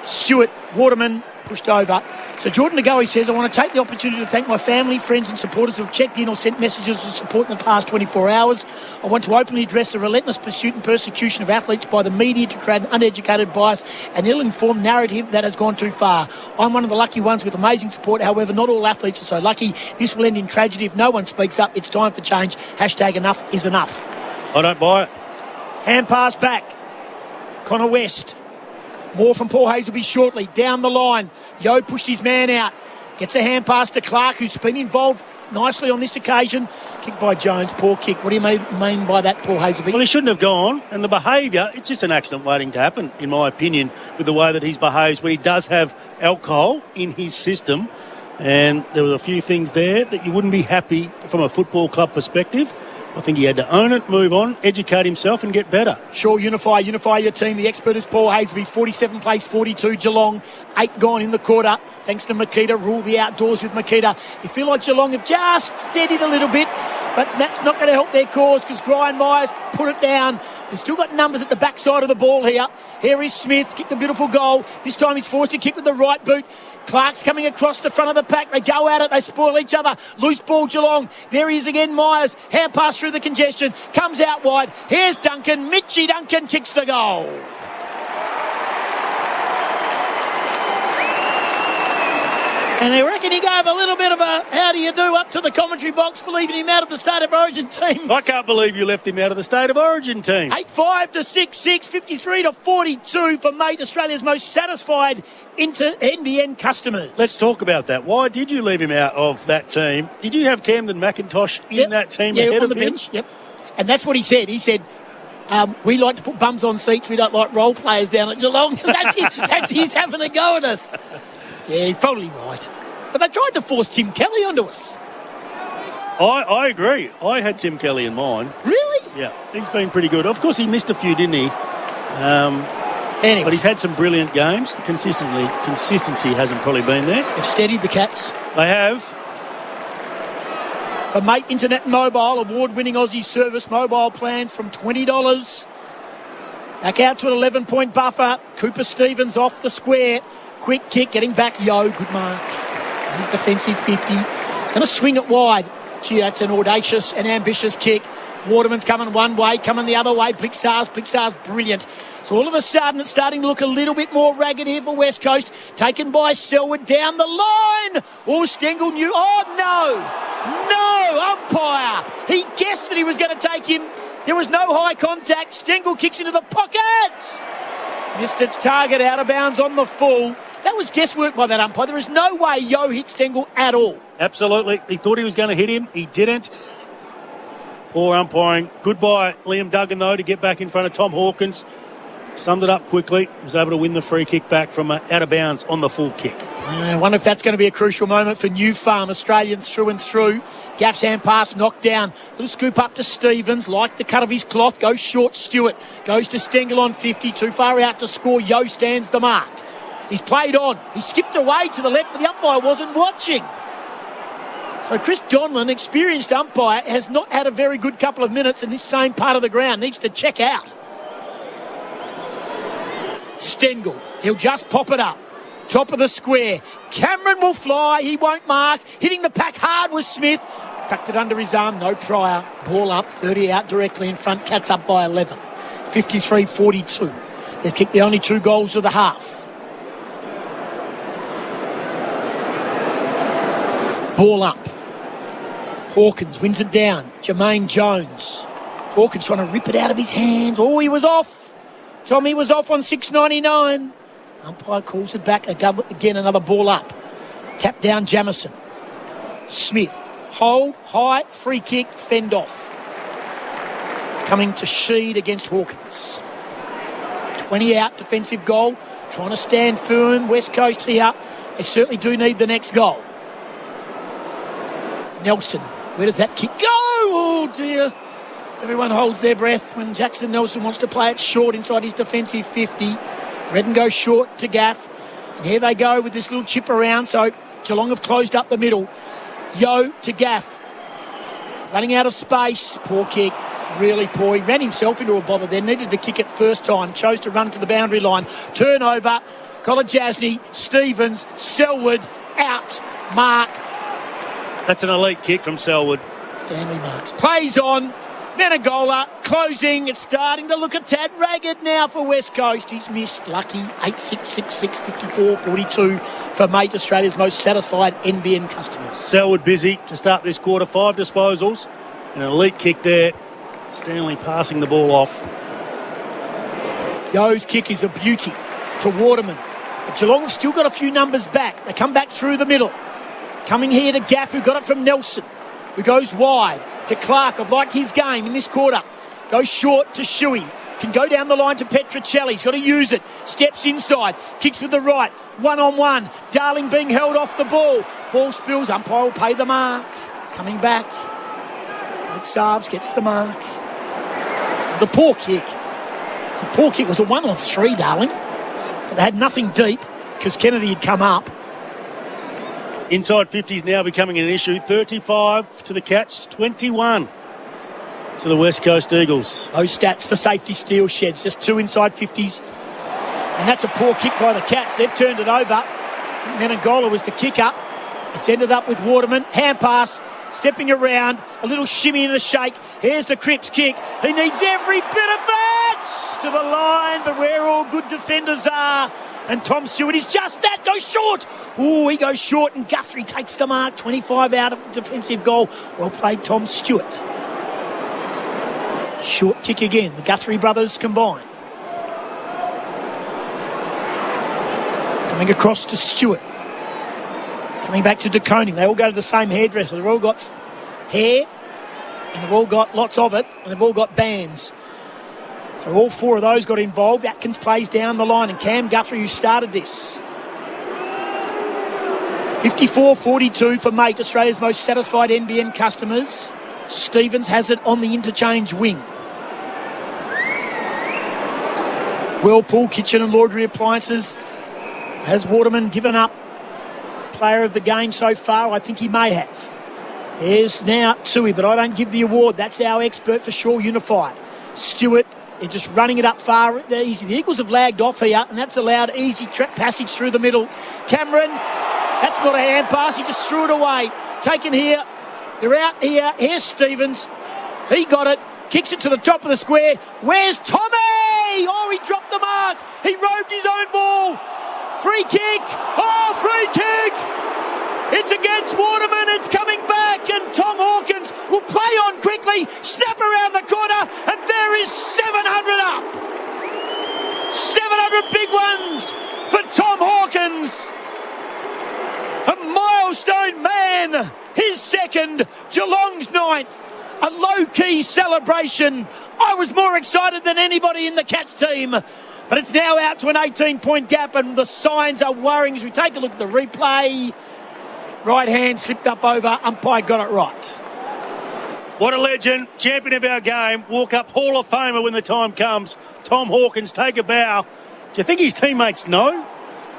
Stewart, Waterman pushed over. So Jordan De Goey says, I want to take the opportunity to thank my family, friends and supporters who have checked in or sent messages of support in the past 24 hours. I want to openly address the relentless pursuit and persecution of athletes by the media to create an uneducated, biased and ill-informed narrative that has gone too far. I'm one of the lucky ones with amazing support. However, not all athletes are so lucky. This will end in tragedy if no one speaks up. It's time for change. Hashtag enough is enough. I don't buy it. Hand pass back. Connor West. More from Paul Hazelby shortly. Down the line. Yo pushed his man out. Gets a hand pass to Clark, who's been involved nicely on this occasion. Kick by Jones. Poor kick. What do you mean by that, Paul Hazelby? Well, he shouldn't have gone. And the behaviour, it's just an accident waiting to happen, in my opinion, with the way that he's behaved when he does have alcohol in his system. And there were a few things there that you wouldn't be happy from a football club perspective. I think he had to own it, move on, educate himself and get better. Sure, unify your team. The expert is Paul Hazelby. 47 plays, 42 Geelong. 8 gone in the quarter. Thanks to Makita. Rule the outdoors with Makita. You feel like Geelong have just steadied a little bit, but that's not going to help their cause because Brian Myers put it down. They've still got numbers at the backside of the ball here. Here is Smith. Kicked a beautiful goal. This time he's forced to kick with the right boot. Clark's coming across the front of the pack. They go at it. They spoil each other. Loose ball Geelong. There he is again, Myers. Hand pass through the congestion. Comes out wide. Here's Duncan. Mitchie Duncan kicks the goal. And they reckon he gave a little bit of a how do you do up to the commentary box for leaving him out of the State of Origin team. I can't believe you left him out of the State of Origin team. 8-5 to 6-6, 53-42 for Mate, Australia's most satisfied NBN customers. Let's talk about that. Why did you leave him out of that team? Did you have Camden McIntosh in that team ahead on of the him? bench. Yep. And that's what he said. He said, we like to put bums on seats. We don't like role players down at Geelong. That's his having a go at us. Yeah, he's probably right. But they tried to force Tim Kelly onto us. I agree. I had Tim Kelly in mind. Really? Yeah, he's been pretty good. Of course, he missed a few, didn't he? Anyway. But he's had some brilliant games. The consistency hasn't probably been there. They've steadied the Cats. They have. For Mate Internet Mobile, award-winning Aussie service mobile plan from $20. Back out to an 11-point buffer. Cooper Stevens off the square. Quick kick, getting back. Yo, good mark. And his defensive 50. He's going to swing it wide. Gee, that's an audacious and ambitious kick. Waterman's coming one way, coming the other way. Blixar's brilliant. So all of a sudden, it's starting to look a little bit more ragged here for West Coast. Taken by Selwood down the line. Oh, Stengel knew. Oh, no, umpire. He guessed that he was going to take him. There was no high contact. Stengel kicks into the pocket. Missed its target, out of bounds on the full. That was guesswork by that umpire. There is no way Yo hit Stengel at all. Absolutely. He thought he was going to hit him. He didn't. Poor umpiring. Goodbye, Liam Duggan, though, to get back in front of Tom Hawkins. Summed it up quickly. Was able to win the free kick back from out of bounds on the full kick. I wonder if that's going to be a crucial moment for New Farm, Australians through and through. Gaff's hand pass knocked down. Little scoop up to Stevens. Like the cut of his cloth. Goes short. Stewart goes to Stengel on 50. Too far out to score. Yo stands the mark. He's played on. He skipped away to the left, but the umpire wasn't watching. So Chris Donlan, experienced umpire, has not had a very good couple of minutes in this same part of the ground. Needs to check out. Stengel. He'll just pop it up. Top of the square. Cameron will fly. He won't mark. Hitting the pack hard was Smith. Tucked it under his arm. No prior. Ball up. 30 out directly in front. Cats up by 11. 53-42. They've kicked the only 2 goals of the half. Ball up. Hawkins wins it down. Jermaine Jones. Hawkins trying to rip it out of his hands. Oh, he was off. Tommy was off on 6.99. Umpire calls it back. Again, another ball up. Tap down Jamison. Smith. Hold, high, free kick, fend off. Coming to Sheed against Hawkins. 20 out, defensive goal. Trying to stand firm. West Coast here. They certainly do need the next goal. Nelson. Where does that kick go? Oh, dear. Everyone holds their breath when Jackson Nelson wants to play it short inside his defensive 50. Redden goes short to Gaff. And here they go with this little chip around. So Geelong have closed up the middle. Yo to Gaff. Running out of space. Poor kick. Really poor. He ran himself into a bother there. Needed the kick at first time. Chose to run to the boundary line. Turnover. Kolajasny. Stevens. Selwood. Out. Mark. That's an elite kick from Selwood. Stanley Marks. Plays on. Menegola closing. It's starting to look a tad ragged now for West Coast. He's missed. Lucky. 8-6, 54-42 for Mate, Australia's most satisfied NBN customers. Selwood busy to start this quarter. 5 disposals. An elite kick there. Stanley passing the ball off. Yo's kick is a beauty to Waterman. But Geelong have still got a few numbers back. They come back through the middle. Coming here to Gaff, who got it from Nelson, who goes wide to Clark. I've liked his game in this quarter. Goes short to Shuey. Can go down the line to Petrocelli. He's got to use it. Steps inside. Kicks with the right. 1-on-1. Darling being held off the ball. Ball spills. Umpire will pay the mark. It's coming back. Sarves gets the mark. It was a poor kick. It was a 1-on-3, darling. But they had nothing deep because Kennedy had come up. Inside 50s now becoming an issue. 35 to the Cats, 21 to the West Coast Eagles. Those stats for safety steel sheds. Just 2 inside 50s. And that's a poor kick by the Cats. They've turned it over. Menegola was the kick up. It's ended up with Waterman. Hand pass. Stepping around. A little shimmy and a shake. Here's the Cripps kick. He needs every bit of that to the line. But where all good defenders are, And Tom Stewart is just that. Goes short. Ooh, he goes short and Guthrie takes the mark. 25 out of defensive goal. Well played, Tom Stewart. Short kick again. The Guthrie brothers combine. Coming across to Stewart. Coming back to De Koning. They all go to the same hairdresser. They've all got hair and they've all got lots of it and they've all got bands. So all four of those got involved. Atkins plays down the line and Cam Guthrie, who started this. 54-42 for Mate, Australia's most satisfied NBN customers. Stevens has it on the interchange wing. Whirlpool, kitchen and laundry appliances. Has Waterman given up player of the game so far? I think he may have. There's now Tui, but I don't give the award. That's our expert for Shaw Unified. Stewart, they're just running it up far easy. The Eagles have lagged off here, and that's allowed easy passage through the middle. Cameron, that's not a hand pass. He just threw it away. Taken here. They're out here. Here's Stevens. He got it. Kicks it to the top of the square. Where's Tommy? Oh, he dropped the mark. He roved his own ball. Free kick. Oh, free kick. It's against Waterman. It's coming back. And Tom Hawkins will play on quickly. Snap around the corner. And there is 700 up. 700 big ones for Tom Hawkins. A milestone man. His second. Geelong's ninth. A low-key celebration. I was more excited than anybody in the Cats team. But it's now out to an 18-point gap, and the signs are worrying as we take a look at the replay. Right hand slipped up over. Umpire got it right. What a legend. Champion of our game. Walk up Hall of Famer when the time comes. Tom Hawkins, take a bow. Do you think his teammates know?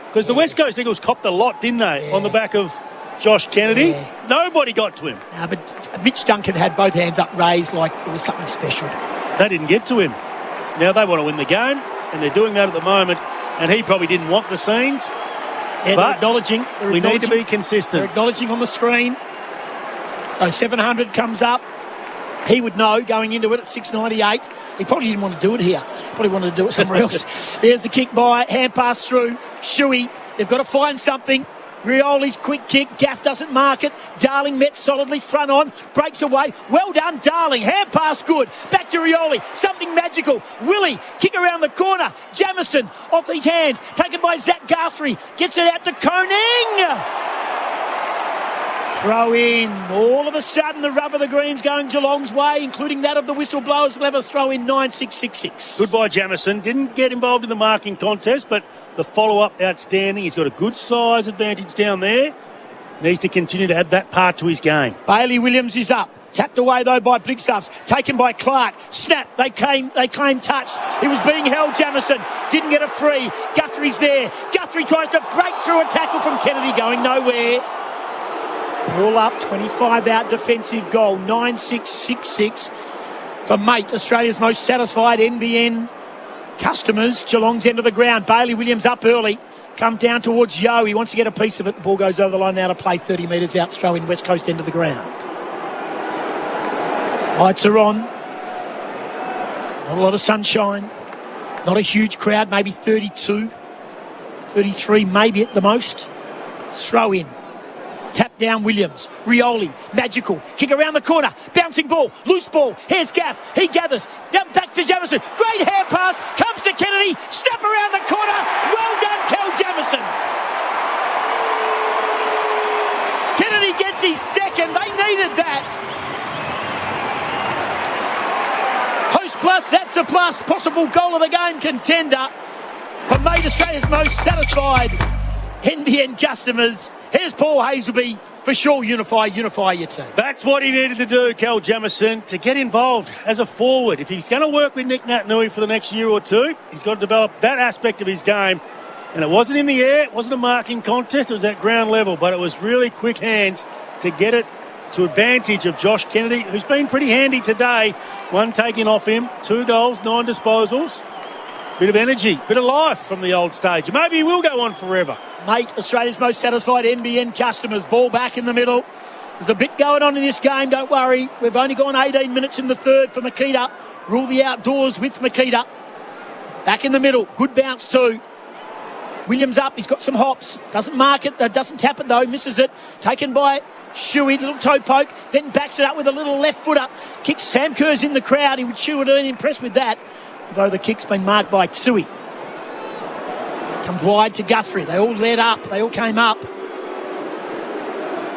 Because the West Coast Eagles copped a lot, didn't they, on the back of Josh Kennedy? Yeah. Nobody got to him. No, but Mitch Duncan had both hands up raised like it was something special. They didn't get to him. Now they want to win the game, and they're doing that at the moment, and he probably didn't want the scenes. Yeah, but they're acknowledging. We need to be consistent. They're acknowledging on the screen. So 700 comes up. He would know going into it at 698. He probably didn't want to do it here. He probably wanted to do it somewhere else. There's the kick by, hand pass through. Shuey, they've got to find something. Rioli's quick kick. Gaff doesn't mark it. Darling met solidly front on. Breaks away. Well done, Darling. Hand pass good. Back to Rioli. Something magical. Willie, kick around the corner. Jamison off his hands. Taken by Zach Guthrie. Gets it out to Koning. Throw in. All of a sudden, the rub of the green's going Geelong's way, including that of the whistleblowers. Will have a throw in 9-6-6-6. Goodbye, Jamison. Didn't get involved in the marking contest, but the follow-up outstanding. He's got a good size advantage down there. Needs to continue to add that part to his game. Bailey Williams is up. Tapped away, though, by Bligstuffs. Taken by Clark. Snap. They claim touched. He was being held, Jamison. Didn't get a free. Guthrie's there. Guthrie tries to break through a tackle from Kennedy, going nowhere. All up, 25 out defensive goal. 9-6-6-6 for Mate, Australia's most satisfied NBN customers. Geelong's end of the ground. Bailey Williams up early. Come down towards Yo. He wants to get a piece of it. The ball goes over the line now to play 30 metres out. Throw in West Coast end of the ground. Lights are on. Not a lot of sunshine. Not a huge crowd. Maybe 32, 33 maybe at the most. Throw in. Tap down Williams. Rioli. Magical. Kick around the corner. Bouncing ball. Loose ball. Here's Gaff. He gathers. Down back to Jamison. Great hand pass. Comes to Kennedy. Step around the corner. Well done, Cal Jamison. Kennedy gets his second. They needed that. Host plus. That's a plus. Possible goal of the game contender for Mate, Australia's most satisfied NBN customers. Here's Paul Hazelby for Shaw Unify your team. That's what he needed to do, Cal Jamison, to get involved as a forward. If he's going to work with Nick Naitanui for the next year or two, he's got to develop that aspect of his game. And it wasn't in the air, it wasn't a marking contest, it was at ground level, but it was really quick hands to get it to advantage of Josh Kennedy, who's been pretty handy today. One taking off him, 2 goals, 9 disposals. Bit of energy, bit of life from the old stage. Maybe he will go on forever. Mate, Australia's most satisfied NBN customers. Ball back in the middle. There's a bit going on in this game, don't worry. We've only gone 18 minutes in the third for Makita. Rule the outdoors with Makita. Back in the middle. Good bounce too. Williams up. He's got some hops. Doesn't mark it. Doesn't tap it, though. Misses it. Taken by Shuey. Little toe poke. Then backs it up with a little left footer. Kicks Sam Kerr's in the crowd. He would Shuey have been impressed with that. Although the kick's been marked by Tsui. Comes wide to Guthrie. They all led up. They all came up.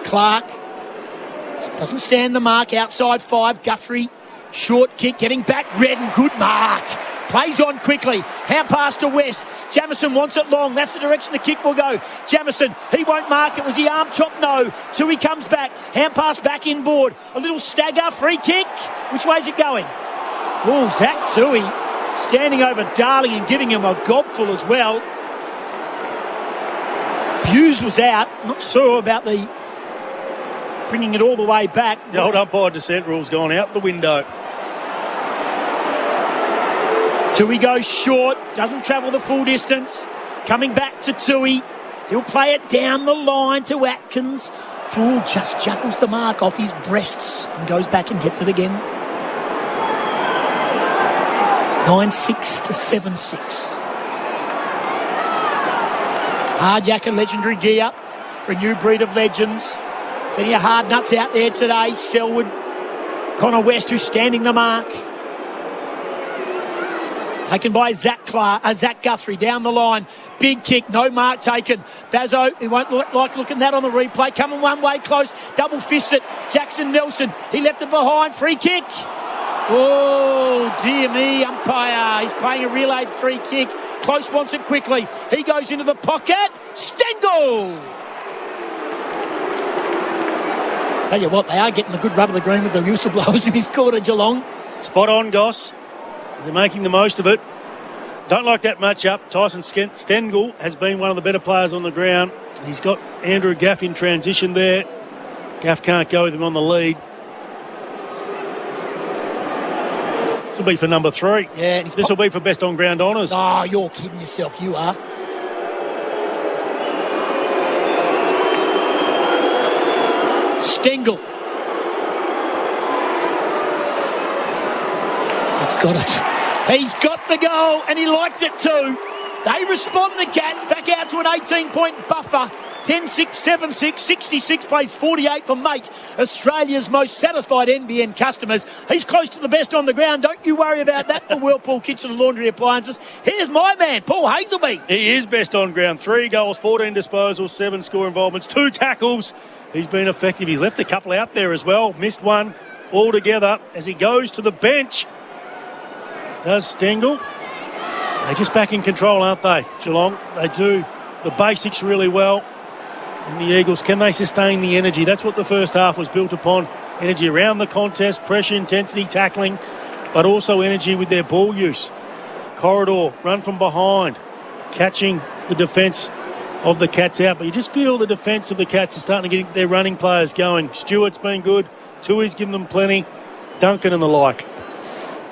Clark doesn't stand the mark. Outside 5. Guthrie. Short kick. Getting back. Redden. Good mark. Plays on quickly. Hand pass to West. Jamison wants it long. That's the direction the kick will go. Jamison, he won't mark it. Was he arm chop? No. Tui comes back. Hand pass back inboard. A little stagger. Free kick. Which way's it going? Oh, Zach Tui standing over Darling and giving him a gobful as well. Hughes was out. Not sure about the bringing it all the way back. The old umpire descent rule's gone out the window. Tui goes short, doesn't travel the full distance. Coming back to Tui. He'll play it down the line to Atkins. Ooh, just juggles the mark off his breasts and goes back and gets it again. 9-6 to 7-6. Hard yakka legendary gear for a new breed of legends. Plenty of hard nuts out there today. Selwood, Connor West, who's standing the mark. Taken by Zach Guthrie down the line. Big kick, no mark taken. Bazzo, he won't like looking that on the replay. Coming one way close, double fist it. Jackson Nelson, he left it behind. Free kick. Oh, dear me, umpire. He's playing a relayed free kick. Close wants it quickly. He goes into the pocket. Stengel! Tell you what, they are getting a good rub of the green with the whistleblowers in this quarter, Geelong. Spot on, Goss. They're making the most of it. Don't like that match-up. Tyson Stengel has been one of the better players on the ground. He's got Andrew Gaff in transition there. Gaff can't go with him on the lead. This will be for number 3. Yeah, this will be for best on-ground honours. Oh, you're kidding yourself. You are. Stengel. He's got it. He's got the goal, and he liked it too. They respond, the Cats, back out to an 18-point buffer. 10-6, 7-6, 66 plays 48 for Mate, Australia's most satisfied NBN customers. He's close to the best on the ground. Don't you worry about that for Whirlpool Kitchen and Laundry Appliances. Here's my man, Paul Hazelby. He is best on ground. 3 goals, 14 disposals, 7 score involvements, 2 tackles. He's been effective. He's left a couple out there as well. Missed one altogether as he goes to the bench. Does Stengel. They're just back in control, aren't they, Geelong? They do the basics really well. And the Eagles, can they sustain the energy? That's what the first half was built upon. Energy around the contest, pressure, intensity, tackling, but also energy with their ball use. Corridor, run from behind, catching the defence of the Cats out. But you just feel the defence of the Cats are starting to get their running players going. Stewart's been good. Tui's given them plenty. Duncan and the like.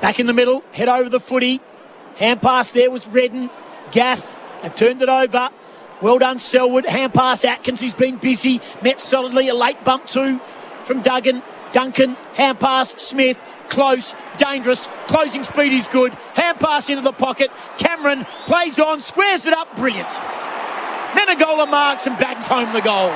Back in the middle, head over the footy. Hand pass there was Redden. Gaff, they've turned it over. Well done, Selwood. Hand pass, Atkins, who's been busy. Met solidly, a late bump too from Duggan. Duncan, hand pass, Smith. Close, dangerous. Closing speed is good. Hand pass into the pocket. Cameron plays on, squares it up. Brilliant. Menegola marks and backs home the goal.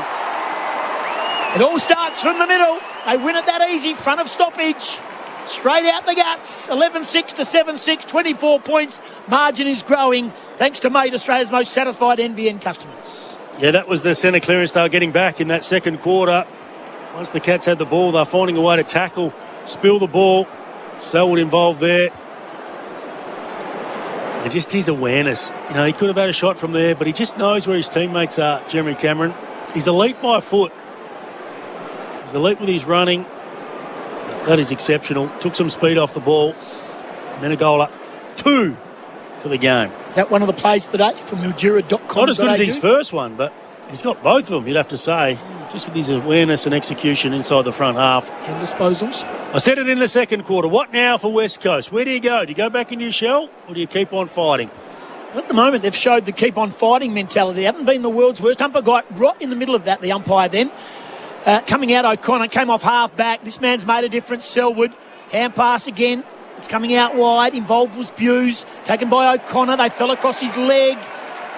It all starts from the middle. They win it that easy, front of stoppage. Straight out the guts, 11-6 to 7-6, 24 points. Margin is growing thanks to Mate, Australia's most satisfied NBN customers. Yeah, that was the centre clearance they were getting back in that second quarter. Once the Cats had the ball, they're finding a way to tackle, spill the ball. Selwood involved there. And just his awareness. You know, he could have had a shot from there, but he just knows where his teammates are, Jeremy Cameron. He's elite by foot. He's elite with his running. That is exceptional. Took some speed off the ball. Menegola, 2 for the game. Is that one of the plays today from Mildura.com? Not as good as his first one, but he's got both of them, you'd have to say. Just with his awareness and execution inside the front half. 10 disposals. I said it in the second quarter. What now for West Coast? Where do you go? Do you go back into your shell or do you keep on fighting? At the moment, they've showed the keep on fighting mentality. They haven't been the world's worst. Umpire got right in the middle of that, the umpire then. Coming out, O'Connor came off half back. This man's made a difference. Selwood, hand pass again. It's coming out wide. Involved was Buse. Taken by O'Connor. They fell across his leg.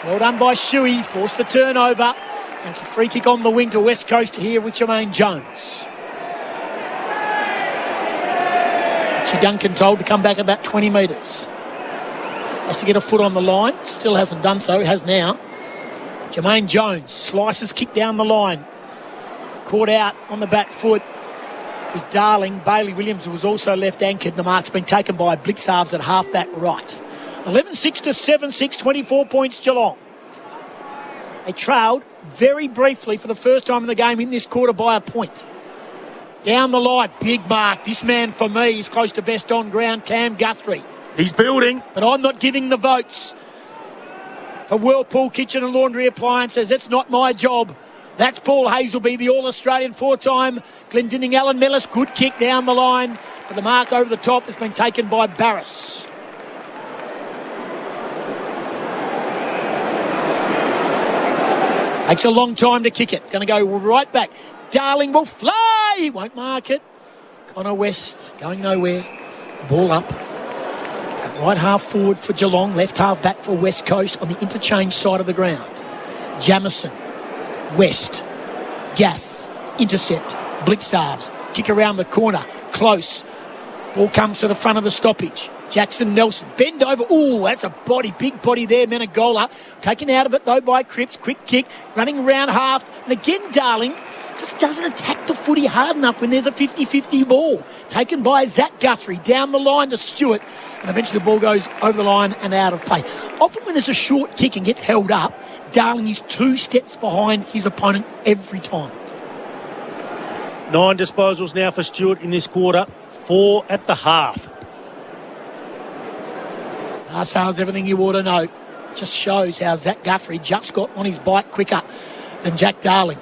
Well done by Shuey. Forced the turnover. And it's a free kick on the wing to West Coast here with Jermaine Jones. Richie Duncan told to come back about 20 metres. Has to get a foot on the line. Still hasn't done so. Has now. Jermaine Jones slices kick down the line. Caught out on the back foot was Darling. Bailey Williams was also left anchored. The mark's been taken by Blixhalves at half-back right. 11-6 to 7-6, 24 points Geelong. They trailed very briefly for the first time in the game in this quarter by a point. Down the line, big mark. This man, for me, is close to best on ground, Cam Guthrie. He's building. But I'm not giving the votes for Whirlpool Kitchen and Laundry Appliances. It's not my job. That's Paul Hazelby, the All-Australian four-time Glendinning Alan Mellis. Good kick down the line. But the mark over the top has been taken by Barris. Takes a long time to kick it. It's going to go right back. Darling will fly. He won't mark it. Connor West going nowhere. Ball up. Right half forward for Geelong. Left half back for West Coast on the interchange side of the ground. Jamison. West. Gaff. Intercept. Blixhalves. Kick around the corner. Close. Ball comes to the front of the stoppage. Jackson Nelson. Bend over. Ooh, that's a body. Big body there. Menegola. Taken out of it, though, by Cripps. Quick kick. Running around half. And again, Darling just doesn't attack the footy hard enough when there's a 50-50 ball. Taken by Zach Guthrie. Down the line to Stewart. And eventually the ball goes over the line and out of play. Often when there's a short kick and gets held up, Darling is 2 steps behind his opponent every time. 9 disposals now for Stewart in this quarter. 4 at the half. That's everything you ought to know. Just shows how Zach Guthrie just got on his bike quicker than Jack Darling.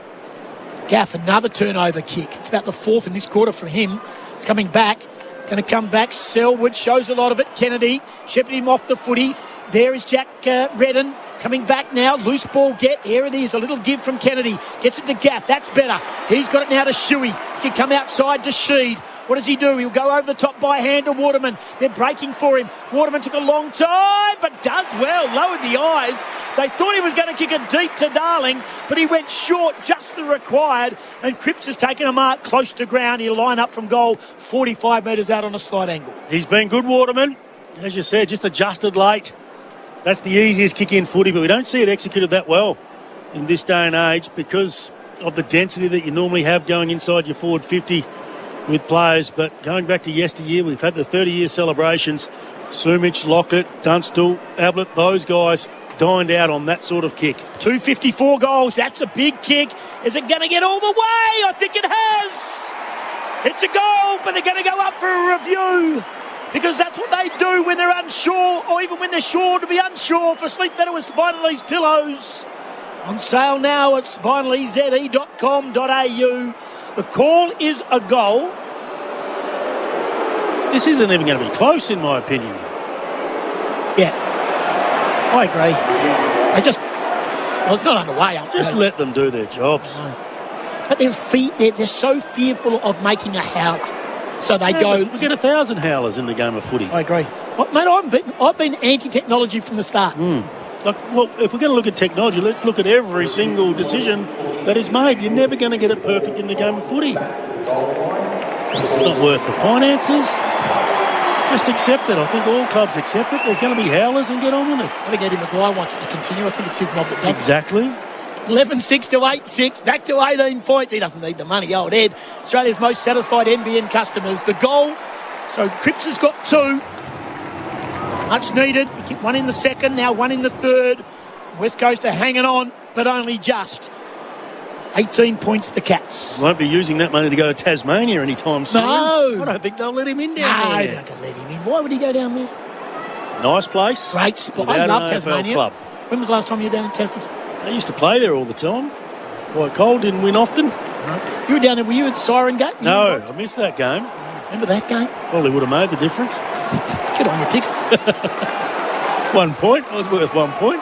Gaff, another turnover kick. It's about the 4th in this quarter from him. It's coming back. It's going to come back. Selwood shows a lot of it. Kennedy shepherded him off the footy. There is Jack Redden. It's coming back now. Loose ball get. Here it is. A little give from Kennedy. Gets it to Gaff. That's better. He's got it now to Shuey. He can come outside to Sheed. What does he do? He'll go over the top by hand to Waterman. They're breaking for him. Waterman took a long time, but does well. Lowered the eyes. They thought he was going to kick it deep to Darling, but he went short, just the required. And Cripps has taken a mark close to ground. He'll line up from goal, 45 metres out on a slight angle. He's been good, Waterman. As you said, just adjusted late. That's the easiest kick in footy, but we don't see it executed that well in this day and age because of the density that you normally have going inside your forward 50 with players. But going back to yesteryear, we've had the 30-year celebrations. Sumich, Lockett, Dunstall, Ablett, those guys dined out on that sort of kick. 254 goals. That's a big kick. Is it going to get all the way? I think it has. It's a goal, but they're going to go up for a review because that's what they do when they're unsure, or even when they're sure to be unsure. For Sleep Better with Spinalese pillows. On sale now at spinaleze.com.au. The call is a goal. This isn't even going to be close, in my opinion. Yeah, I agree. It's not underway. Just let them do their jobs. But they're so fearful of making a howler. So they go... We get 1,000 howlers in the game of footy. I agree. Mate, I've been anti-technology from the start. Well, if we're going to look at technology, let's look at every single decision that is made. You're never going to get it perfect in the game of footy. It's not worth the finances. Just accept it. I think all clubs accept it. There's going to be howlers and get on with it. I think Eddie Maguire wants it to continue. I think it's his mob that does Exactly. 11-6 to 8-6, back to 18 points. He doesn't need the money, old Ed. Australia's most satisfied NBN customers. The goal, so Cripps has got 2. Much needed. He kicked 1 in the second, now 1 in the third. West Coast are hanging on, but only just. 18 points the Cats. Won't be using that money to go to Tasmania anytime soon. No. I don't think they'll let him in down there. No, they're not going to let him in. Why would he go down there? It's a nice place. Great spot. I love Tasmania. Club. When was the last time you were down in Tassie? I used to play there all the time. Quite cold, didn't win often. You were down there, were you at Siren Gate? No, I missed that game. Remember that game? Well, they would have made the difference. Get on your tickets. 1 point. I was worth 1 point.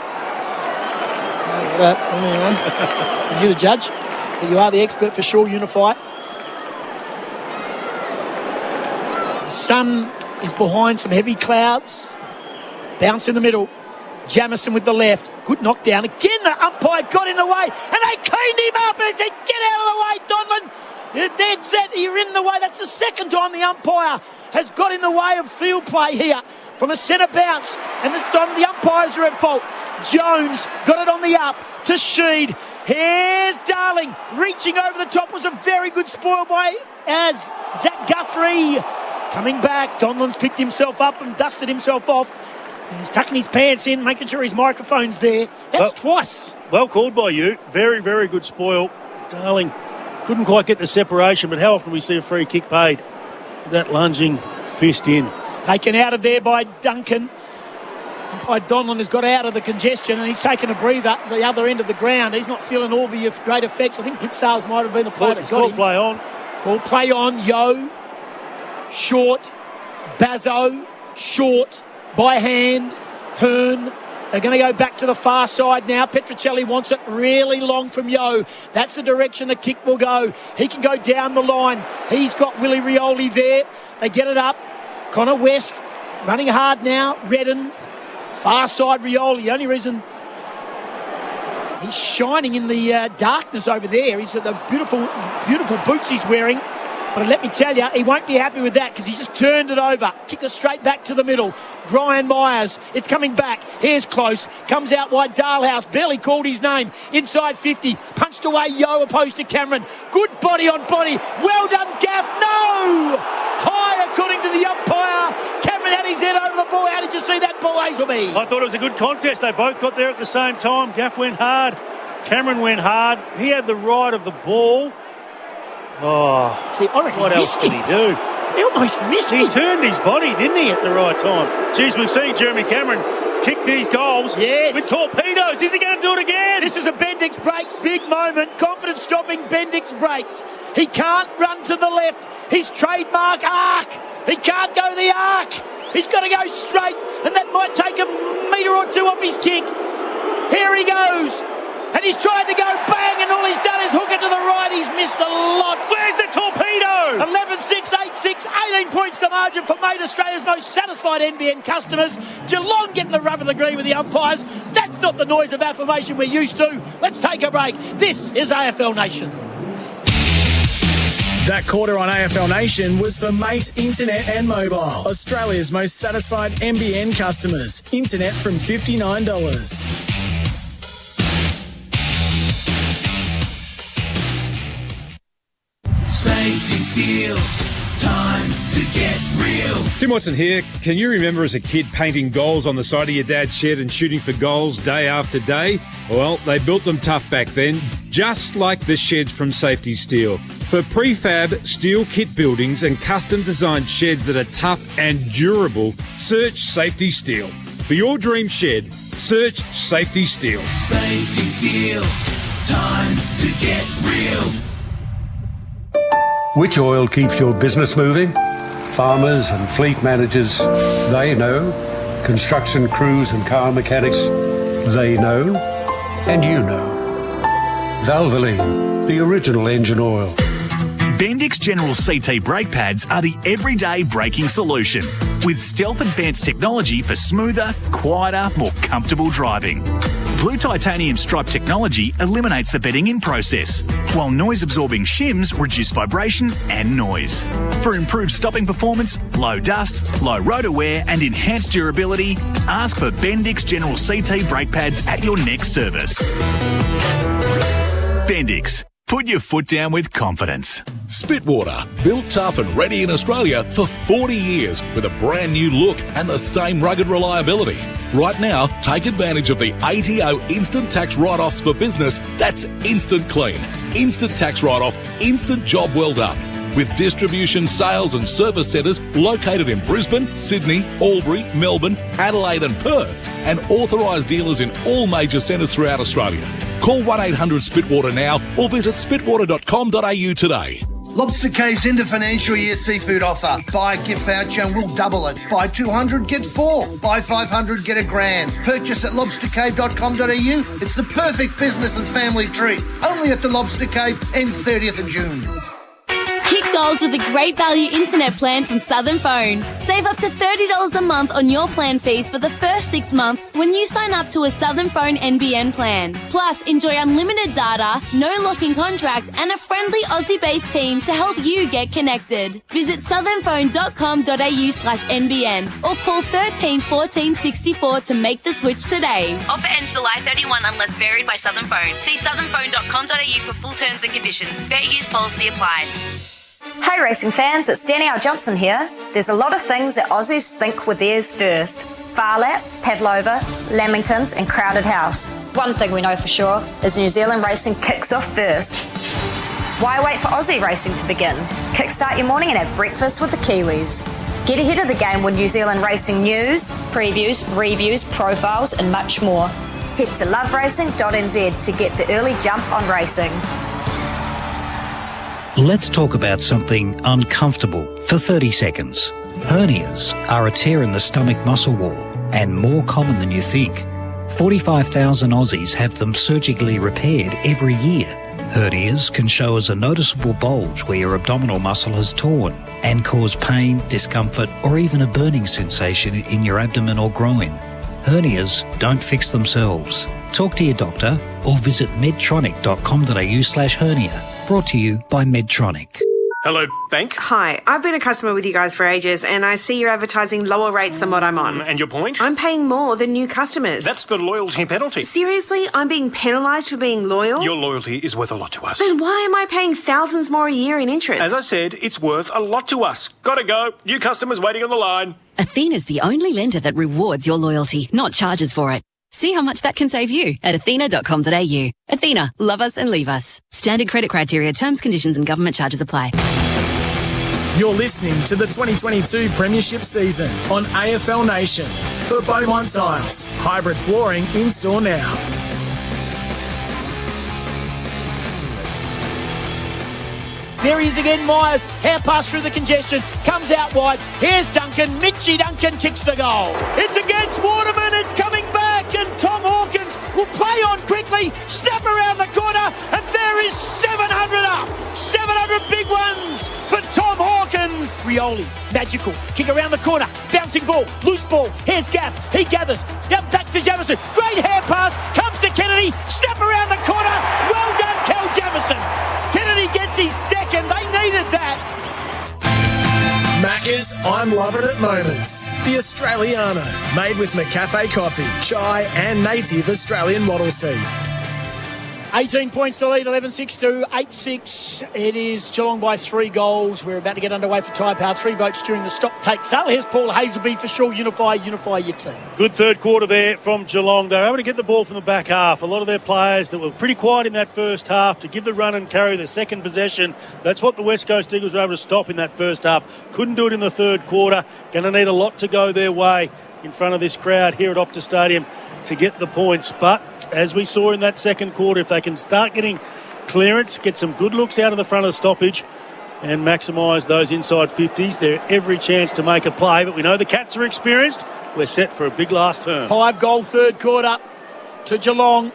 It's for you to judge. But you are the expert for sure, Unify. The sun is behind some heavy clouds. Bounce in the middle. Jamison with the left. Good knockdown. Again, the umpire got in the way, and they cleaned him up and said, get out of the way, Donlan. You're dead set. You're in the way. That's the second time the umpire has got in the way of field play here from a centre bounce, and this time the umpires are at fault. Jones got it on the up to Sheed. Here's Darling reaching over the top. Was a very good spoil by Zach Guthrie. Coming back, Donlan's picked himself up and dusted himself off. And he's tucking his pants in, making sure his microphone's there. That's twice. Well called by you. Very, very good spoil. Darling couldn't quite get the separation, but how often we see a free kick paid? That lunging fist in. Taken out of there by Duncan. By Donlan has got out of the congestion and he's taken a breather at the other end of the ground. He's not feeling all the great effects. I think Blitzsales might have been the player that got him. Play on. Call play on. Yo. Short. Bazzo. Short. By hand. Hearn. They're going to go back to the far side now. Petrocelli wants it really long from Yo. That's the direction the kick will go. He can go down the line. He's got Willie Rioli there. They get it up. Connor West running hard now. Redden. Far side Rioli. The only reason he's shining in the darkness over there is that the beautiful boots he's wearing. But let me tell you, he won't be happy with that because he just turned it over. Kicked it straight back to the middle. Brian Myers, it's coming back. Here's close. Comes out wide. Darlhouse barely called his name. Inside 50. Punched away Yo opposed to Cameron. Good body on body. Well done, Gaff. No! High according to the umpire. Cameron had his head over the ball. How did you see that ball, Hazelby? I thought it was a good contest. They both got there at the same time. Gaff went hard. Cameron went hard. He had the right of the ball. Oh, see, I reckon what else did he do? He almost missed it. He turned his body, didn't he, at the right time? Geez, we've seen Jeremy Cameron kick these goals with torpedoes. Is he going to do it again? This is a Bendix breaks, big moment. Confidence stopping Bendix breaks. He can't run to the left. His trademark arc. He can't go the arc. He's got to go straight, and that might take a metre or two off his kick. Here he goes. And he's tried to go bang, and all he's done is hook it to the right. He's missed the lot. Where's the torpedo? 11-6, 8-6, 18 points to margin for Made Australia's most satisfied NBN customers. Geelong getting the rub of the green with the umpires. That's not the noise of affirmation we're used to. Let's take a break. This is AFL Nation. That quarter on AFL Nation was for Mate Internet and Mobile, Australia's most satisfied NBN customers. Internet from $59. Safety Steel, time to get real. Tim Watson here. Can you remember as a kid painting goals on the side of your dad's shed and shooting for goals day after day? Well, they built them tough back then, just like the sheds from Safety Steel. For prefab steel kit buildings and custom designed sheds that are tough and durable, search Safety Steel. For your dream shed, search Safety Steel. Safety Steel, time to get real. Which oil keeps your business moving? Farmers and fleet managers, they know. Construction crews and car mechanics, they know. And you know. Valvoline, the original engine oil. Bendix General CT brake pads are the everyday braking solution with stealth advanced technology for smoother, quieter, more comfortable driving. Blue titanium stripe technology eliminates the bedding in process, while noise-absorbing shims reduce vibration and noise. For improved stopping performance, low dust, low rotor wear and enhanced durability, ask for Bendix General CT brake pads at your next service. Bendix. Put your foot down with confidence. Spitwater, built tough and ready in Australia for 40 years with a brand new look and the same rugged reliability. Right now, take advantage of the ATO Instant Tax Write-Offs for business. That's instant clean, instant tax write-off, instant job well done. With distribution, sales and service centres located in Brisbane, Sydney, Albury, Melbourne, Adelaide and Perth, and authorised dealers in all major centres throughout Australia. Call 1-800-SPITWATER now or visit spitwater.com.au today. Lobster Cave's end of financial year seafood offer. Buy a gift voucher and we'll double it. Buy 200, get 4. Buy 500, get $1,000. Purchase at lobstercave.com.au. It's the perfect business and family treat. Only at the Lobster Cave, ends 30th of June. Kick goals with a great value internet plan from Southern Phone. Save up to $30 a month on your plan fees for the first 6 months when you sign up to a Southern Phone NBN plan. Plus, enjoy unlimited data, no lock-in contract, and a friendly Aussie-based team to help you get connected. Visit southernphone.com.au/NBN or call 13 14 64 to make the switch today. Offer ends July 31 unless varied by Southern Phone. See southernphone.com.au for full terms and conditions. Fair use policy applies. Hey racing fans, it's Danielle Johnson here. There's a lot of things that Aussies think were theirs first. Far Lap, Pavlova, Lamingtons and Crowded House. One thing we know for sure is New Zealand racing kicks off first. Why wait for Aussie racing to begin? Kickstart your morning and have breakfast with the Kiwis. Get ahead of the game with New Zealand racing news, previews, reviews, profiles and much more. Head to loveracing.nz to get the early jump on racing. Let's talk about something uncomfortable for 30 seconds. Hernias are a tear in the stomach muscle wall and more common than you think. 45,000 Aussies have them surgically repaired every year. Hernias can show as a noticeable bulge where your abdominal muscle has torn and cause pain, discomfort or even a burning sensation in your abdomen or groin. Hernias don't fix themselves. Talk to your doctor or visit medtronic.com.au/hernia. Brought to you by Medtronic. Hello, bank. Hi, I've been a customer with you guys for ages and I see you're advertising lower rates than what I'm on. And your point? I'm paying more than new customers. That's the loyalty penalty. Seriously? I'm being penalised for being loyal? Your loyalty is worth a lot to us. Then why am I paying thousands more a year in interest? As I said, it's worth a lot to us. Gotta go. New customers waiting on the line. Athena's the only lender that rewards your loyalty, not charges for it. See how much that can save you at athena.com.au. Athena, love us and leave us. Standard credit criteria, terms, conditions and government charges apply. You're listening to the 2022 Premiership season on AFL Nation for Beaumont Tiles. Hybrid flooring in store now. There he is again, Myers. Hand pass through the congestion. Comes out wide. Here's Duncan. Mitchie Duncan kicks the goal. It's against Waterman. It's coming back. And Tom Hawkins will play on quickly. Snap around the corner. And there is 700 up. 700 big ones for Tom Hawkins. Rioli. Magical. Kick around the corner. Bouncing ball. Loose ball. Here's Gaff. He gathers. Yep, back to Jamison. Great hand pass. Comes to Kennedy. Snap around the corner. Well done, Cal Jamison. Kennedy gets his second. They needed that. Macca's I'm Loving It Moments. The Australiano, made with McCafe coffee, chai and native Australian wattle seed. 18 points to lead, 11-6 to 8-6. It is Geelong by 3 goals. We're about to get underway for Tyre Power. 3 votes during the stop take sale. Here's Paul Hazelby for sure. Unify your team. Good third quarter there from Geelong. They were able to get the ball from the back half. A lot of their players that were pretty quiet in that first half to give the run and carry the second possession. That's what the West Coast Eagles were able to stop in that first half. Couldn't do it in the third quarter. Going to need a lot to go their way in front of this crowd here at Optus Stadium to get the points. But as we saw in that second quarter, if they can start getting clearance, get some good looks out of the front of the stoppage and maximise those inside 50s, they're every chance to make a play. But we know the Cats are experienced. We're set for a big last term. 5-goal third quarter to Geelong.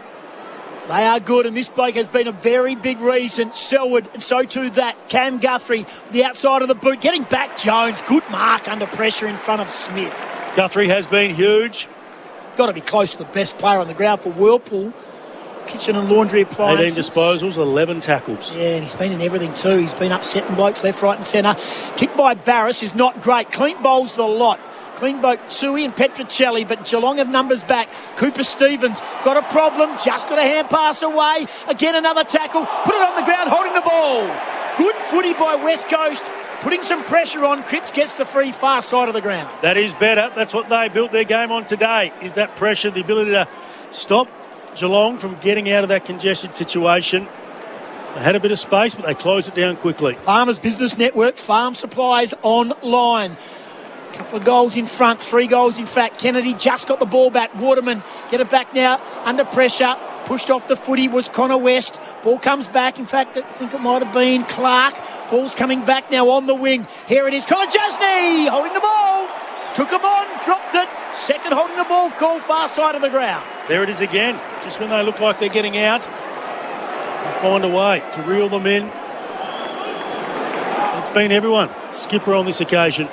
They are good, and this bloke has been a very big reason. Selwood, and so too that. Cam Guthrie, the outside of the boot, getting back Jones. Good mark under pressure in front of Smith. Guthrie has been huge. Got to be close to the best player on the ground for Whirlpool. Kitchen and laundry appliances. 18 disposals, 11 tackles. Yeah, and he's been in everything too. He's been upsetting blokes left, right and centre. Kick by Barris is not great. Clean bowls the lot. Clean both Tui and Petrocelli, but Geelong have numbers back. Cooper Stevens got a problem, just got a hand pass away. Again, another tackle. Put it on the ground, holding the ball. Good footy by West Coast. Putting some pressure on. Cripps gets the free far side of the ground. That is better. That's what they built their game on today, is that pressure, the ability to stop Geelong from getting out of that congested situation. They had a bit of space, but they closed it down quickly. Farmers Business Network, Farm Supplies Online. Couple of goals in front, 3 goals in fact. Kennedy just got the ball back. Waterman get it back now, under pressure. Pushed off the footy was Connor West. Ball comes back. In fact, I think it might have been Clark. Ball's coming back now on the wing. Here it is. Colin Jasny holding the ball. Took him on, dropped it. Second holding the ball call, far side of the ground. There it is again. Just when they look like they're getting out, they find a way to reel them in. It's been everyone. Skipper on this occasion.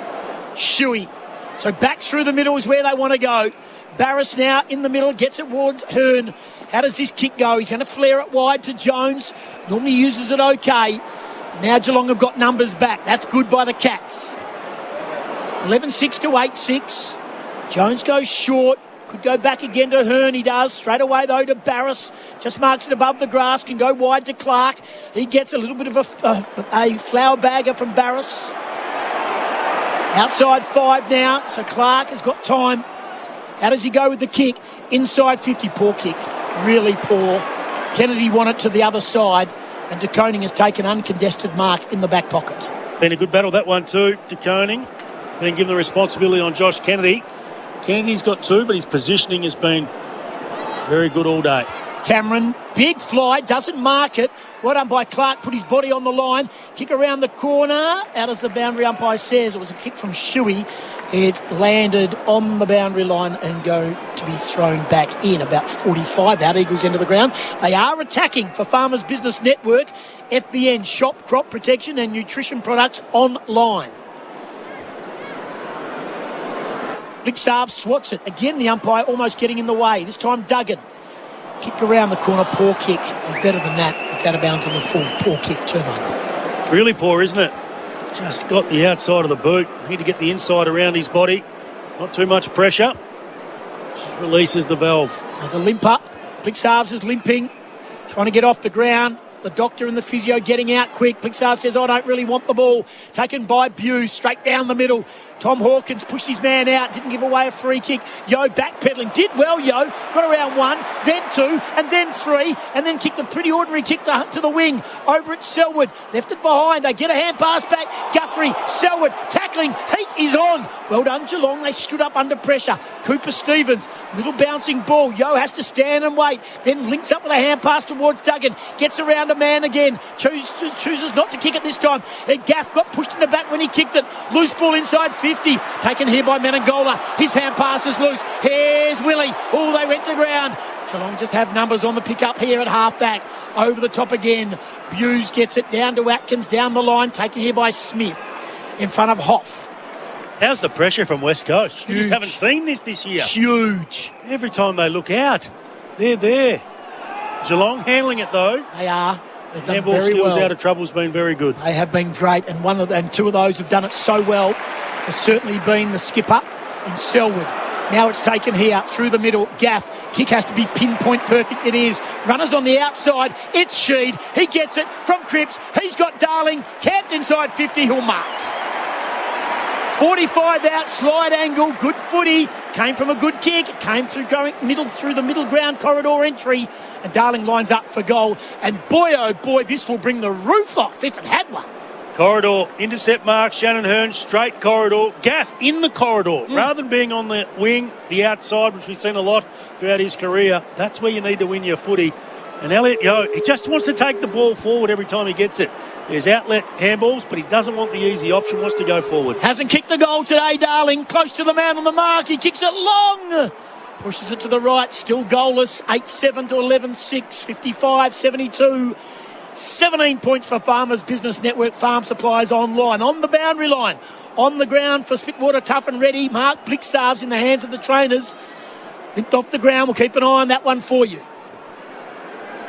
Shuey. So back through the middle is where they want to go. Barris now in the middle, gets it towards Hearn. How does this kick go? He's going to flare it wide to Jones. Normally uses it okay. Now Geelong have got numbers back. That's good by the Cats. 11-6 to 8-6. Jones goes short. Could go back again to Hearn. He does. Straight away, though, to Barris. Just marks it above the grass. Can go wide to Clark. He gets a little bit of a flower bagger from Barris. Outside 5 now. So Clark has got time. How does he go with the kick? Inside 50. Poor kick. Really poor. Kennedy won it to the other side. And De Koning has taken uncontested mark in the back pocket. Been a good battle, that one too, De Koning. Been given the responsibility on Josh Kennedy. Kennedy's got 2, but his positioning has been very good all day. Cameron, big fly, doesn't mark it. Well done by Clark, put his body on the line. Kick around the corner, out as the boundary umpire says. It was a kick from Shuey. It landed on the boundary line and going to be thrown back in. About 45 out, Eagles into the ground. They are attacking for Farmers Business Network. FBN, shop, crop protection and nutrition products online. Blixarve swats it. Again, the umpire almost getting in the way. This time, Duggan. Kick around the corner, poor kick. It's better than that. It's out of bounds on the full. Poor kick, turnover. It's really poor, isn't it? Just got the outside of the boot. Need to get the inside around his body. Not too much pressure. Just releases the valve. There's a limp up. Blixarves is limping. Trying to get off the ground. The doctor and the physio getting out quick. Blixarve says, I don't really want the ball. Taken by Bew, straight down the middle. Tom Hawkins pushed his man out, didn't give away a free kick. Yo backpedaling, did well, Yo. Got around 1, then 2, and then 3, and then kicked a pretty ordinary kick to the wing over at Selwood. Left it behind, they get a hand pass back. Guthrie, Selwood, tackling, heat is on. Well done, Geelong, they stood up under pressure. Cooper Stevens, little bouncing ball. Yo has to stand and wait, then links up with a hand pass towards Duggan. Gets around a man again, chooses not to kick it this time. Gaff got pushed in the back when he kicked it. Loose ball inside 50, taken here by Menangola. His hand pass is loose. Here's Willie. Oh, they went to ground. Geelong just have numbers on the pick-up here at half-back. Over the top again. Hughes gets it down to Atkins, down the line, taken here by Smith in front of Hoff. How's the pressure from West Coast? Huge. You just haven't seen this year. Huge. Every time they look out, they're there. Geelong handling it, though. They are. They've done handball very skills well. Out of trouble has been very good. They have been great, and 2 of those have done it so well. Has certainly been the skipper in Selwood. Now it's taken here through the middle. Gaff. Kick has to be pinpoint perfect. It is. Runners on the outside. It's Sheed. He gets it from Cripps. He's got Darling. Camped inside 50. He'll mark. 45 out, slide angle, good footy. Came from a good kick. Came through through the middle ground corridor entry. And Darling lines up for goal. And boy, oh boy, this will bring the roof off if it had one. Corridor, intercept mark, Shannon Hearn, straight corridor. Gaff in the corridor. Rather than being on the wing, the outside, which we've seen a lot throughout his career, that's where you need to win your footy. And Elliot Yeo, he just wants to take the ball forward every time he gets it. There's outlet handballs, but he doesn't want the easy option, wants to go forward. Hasn't kicked the goal today, Darling. Close to the man on the mark. He kicks it long. Pushes it to the right. Still goalless. 8-7 to 11-6. 55-72. 17 points for Farmers Business Network Farm Supplies online. On the boundary line. On the ground for Spitwater, tough and ready. Mark Blixarves in the hands of the trainers. Limped off the ground. We'll keep an eye on that one for you.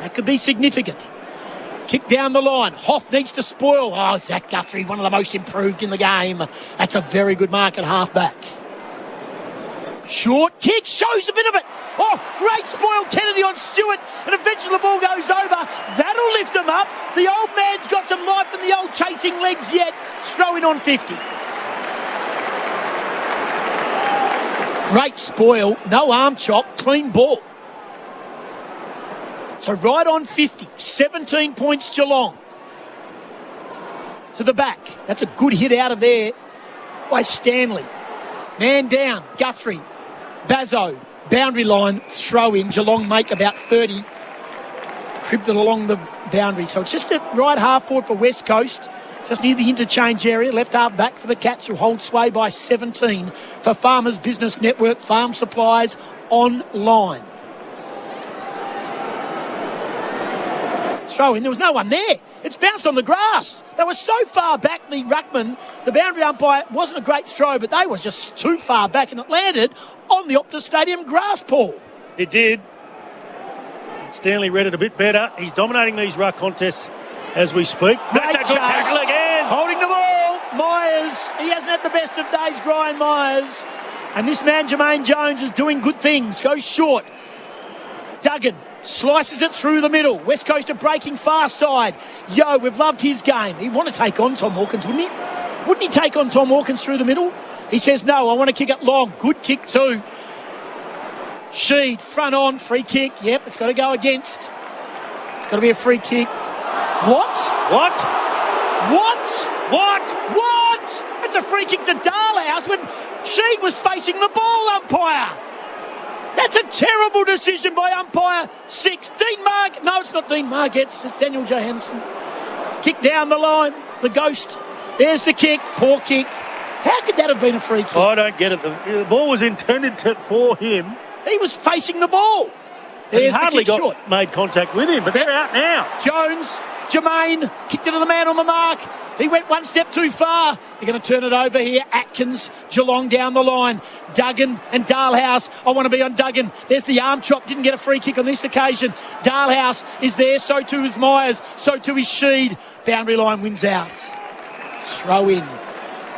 That could be significant. Kick down the line. Hoff needs to spoil. Oh, Zach Guthrie, one of the most improved in the game. That's a very good mark at half-back. Short kick, shows a bit of it. Oh, great spoil, Kennedy on Stewart, and eventually the ball goes over. That'll lift him up. The old man's got some life in the old chasing legs yet. Throwing on 50. Great spoil, no arm chop, clean ball. So right on 50, 17 points Geelong. To the back, that's a good hit out of there by Stanley. Man down, Guthrie. Bazzo, boundary line, throw in. Geelong make about 30. Cribbed it along the boundary. So it's just a right half forward for West Coast. Just near the interchange area. Left half back for the Cats, who hold sway by 17 for Farmers Business Network Farm Supplies online. throw in. There was no one there. It's bounced on the grass. They were so far back, the ruckman, the boundary umpire, wasn't a great throw, but they were just too far back, and it landed on the Optus Stadium grass, Paul. It did. Stanley read it a bit better. He's dominating these ruck contests as we speak. That's a good tackle again. Holding the ball. Myers. He hasn't had the best of days, Brian Myers. And this man, Jermaine Jones, is doing good things. Goes short. Duggan slices it through the middle. West Coast are breaking far side. We've loved his game. He'd want to take on Tom Hawkins, wouldn't he? Wouldn't he take on Tom Hawkins through the middle? He says, no, I want to kick it long. Good kick too. Sheed, front on, free kick. Yep, it's got to go against. It's got to be a free kick. What? It's a free kick to Darlhouse when Sheed was facing the ball, umpire. That's a terrible decision by umpire 6. Dean Mark. No, it's not Dean Mark. It's Daniel Johansson. Kick down the line. The ghost. There's the kick. Poor kick. How could that have been a free kick? I don't get it. The ball was intended for him. He was facing the ball. He hardly made contact with him, but they're out now. Jones, Jermaine, kicked it to the man on the mark. He went one step too far. They're going to turn it over here. Atkins, Geelong down the line. Duggan and Darlhouse. I want to be on Duggan. There's the arm chop. Didn't get a free kick on this occasion. Darlhouse is there. So too is Myers. So too is Sheed. Boundary line wins out. Throw in.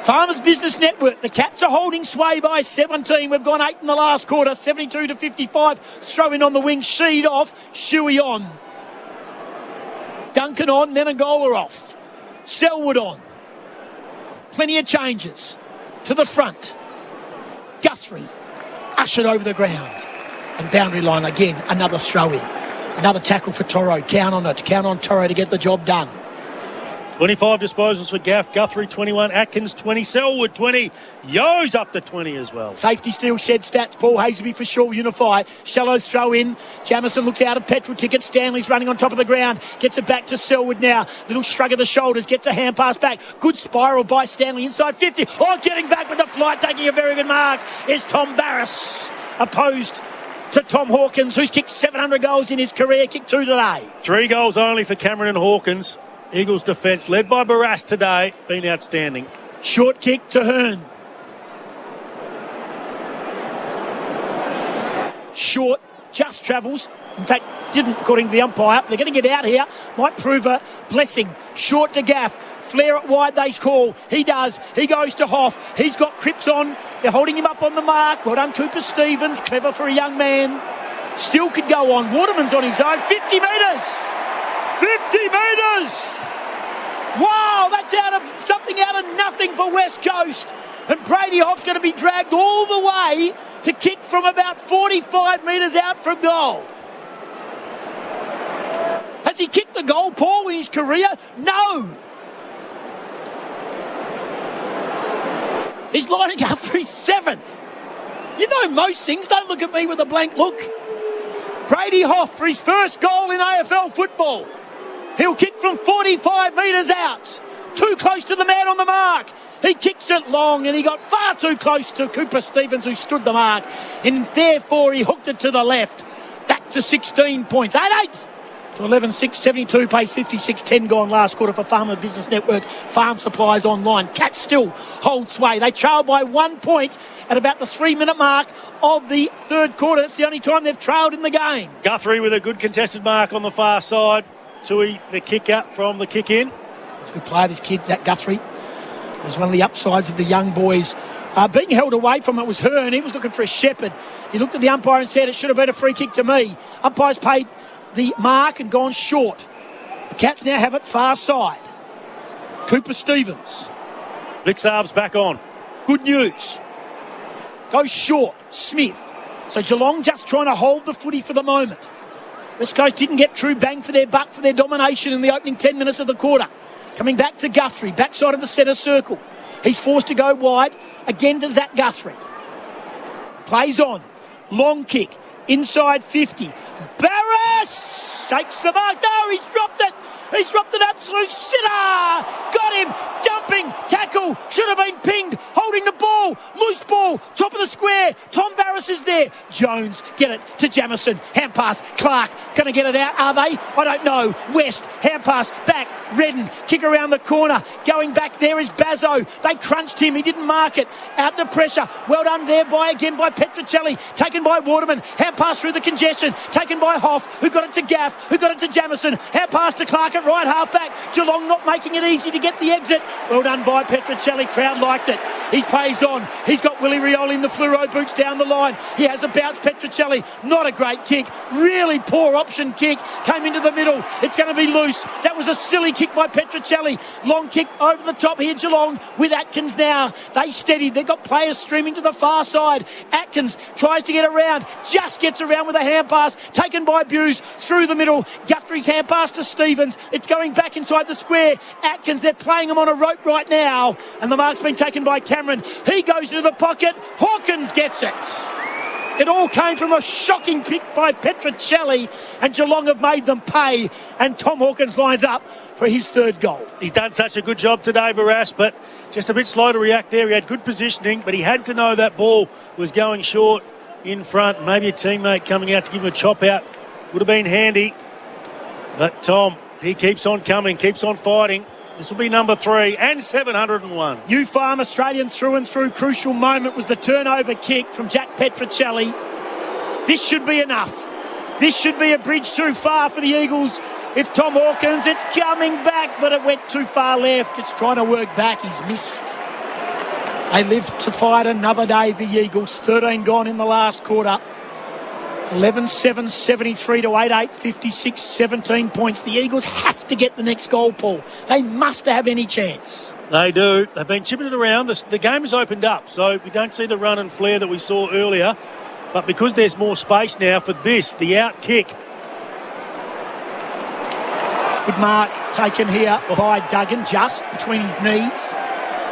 Farmers Business Network. The Cats are holding sway by 17. We've gone 8 in the last quarter. 72-55. Throw in on the wing. Sheed off. Shuey on. Duncan on. Menangola off. Selwood on. Plenty of changes. To the front. Guthrie. Ushered over the ground. And boundary line again. Another throw in. Another tackle for Toro. Count on it. Count on Toro to get the job done. 25 disposals for Gaff. Guthrie 21, Atkins 20, Selwood 20. Yo's up to 20 as well. Safety steal shed stats. Paul Hazelby for sure. Unify. Shallows throw in. Jamison looks out of petrol ticket. Stanley's running on top of the ground. Gets it back to Selwood now. Little shrug of the shoulders. Gets a hand pass back. Good spiral by Stanley inside 50. Oh, getting back with the flight. Taking a very good mark is Tom Barras. Opposed to Tom Hawkins, who's kicked 700 goals in his career. Kicked 2 today. 3 goals only for Cameron and Hawkins. Eagles defence, led by Barras today, been outstanding. Short kick to Hearn. Short, just travels. In fact, didn't, according to the umpire. They're going to get out here. Might prove a blessing. Short to Gaff. Flare it wide, they call. He does. He goes to Hoff. He's got Cripps on. They're holding him up on the mark. Well done, Cooper Stevens. Clever for a young man. Still could go on. Waterman's on his own. 50 metres. 50 metres! Wow, that's something out of nothing for West Coast. And Brady Hoff's going to be dragged all the way to kick from about 45 metres out from goal. Has he kicked the goal, Paul, in his career? No. He's lining up for his 7th. You know most things. Don't look at me with a blank look. Brady Hoff for his first goal in AFL football. He'll kick from 45 metres out. Too close to the man on the mark. He kicks it long and he got far too close to Cooper Stevens, who stood the mark. And therefore he hooked it to the left. Back to 16 points. 8-8 to 11-6, 72 pace, 56-10 gone last quarter for Farmer Business Network. Farm Supplies Online. Cats still hold sway. They trail by 1 point at about the 3-minute mark of the third quarter. That's the only time they've trailed in the game. Guthrie with a good contested mark on the far side. Tui, the kicker from the kick-in. He's a good player, this kid, Zach Guthrie. He's one of the upsides of the young boys. Being held away from it was Hearn. He was looking for a shepherd. He looked at the umpire and said, it should have been a free kick to me. Umpire's paid the mark and gone short. The Cats now have it far side. Cooper Stevens. Blixarv's back on. Good news. Goes short. Smith. So Geelong just trying to hold the footy for the moment. West Coast didn't get true bang for their buck for their domination in the opening 10 minutes of the quarter. Coming back to Guthrie, backside of the centre circle. He's forced to go wide. Again to Zach Guthrie. Plays on. Long kick. Inside 50. Barras takes the mark. No, he's dropped it. He's dropped an absolute sitter. Got him. Jump jumping, tackle, should have been pinged, holding the ball, loose ball, top of the square, Tom Barris is there, Jones, get it to Jamison, hand pass, Clark, going to get it out, are they? I don't know, West, hand pass, back, Redden, kick around the corner, going back there is Bazzo, they crunched him, he didn't mark it, out the pressure, well done there by Petrocelli, taken by Waterman, hand pass through the congestion, taken by Hoff, who got it to Gaff, who got it to Jamison, hand pass to Clark at right half back, Geelong not making it easy to get the exit, well done by Petrocelli, crowd liked it, he plays on, he's got Willie Rioli in the fluoro boots down the line, he has a bounce, Petrocelli, not a great kick, really poor option kick, came into the middle, it's going to be loose, that was a silly kick by Petrocelli, long kick over the top here, Geelong with Atkins now, they steadied, they've got players streaming to the far side, Atkins tries to get around, just gets around with a hand pass, taken by Buse, through the middle, Guthrie's hand pass to Stevens, it's going back inside the square, Atkins, they're playing him on a rope right now, and the mark's been taken by Cameron, he goes into the pocket, Hawkins gets it. It all came from a shocking pick by Petrocelli, and Geelong have made them pay, and Tom Hawkins lines up for his third goal. He's done such a good job today, Barras, but just a bit slow to react there. He had good positioning, but he had to know that ball was going short in front. Maybe a teammate coming out to give him a chop out would have been handy. But Tom, he keeps on coming, keeps on fighting. This will be number 3 and 701. New Farm Australian through and through. Crucial moment was the turnover kick from Jack Petrocelli. This should be enough. This should be a bridge too far for the Eagles. If Tom Hawkins, it's coming back, but it went too far left. It's trying to work back. He's missed. They live to fight another day, the Eagles. 13 gone in the last quarter. 11-7, 73-88, 56, 17 points. The Eagles have to get the next goal, Paul. They must have any chance. They do. They've been chipping it around. The game has opened up, so we don't see the run and flare that we saw earlier. But because there's more space now for this, the out kick. Good mark taken here by Duggan, just between his knees.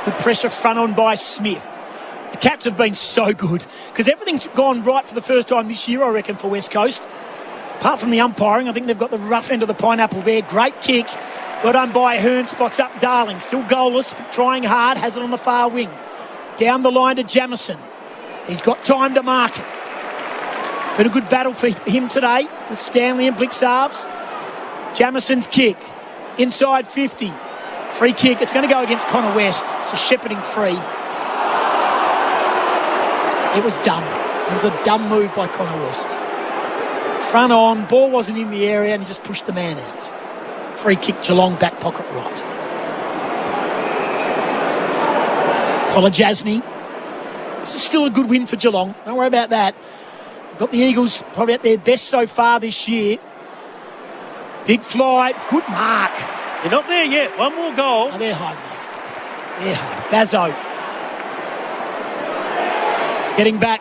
Good pressure front on by Smith. The Cats have been so good because everything's gone right for the first time this year, I reckon, for West Coast. Apart from the umpiring, I think they've got the rough end of the pineapple there. Great kick. Got done by Hearn, spots up Darling. Still goalless, but trying hard. Has it on the far wing. Down the line to Jamison. He's got time to mark it. Been a good battle for him today with Stanley and Blixarves. Jamison's kick. Inside 50. Free kick. It's going to go against Connor West. It's a shepherding free. It was dumb. It was a dumb move by Connor West. Front on, ball wasn't in the area and he just pushed the man out. Free kick, Geelong, back pocket right. Kolajasny. This is still a good win for Geelong. Don't worry about that. They've got the Eagles probably at their best so far this year. Big fly, good mark. They're not there yet. One more goal. Oh, they're high, mate. They're high. Bazzo. Getting back.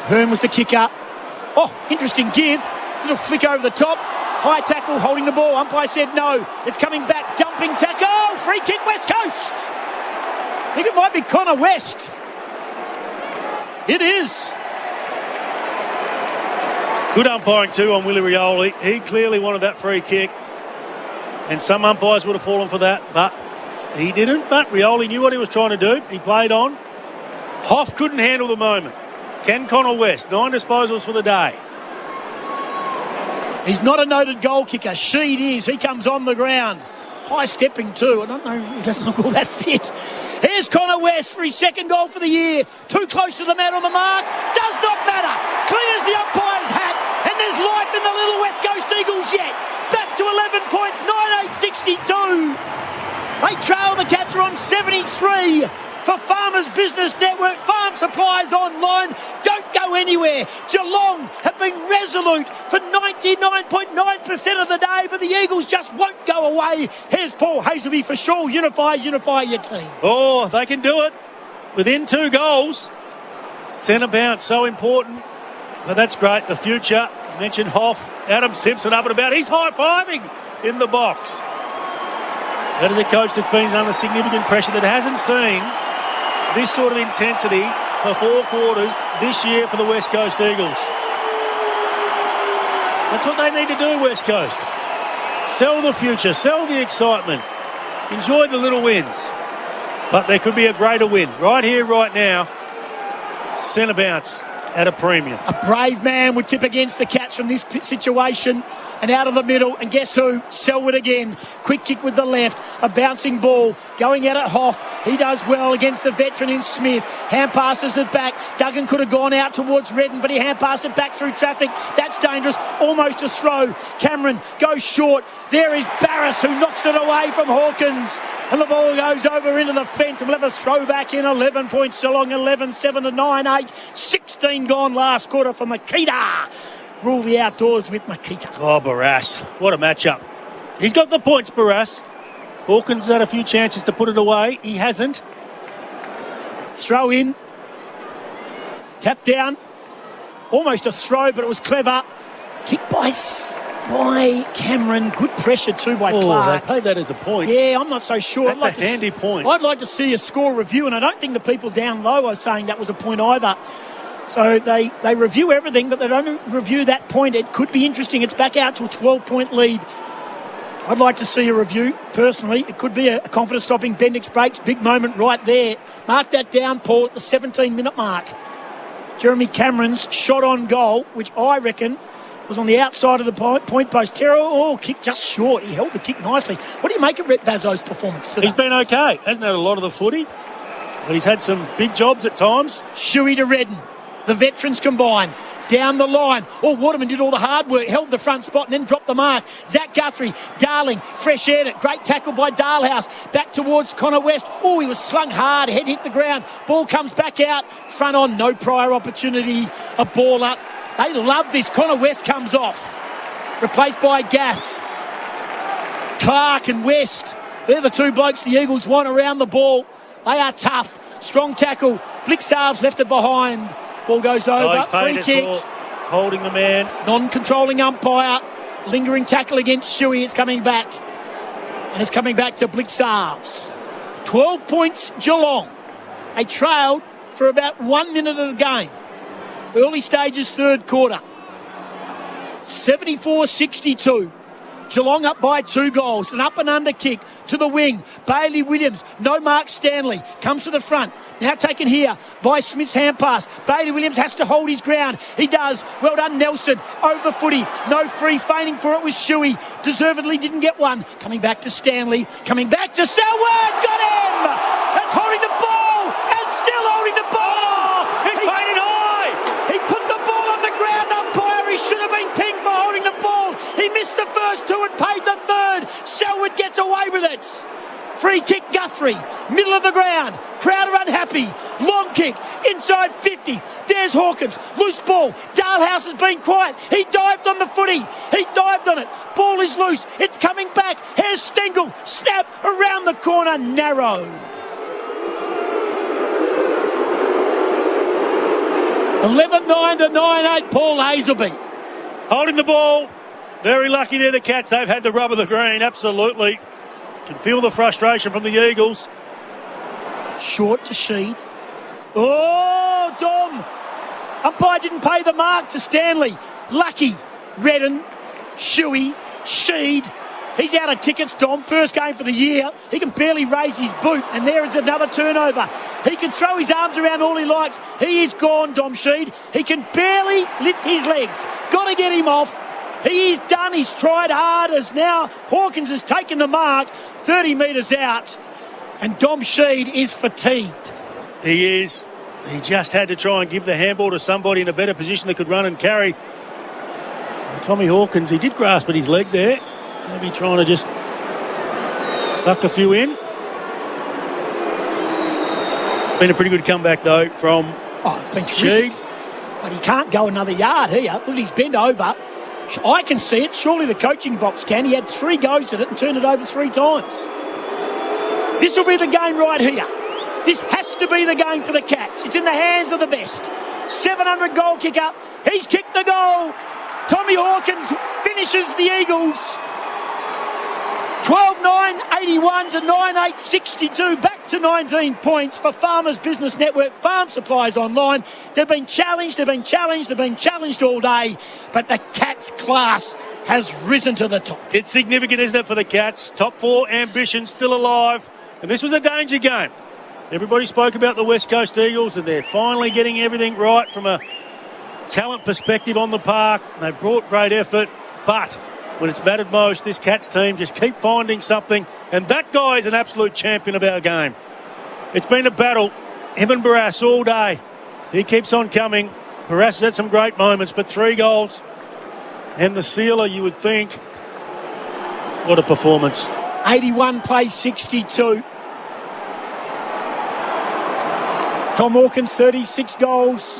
Hearn was the kicker. Oh, interesting give. Little flick over the top. High tackle, holding the ball. Umpire said no. It's coming back. Dumping tackle. Oh, free kick, West Coast. I think it might be Connor West. It is. Good umpiring too on Willie Rioli. He clearly wanted that free kick. And some umpires would have fallen for that, but he didn't. But Rioli knew what he was trying to do. He played on. Hoff couldn't handle the moment. Can Connor West, 9 disposals for the day. He's not a noted goal kicker. Sheed is. He comes on the ground. High stepping too. I don't know. He doesn't look all that fit. Here's Connor West for his second goal for the year. Too close to the man on the mark. Does not matter. Clears the umpire's hat. And there's life in the little West Coast Eagles yet. Back to 11 points. 9-8-62. They trail. The Cats are on 73. For Farmers Business Network, Farm Supplies Online. Don't go anywhere. Geelong have been resolute for 99.9% of the day, but the Eagles just won't go away. Here's Paul Hazelby for sure. Unify your team. Oh, they can do it. Within 2 goals. Centre bounce, so important. But that's great. The future. You mentioned Hoff. Adam Simpson up and about. He's high-fiving in the box. That is a coach that's been under significant pressure that hasn't seen this sort of intensity for 4 quarters this year for the West Coast Eagles. That's what they need to do, West Coast. Sell the future, sell the excitement, enjoy the little wins. But there could be a greater win. Right here, right now, centre bounce at a premium. A brave man would tip against the Cats from this situation and out of the middle. And guess who? Selwood again. Quick kick with the left. A bouncing ball going out at Hoff. He does well against the veteran in Smith. Hand passes it back. Duggan could have gone out towards Redden, but he hand passed it back through traffic. That's dangerous. Almost a throw. Cameron goes short. There is Barris who knocks it away from Hawkins. And the ball goes over into the fence. And we'll have a throw back in. 11 points Geelong. 11-7 to 9-8. 16 gone last quarter for Makita. Rule the outdoors with Makita. Oh, Barras. What a matchup. He's got the points, Barras. Hawkins had a few chances to put it away. He hasn't. Throw in. Tap down. Almost a throw, but it was clever. Kick by Cameron. Good pressure too by Clark. They played that as a point. Yeah, I'm not so sure. That's a handy point. I'd like to see a score review, and I don't think the people down low are saying that was a point either. So they review everything, but they don't review that point. It could be interesting. It's back out to a 12-point lead. I'd like to see a review, personally. It could be a confidence-stopping Bendix breaks. Big moment right there. Mark that down, Paul, at the 17-minute mark. Jeremy Cameron's shot on goal, which I reckon was on the outside of the point post. Terrell, kick just short. He held the kick nicely. What do you make of Rhett Bazzo's performance today? He's been okay. Hasn't had a lot of the footy, but he's had some big jobs at times. Shuey to Redden. The veterans combine. Down the line. Waterman did all the hard work, held the front spot and then dropped the mark. Zach Guthrie, Darling, fresh aired it. Great tackle by Darlhouse. Back towards Connor West. He was slung hard. Head hit the ground. Ball comes back out. Front on, no prior opportunity. A ball up. They love this. Connor West comes off. Replaced by Gaff. Clark and West. They're the two blokes the Eagles want around the ball. They are tough. Strong tackle. Blixarves left it behind. Ball goes over. Free kick. Holding the man. Non-controlling umpire. Lingering tackle against Shuey. It's coming back. And it's coming back to Blixarves. 12 points Geelong. They trailed for about 1 minute of the game. Early stages, third quarter. 74-62. Geelong up by 2 goals. An up and under kick to the wing. Bailey Williams, no Mark Stanley, comes to the front. Now taken here by Smith's hand pass. Bailey Williams has to hold his ground. He does. Well done, Nelson. Over the footy. No free. Feigning for it was Shuey. Deservedly didn't get one. Coming back to Stanley. Coming back to Selwood. Got him! That's holding the ball. And still holding the ball. He's played it high. He put the ball on the ground, umpire. He should have been pinged for holding the ball. He missed the first 2 and paid the third. Selwood gets away with it. Free kick, Guthrie. Middle of the ground. Crowder unhappy. Long kick. Inside 50. There's Hawkins. Loose ball. Darlhouse has been quiet. He dived on the footy. He dived on it. Ball is loose. It's coming back. Here's Stengel. Snap around the corner. Narrow. 11-9 to 9-8. Paul Hazelby. Holding the ball. Very lucky there, the Cats. They've had the rub of the green. Absolutely. Can feel the frustration from the Eagles. Short to Sheed. Dom. Umpire didn't pay the mark to Stanley. Lucky. Redden. Shuey. Sheed. He's out of tickets, Dom. First game for the year. He can barely raise his boot. And there is another turnover. He can throw his arms around all he likes. He is gone, Dom Sheed. He can barely lift his legs. Got to get him off. He is done. He's tried hard as now Hawkins has taken the mark 30 metres out. And Dom Sheed is fatigued. He is. He just had to try and give the handball to somebody in a better position that could run and carry. And Tommy Hawkins, he did grasp at his leg there. Maybe trying to just suck a few in. Been a pretty good comeback, though, from it's been terrific. But he can't go another yard here. Look, he's bent over. I can see it. Surely the coaching box can. He had 3 goes at it and turned it over 3 times. This will be the game right here. This has to be the game for the Cats. It's in the hands of the best. 700 goal kicker. He's kicked the goal. Tommy Hawkins finishes the Eagles. 12-9, 81 to 9-8, 62. Back to 19 points for Farmers Business Network. Farm Supplies Online. They've been challenged all day. But the Cats class has risen to the top. It's significant, isn't it, for the Cats? Top 4 ambition still alive. And this was a danger game. Everybody spoke about the West Coast Eagles, and they're finally getting everything right from a talent perspective on the park. They brought great effort, but when it's mattered most, this Cats team just keep finding something, and that guy is an absolute champion of our game. It's been a battle, him and Barras all day. He keeps on coming. Barras has had some great moments, but 3 goals. And the sealer, you would think, what a performance. 81 plays 62. Tom Hawkins, 36 goals.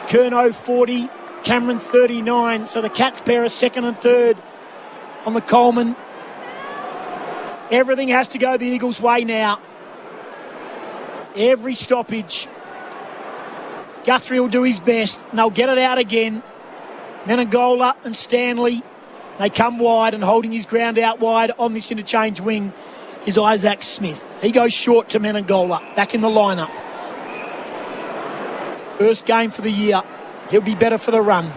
Curnow, 40. Cameron, 39. So the Cats pair are second and third on the Coleman. Everything has to go the Eagles' way now. Every stoppage. Guthrie will do his best, and they'll get it out again. Menegola and Stanley, they come wide, and holding his ground out wide on this interchange wing is Isaac Smith. He goes short to Menegola, back in the lineup. First game for the year. He'll be better for the run.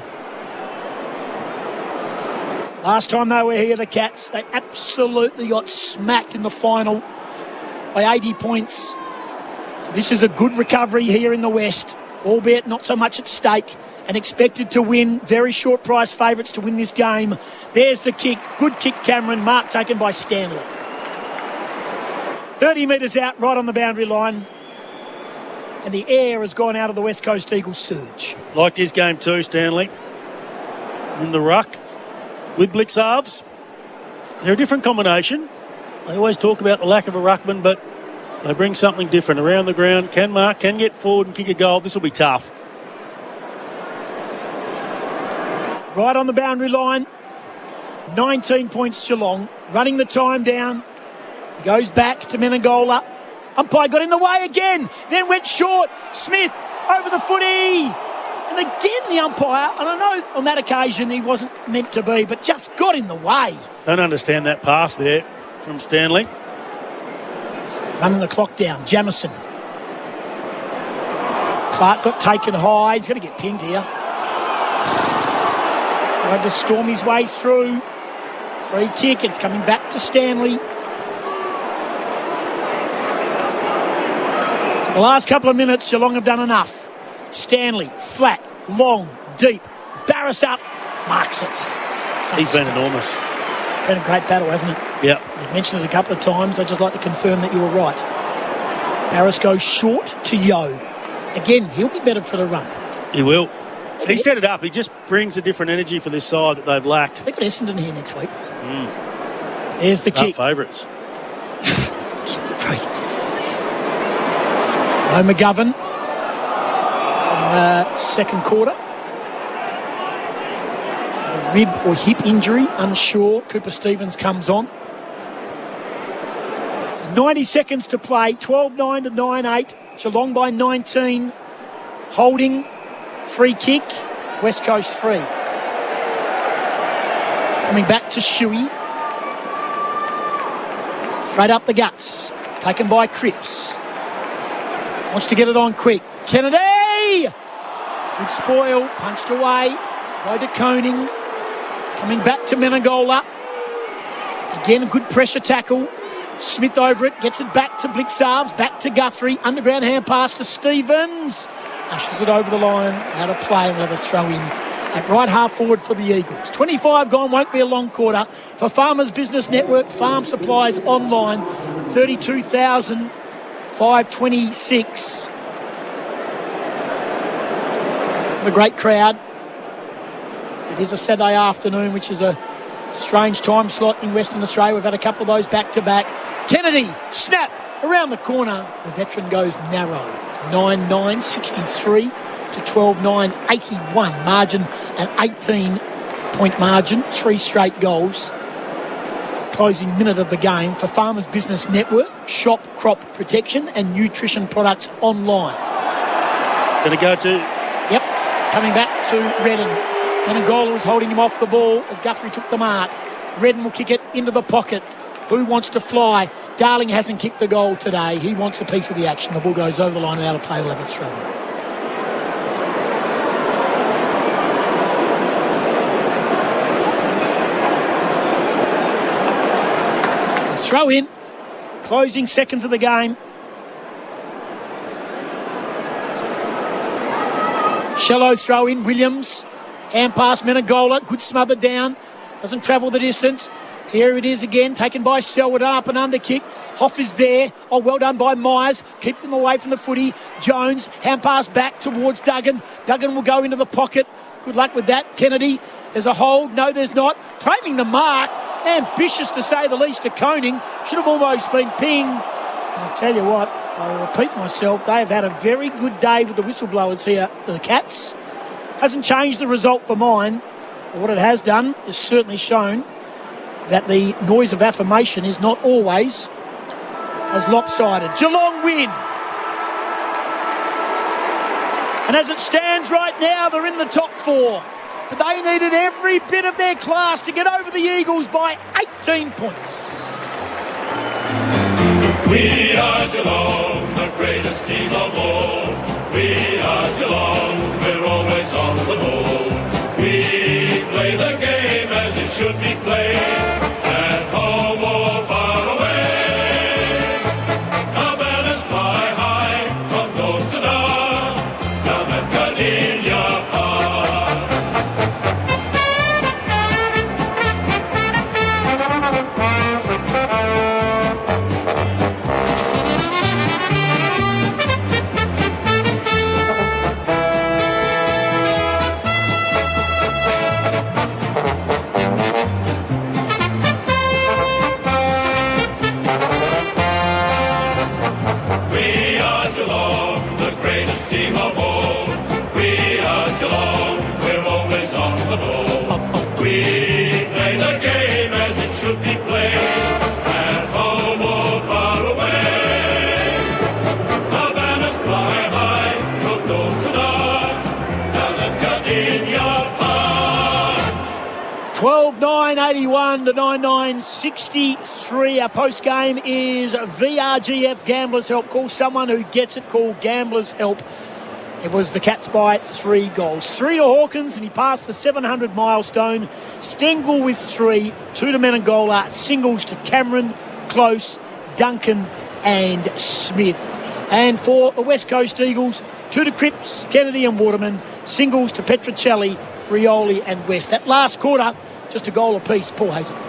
Last time they were here, the Cats, they absolutely got smacked in the final by 80 points. So this is a good recovery here in the West, albeit not so much at stake, and expected to win. Very short price favourites to win this game. There's the kick. Good kick, Cameron. Mark taken by Stanley. 30 metres out, right on the boundary line. And the air has gone out of the West Coast Eagles surge. Liked his game too, Stanley. In the ruck with Blixarves. They're a different combination. They always talk about the lack of a ruckman, but they bring something different around the ground. Can mark, can get forward and kick a goal. This will be tough. Right on the boundary line. 19 points Geelong. Running the time down. He goes back to Menegola. Umpire got in the way again. Then went short. Smith over the footy. And again the umpire, and I know on that occasion he wasn't meant to be, but just got in the way. Don't understand that pass there from Stanley. Running the clock down. Jamison. Clark got taken high. He's going to get pinged here. Tried to storm his way through. Free kick. It's coming back to Stanley. So the last couple of minutes, Geelong have done enough. Stanley, flat, long, deep. Barras up, marks it. He's been enormous. Been a great battle, hasn't it? Yeah. You've mentioned it a couple of times. I'd just like to confirm that you were right. Barras goes short to Yo. Again, he'll be better for the run. He will. He set it up. He just brings a different energy for this side that they've lacked. They've got Essendon here next week. There's the kick. Favourites. McGovern from second quarter. A rib or hip injury, unsure. Cooper Stevens comes on. So 90 seconds to play. 12-9 to 9-8. Geelong by 19. Holding. Free kick. West Coast free. Coming back to Shuey. Straight up the guts. Taken by Cripps. Wants to get it on quick. Kennedy! Good spoil. Punched away by De Koning. Coming back to Menegola. Again, a good pressure tackle. Smith over it. Gets it back to Blixarves. Back to Guthrie. Underground hand pass to Stevens. Ushers it over the line. Out of play and we'll have a throw in at right half forward for the Eagles. 25 gone. Won't be a long quarter. For Farmers Business Network, Farm Supplies Online. 32,526. What a great crowd. It is a Saturday afternoon, which is a strange time slot in Western Australia. We've had a couple of those back-to-back. Kennedy, snap, around the corner. The veteran goes narrow. 9-9, 63 to 12-9, 81. Margin, an 18-point margin. 3 straight goals. Closing minute of the game for Farmers Business Network. Shop crop protection and nutrition products online. It's going to go to... Yep, coming back to Redden. Menegola was holding him off the ball as Guthrie took the mark. Redden will kick it into the pocket. Who wants to fly? Darling hasn't kicked the goal today. He wants a piece of the action. The ball goes over the line and out of play. We'll have a throw in. Throw in. Closing seconds of the game. Shallow throw in, Williams. Hand pass, Menegola. Good smother down. Doesn't travel the distance. Here it is again, taken by Selwood, up and under kick. Hoff is there. Oh, well done by Myers. Keep them away from the footy. Jones, hand pass back towards Duggan. Duggan will go into the pocket. Good luck with that, Kennedy. There's a hold. No, there's not. Claiming the mark. Ambitious, to say the least, to Koning. Should have almost been pinged. And I'll tell you what, I'll repeat myself, they have had a very good day with the whistleblowers here, the Cats. Hasn't changed the result for mine. But what it has done is certainly shown that the noise of affirmation is not always as lopsided. Geelong win. And as it stands right now, they're in the top 4. But they needed every bit of their class to get over the Eagles by 18 points. We are Geelong, the greatest team of all. We are Geelong, we're always on the ball. We play the game as it should be played, at home or far away. Our banners fly high from dawn to dawn, down at Gardenia Park. 12-9-81 to 9-9-63. Our post-game is VRGF Gamblers Help. Call someone who gets it. Call Gamblers Help. It was the Cats by 3 goals. 3 to Hawkins, and he passed the 700 milestone. Stengel with 3, 2 to Menegola, singles to Cameron, Close, Duncan and Smith. And for the West Coast Eagles, 2 to Cripps, Kennedy and Waterman, singles to Petrocelli, Rioli and West. That last quarter, just a goal apiece. Paul Hazelwood.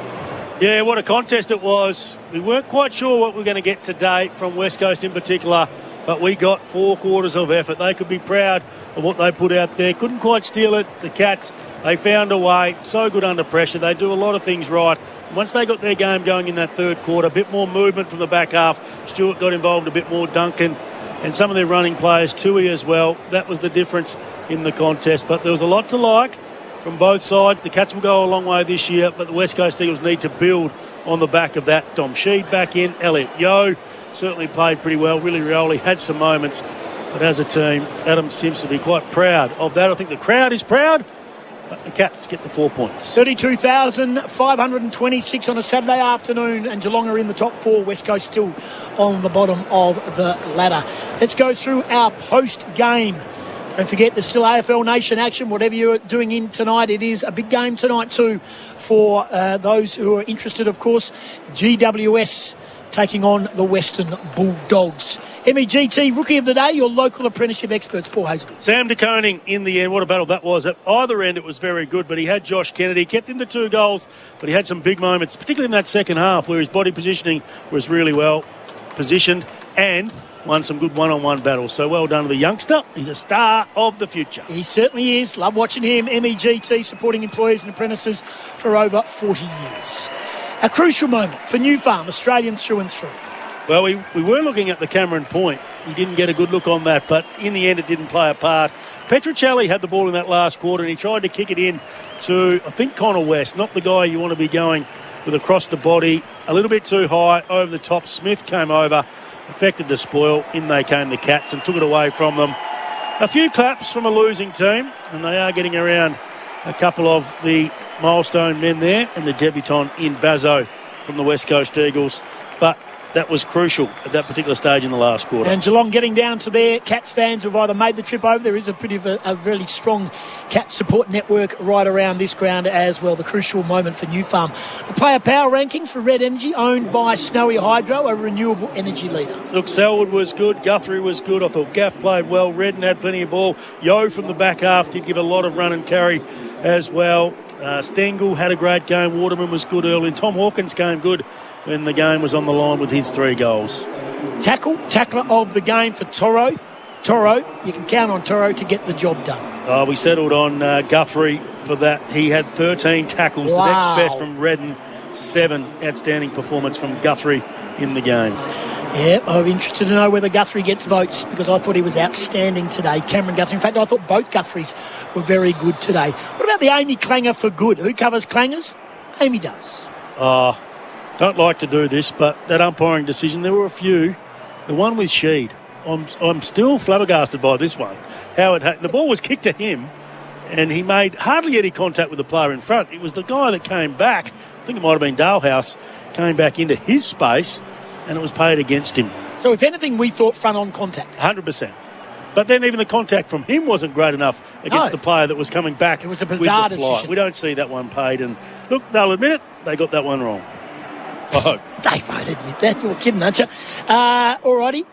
Yeah, what a contest it was. We weren't quite sure what we were going to get today from West Coast in particular, but we got 4 quarters of effort. They could be proud of what they put out there. Couldn't quite steal it. The Cats, they found a way. So good under pressure. They do a lot of things right. Once they got their game going in that third quarter, a bit more movement from the back half. Stewart got involved a bit more, Duncan, and some of their running players, Tui as well. That was the difference in the contest. But there was a lot to like from both sides. The Cats will go a long way this year, but the West Coast Eagles need to build on the back of that. Dom Sheed back in. Elliot Yeo certainly played pretty well. Willie Rioli had some moments, but as a team, Adam seems to be quite proud of that. I think the crowd is proud, but the Cats get the 4 points. 32,526 on a Saturday afternoon, and Geelong are in the top 4. West Coast still on the bottom of the ladder. Let's go through our post-game. Don't forget, there's still AFL Nation action. Whatever you're doing in tonight, it is a big game tonight too for those who are interested, of course. GWS taking on the Western Bulldogs. MEGT Rookie of the Day, your local apprenticeship experts, Paul Hazelby. Sam de Koning in the end. What a battle that was. At either end, it was very good, but he had Josh Kennedy, kept him to 2 goals, but he had some big moments, particularly in that second half where his body positioning was really well positioned and won some good one-on-one battles. So well done to the youngster. He's a star of the future. He certainly is. Love watching him. MEGT supporting employers and apprentices for over 40 years. A crucial moment for New Farm, Australians through and through. Well, we were looking at the Cameron point. He didn't get a good look on that, but in the end it didn't play a part. Petrocelli had the ball in that last quarter and he tried to kick it in to, I think, Connor West, not the guy you want to be going with across the body. A little bit too high, over the top. Smith came over, affected the spoil. In they came the Cats and took it away from them. A few claps from a losing team, and they are getting around a couple of the milestone men there and the debutant in Bazo from the West Coast Eagles. But that was crucial at that particular stage in the last quarter. And Geelong getting down to there. Cats fans who've either made the trip over. There is a pretty a really strong Cats support network right around this ground as well. The crucial moment for New Farm. The player power rankings for Red Energy, owned by Snowy Hydro, a renewable energy leader. Look, Selwood was good. Guthrie was good. I thought Gaff played well. Redden had plenty of ball. Yo from the back half did give a lot of run and carry as well. Stengel had a great game. Waterman was good early. And Tom Hawkins came good when the game was on the line with his 3 goals. Tackler of the game for Toro. You can count on Toro to get the job done. We settled on Guthrie for that. He had 13 tackles. Wow. The next best from Redden, 7. Outstanding performance from Guthrie in the game. Yeah, I'm interested to know whether Guthrie gets votes, because I thought he was outstanding today. Cameron Guthrie. In fact, I thought both Guthries were very good today. What about the Amy Clanger for good? Who covers Clangers? Amy does. Don't like to do this, but that umpiring decision, there were a few. The one with Sheed, I'm still flabbergasted by this one. The ball was kicked to him, and he made hardly any contact with the player in front. It was the guy that came back, I think it might have been Dalehouse, came back into his space, and it was paid against him. So if anything, we thought front-on contact. 100%. But then even the contact from him wasn't great enough against the player that was coming back. It was a bizarre decision. We don't see that one paid, and look, they'll admit it, they got that one wrong. I hope. They won't admit that. You're kidding, aren't you? Alrighty.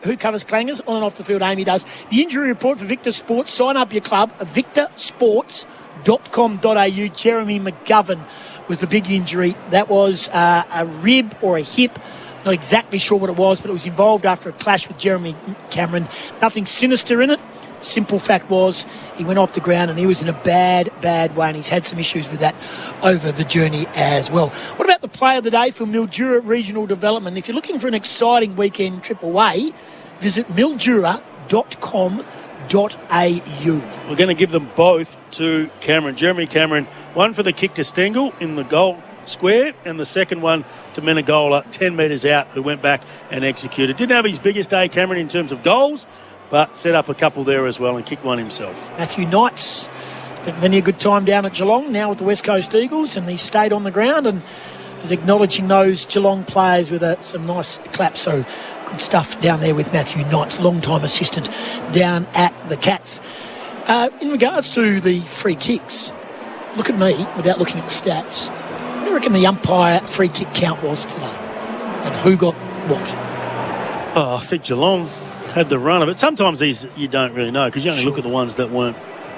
Who covers Clangers? On and off the field, Amy does. The injury report for Victor Sports. Sign up your club at victorsports.com.au. Jeremy McGovern was the big injury. That was a rib or a hip. Not exactly sure what it was, but it was involved after a clash with Jeremy Cameron. Nothing sinister in it. Simple fact was he went off the ground and he was in a bad way, and he's had some issues with that over the journey as well. What about the player of the day for Mildura Regional Development? If you're looking for an exciting weekend trip away, visit mildura.com.au. We're going to give them both to Cameron. Jeremy Cameron, one for the kick to Stengel in the goal square, and the second one to Menegola, 10 metres out, who went back and executed. Didn't have his biggest day, Cameron, in terms of goals, but set up a couple there as well and kicked one himself. Matthew Knights spent many a good time down at Geelong, now with the West Coast Eagles, and he stayed on the ground and is acknowledging those Geelong players with some nice claps. So good stuff down there with Matthew Knights, long-time assistant down at the Cats. In regards to the free kicks, look at me without looking at the stats. What do you reckon the umpire free kick count was today? And who got what? I think Geelong had the run of it. Sometimes these you don't really know, because you only look at the ones that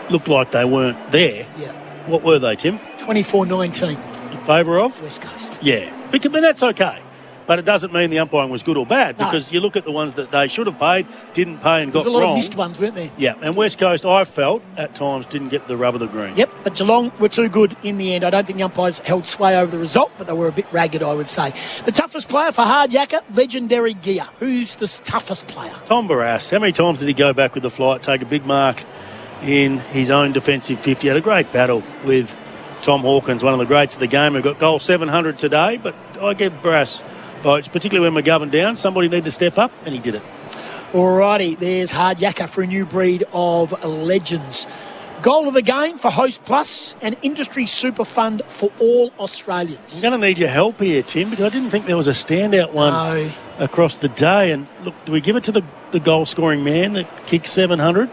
looked like they weren't there. Yeah. What were they, Tim? 24-19. In favour of? West Coast. Yeah. But that's okay. But it doesn't mean the umpiring was good or bad, because you look at the ones that they should have paid, didn't pay and got wrong. There's a lot of missed ones, weren't there? Yeah, and West Coast, I felt, at times didn't get the rub of the green. Yep, but Geelong were too good in the end. I don't think the umpires held sway over the result, but they were a bit ragged, I would say. The toughest player for hard yakka, legendary gear. Who's the toughest player? Tom Barras. How many times did he go back with the flight, take a big mark in his own defensive 50? He had a great battle with Tom Hawkins, one of the greats of the game, who got goal 700 today, but I give Barras votes, particularly when McGovern down. Somebody need to step up, and he did it. Alrighty, there's hard yakka for a new breed of legends. Goal of the game for Host Plus, an industry super fund for all Australians. I'm going to need your help here, Tim, because I didn't think there was a standout one across the day. And look, do we give it to the goal-scoring man that kicked 700?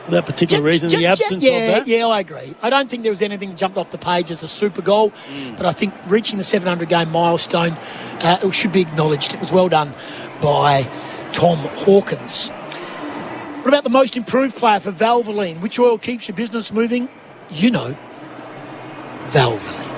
For that particular reason, the absence of that? Yeah, I agree. I don't think there was anything that jumped off the page as a super goal, but I think reaching the 700-game milestone, it should be acknowledged. It was well done by Tom Hawkins. What about the most improved player for Valvoline? Which oil keeps your business moving? You know, Valvoline.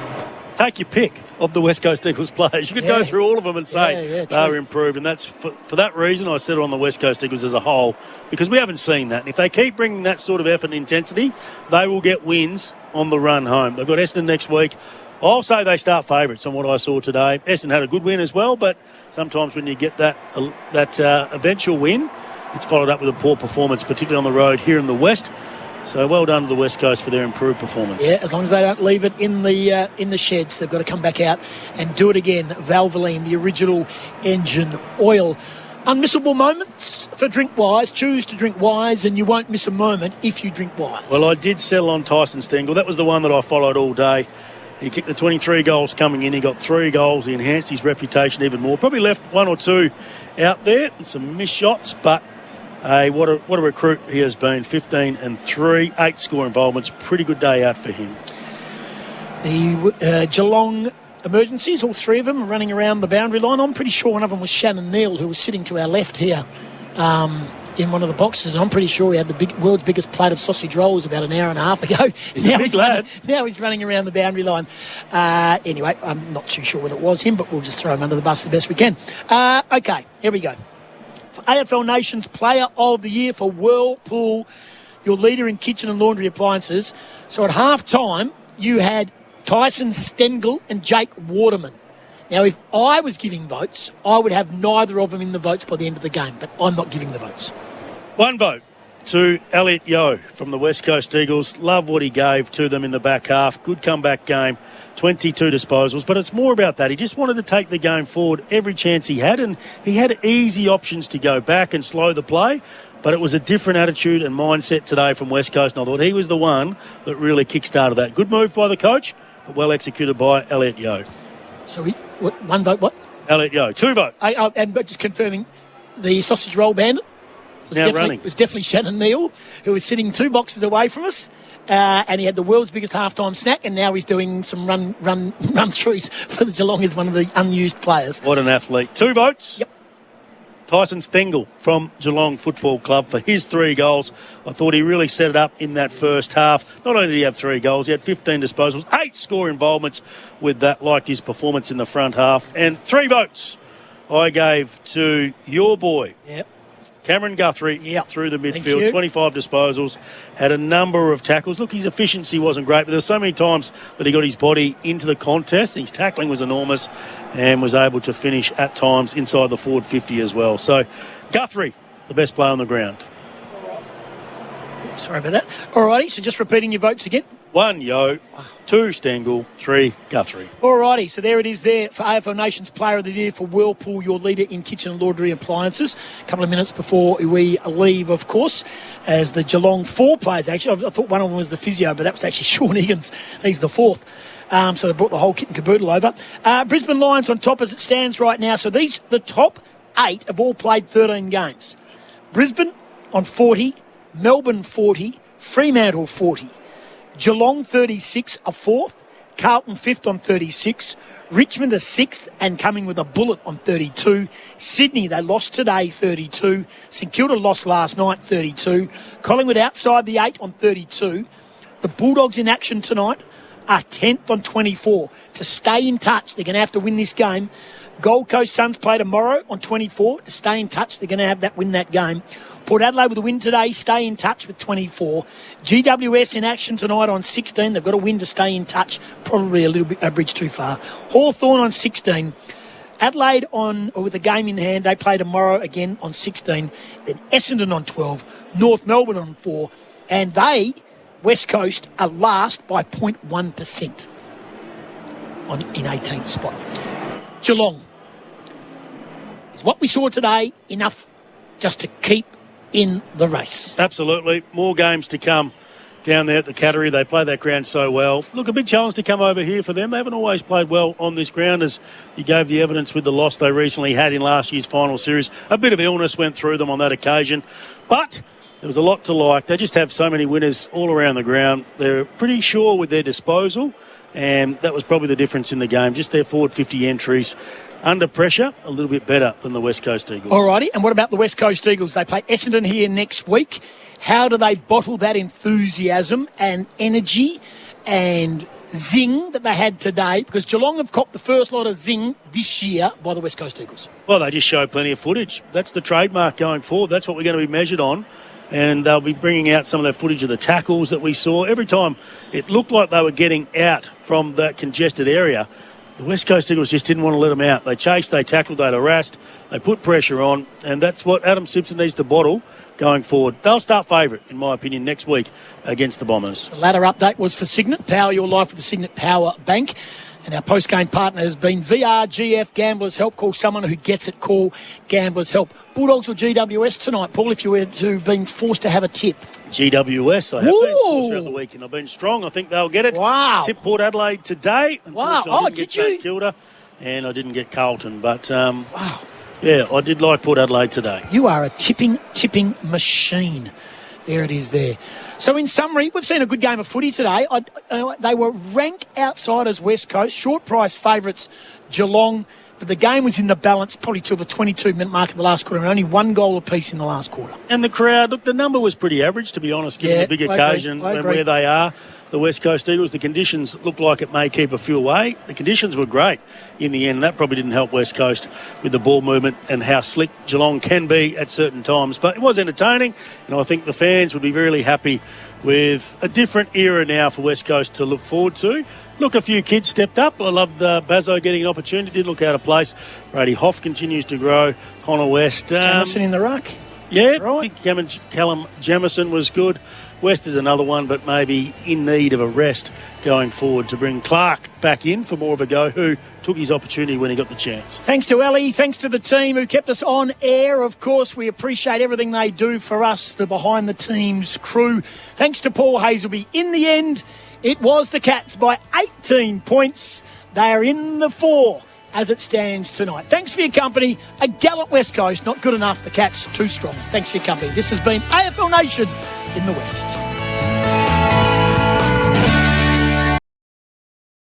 Take your pick of the West Coast Eagles players. You could go through all of them and say they were improved, and that's for that reason I settled on the West Coast Eagles as a whole, because we haven't seen that. And if they keep bringing that sort of effort and intensity, they will get wins on the run home. They've got Essendon next week. I'll say they start favourites on what I saw today. Essendon had a good win as well, but sometimes when you get that eventual win, it's followed up with a poor performance, particularly on the road here in the West. So well done to the West Coast for their improved performance. Yeah, as long as they don't leave it in the sheds, they've got to come back out and do it again. Valvoline, the original engine oil. Unmissable moments for Drink Wise. Choose to drink wise, and you won't miss a moment if you drink wise. Well, I did settle on Tyson Stengel. That was the one that I followed all day. He kicked the 23 goals coming in. He got 3 goals. He enhanced his reputation even more. Probably left 1 or 2 out there. Some missed shots, but what a recruit he has been. 15 and 3, 8 score involvements. Pretty good day out for him. The Geelong emergencies, all 3 of them are running around the boundary line. I'm pretty sure one of them was Shannon Neal, who was sitting to our left here in one of the boxes. And I'm pretty sure he had the world's biggest plate of sausage rolls about an hour and a half ago. Now he's running around the boundary line. Anyway, I'm not too sure whether it was him, but we'll just throw him under the bus the best we can. Okay, here we go. For AFL Nation's Player of the Year for Whirlpool, your leader in kitchen and laundry appliances. So at half-time, you had Tyson Stengel and Jake Waterman. Now, if I was giving votes, I would have neither of them in the votes by the end of the game, but I'm not giving the votes. 1 vote to Elliot Yeo from the West Coast Eagles. Love what he gave to them in the back half. Good comeback game, 22 disposals. But it's more about that. He just wanted to take the game forward every chance he had, and he had easy options to go back and slow the play. But it was a different attitude and mindset today from West Coast, and I thought he was the one that really kick-started that. Good move by the coach, but well executed by Elliot Yeo. So 1 vote, what? Elliot Yeo, 2 votes. And just confirming, the sausage roll bandit was definitely Shannon Neal, who was sitting 2 boxes away from us, and he had the world's biggest halftime snack, and now he's doing some run-throughs for the Geelong as one of the unused players. What an athlete. 2 votes. Yep. Tyson Stengel from Geelong Football Club for his 3 goals. I thought he really set it up in that first half. Not only did he have 3 goals, he had 15 disposals, 8 score involvements with that. Liked his performance in the front half. And 3 votes I gave to your boy, Cameron Guthrie, through the midfield. 25 disposals, had a number of tackles. Look, his efficiency wasn't great, but there were so many times that he got his body into the contest. His tackling was enormous and was able to finish at times inside the forward 50 as well. So Guthrie, the best player on the ground. Sorry about that. All righty, so just repeating your votes again. 1 Yeo, 2 Stengel, 3 Guthrie. All righty, so there it is there for AFL Nation's Player of the Year for Whirlpool, your leader in kitchen and laundry appliances. A couple of minutes before we leave, of course, as the Geelong 4 players, actually. I thought one of them was the physio, but that was actually Sean Higgins. He's the 4th. So they brought the whole kit and caboodle over. Brisbane Lions on top as it stands right now. So the top 8 have all played 13 games. Brisbane on 40, Melbourne 40, Fremantle 40. Geelong 36 are 4th, Carlton 5th on 36, Richmond are 6th and coming with a bullet on 32. Sydney, they lost today, 32. St Kilda lost last night, 32. Collingwood outside the 8 on 32. The Bulldogs in action tonight are 10th on 24. To stay in touch, they're going to have to win this game. Gold Coast Suns play tomorrow on 24. To stay in touch, they're going to win that game. Port Adelaide with a win today, stay in touch with 24. GWS in action tonight on 16. They've got to win to stay in touch. Probably a little bit a bridge too far. Hawthorn on 16. Adelaide with a game in hand. They play tomorrow again on 16. Then Essendon on 12. North Melbourne on 4. And they, West Coast, are last by 0.1% in 18th spot. Geelong. Is what we saw today enough just to keep in the race? Absolutely. More games to come down there at the Cattery. They play that ground so well. Look, a big challenge to come over here for them. They haven't always played well on this ground, as you gave the evidence with the loss they recently had in last year's final series. A bit of illness went through them on that occasion, but there was a lot to like. They just have so many winners all around the ground. They're pretty sure with their disposal, and that was probably the difference in the game. Just their forward 50 entries. Under pressure, a little bit better than the West Coast Eagles. All righty, and what about the West Coast Eagles? They play Essendon here next week. How do they bottle that enthusiasm and energy and zing that they had today? Because Geelong have copped the first lot of zing this year by the West Coast Eagles. Well, they just show plenty of footage. That's the trademark going forward. That's what we're going to be measured on. And they'll be bringing out some of that footage of the tackles that we saw. Every time it looked like they were getting out from that congested area, the West Coast Eagles just didn't want to let them out. They chased, they tackled, they harassed, they put pressure on, and that's what Adam Simpson needs to bottle going forward. They'll start favourite, in my opinion, next week against the Bombers. The latter update was for Signet. Power your life with the Signet Power Bank. And our post-game partner has been VRGF Gamblers Help. Call someone who gets it. Call Gamblers Help. Bulldogs or GWS tonight, Paul, if you were to have been forced to have a tip? GWS. I have been forced throughout the weekend. I've been strong. I think they'll get it. Wow. Tip Port Adelaide today. Wow. I didn't get St Kilda, and I didn't get Carlton. But, yeah, I did like Port Adelaide today. You are a tipping machine. There it is there. So in summary, we've seen a good game of footy today. They were rank outsiders West Coast, short price favourites Geelong, but the game was in the balance probably till the 22-minute mark of the last quarter, and only one goal apiece in the last quarter. And the crowd, look, the number was pretty average, to be honest, given the big occasion and where they are. The West Coast Eagles, the conditions look like it may keep a few away. The conditions were great in the end, and that probably didn't help West Coast with the ball movement and how slick Geelong can be at certain times. But it was entertaining, and I think the fans would be really happy with a different era now for West Coast to look forward to. Look, a few kids stepped up. I loved Bazzo getting an opportunity. Didn't look out of place. Brady Hoff continues to grow. Connor West. Jamison in the ruck. Yeah, right. Callum Jamison was good. West is another one, but maybe in need of a rest going forward to bring Clark back in for more of a go, who took his opportunity when he got the chance. Thanks to Ellie, thanks to the team who kept us on air. Of course, we appreciate everything they do for us, the behind-the-teams crew. Thanks to Paul Hazelby. In the end, it was the Cats by 18 points. They are in the 4 as it stands tonight. Thanks for your company. A gallant West Coast, not good enough. The Cats, too strong. Thanks for your company. This has been AFL Nation in the West.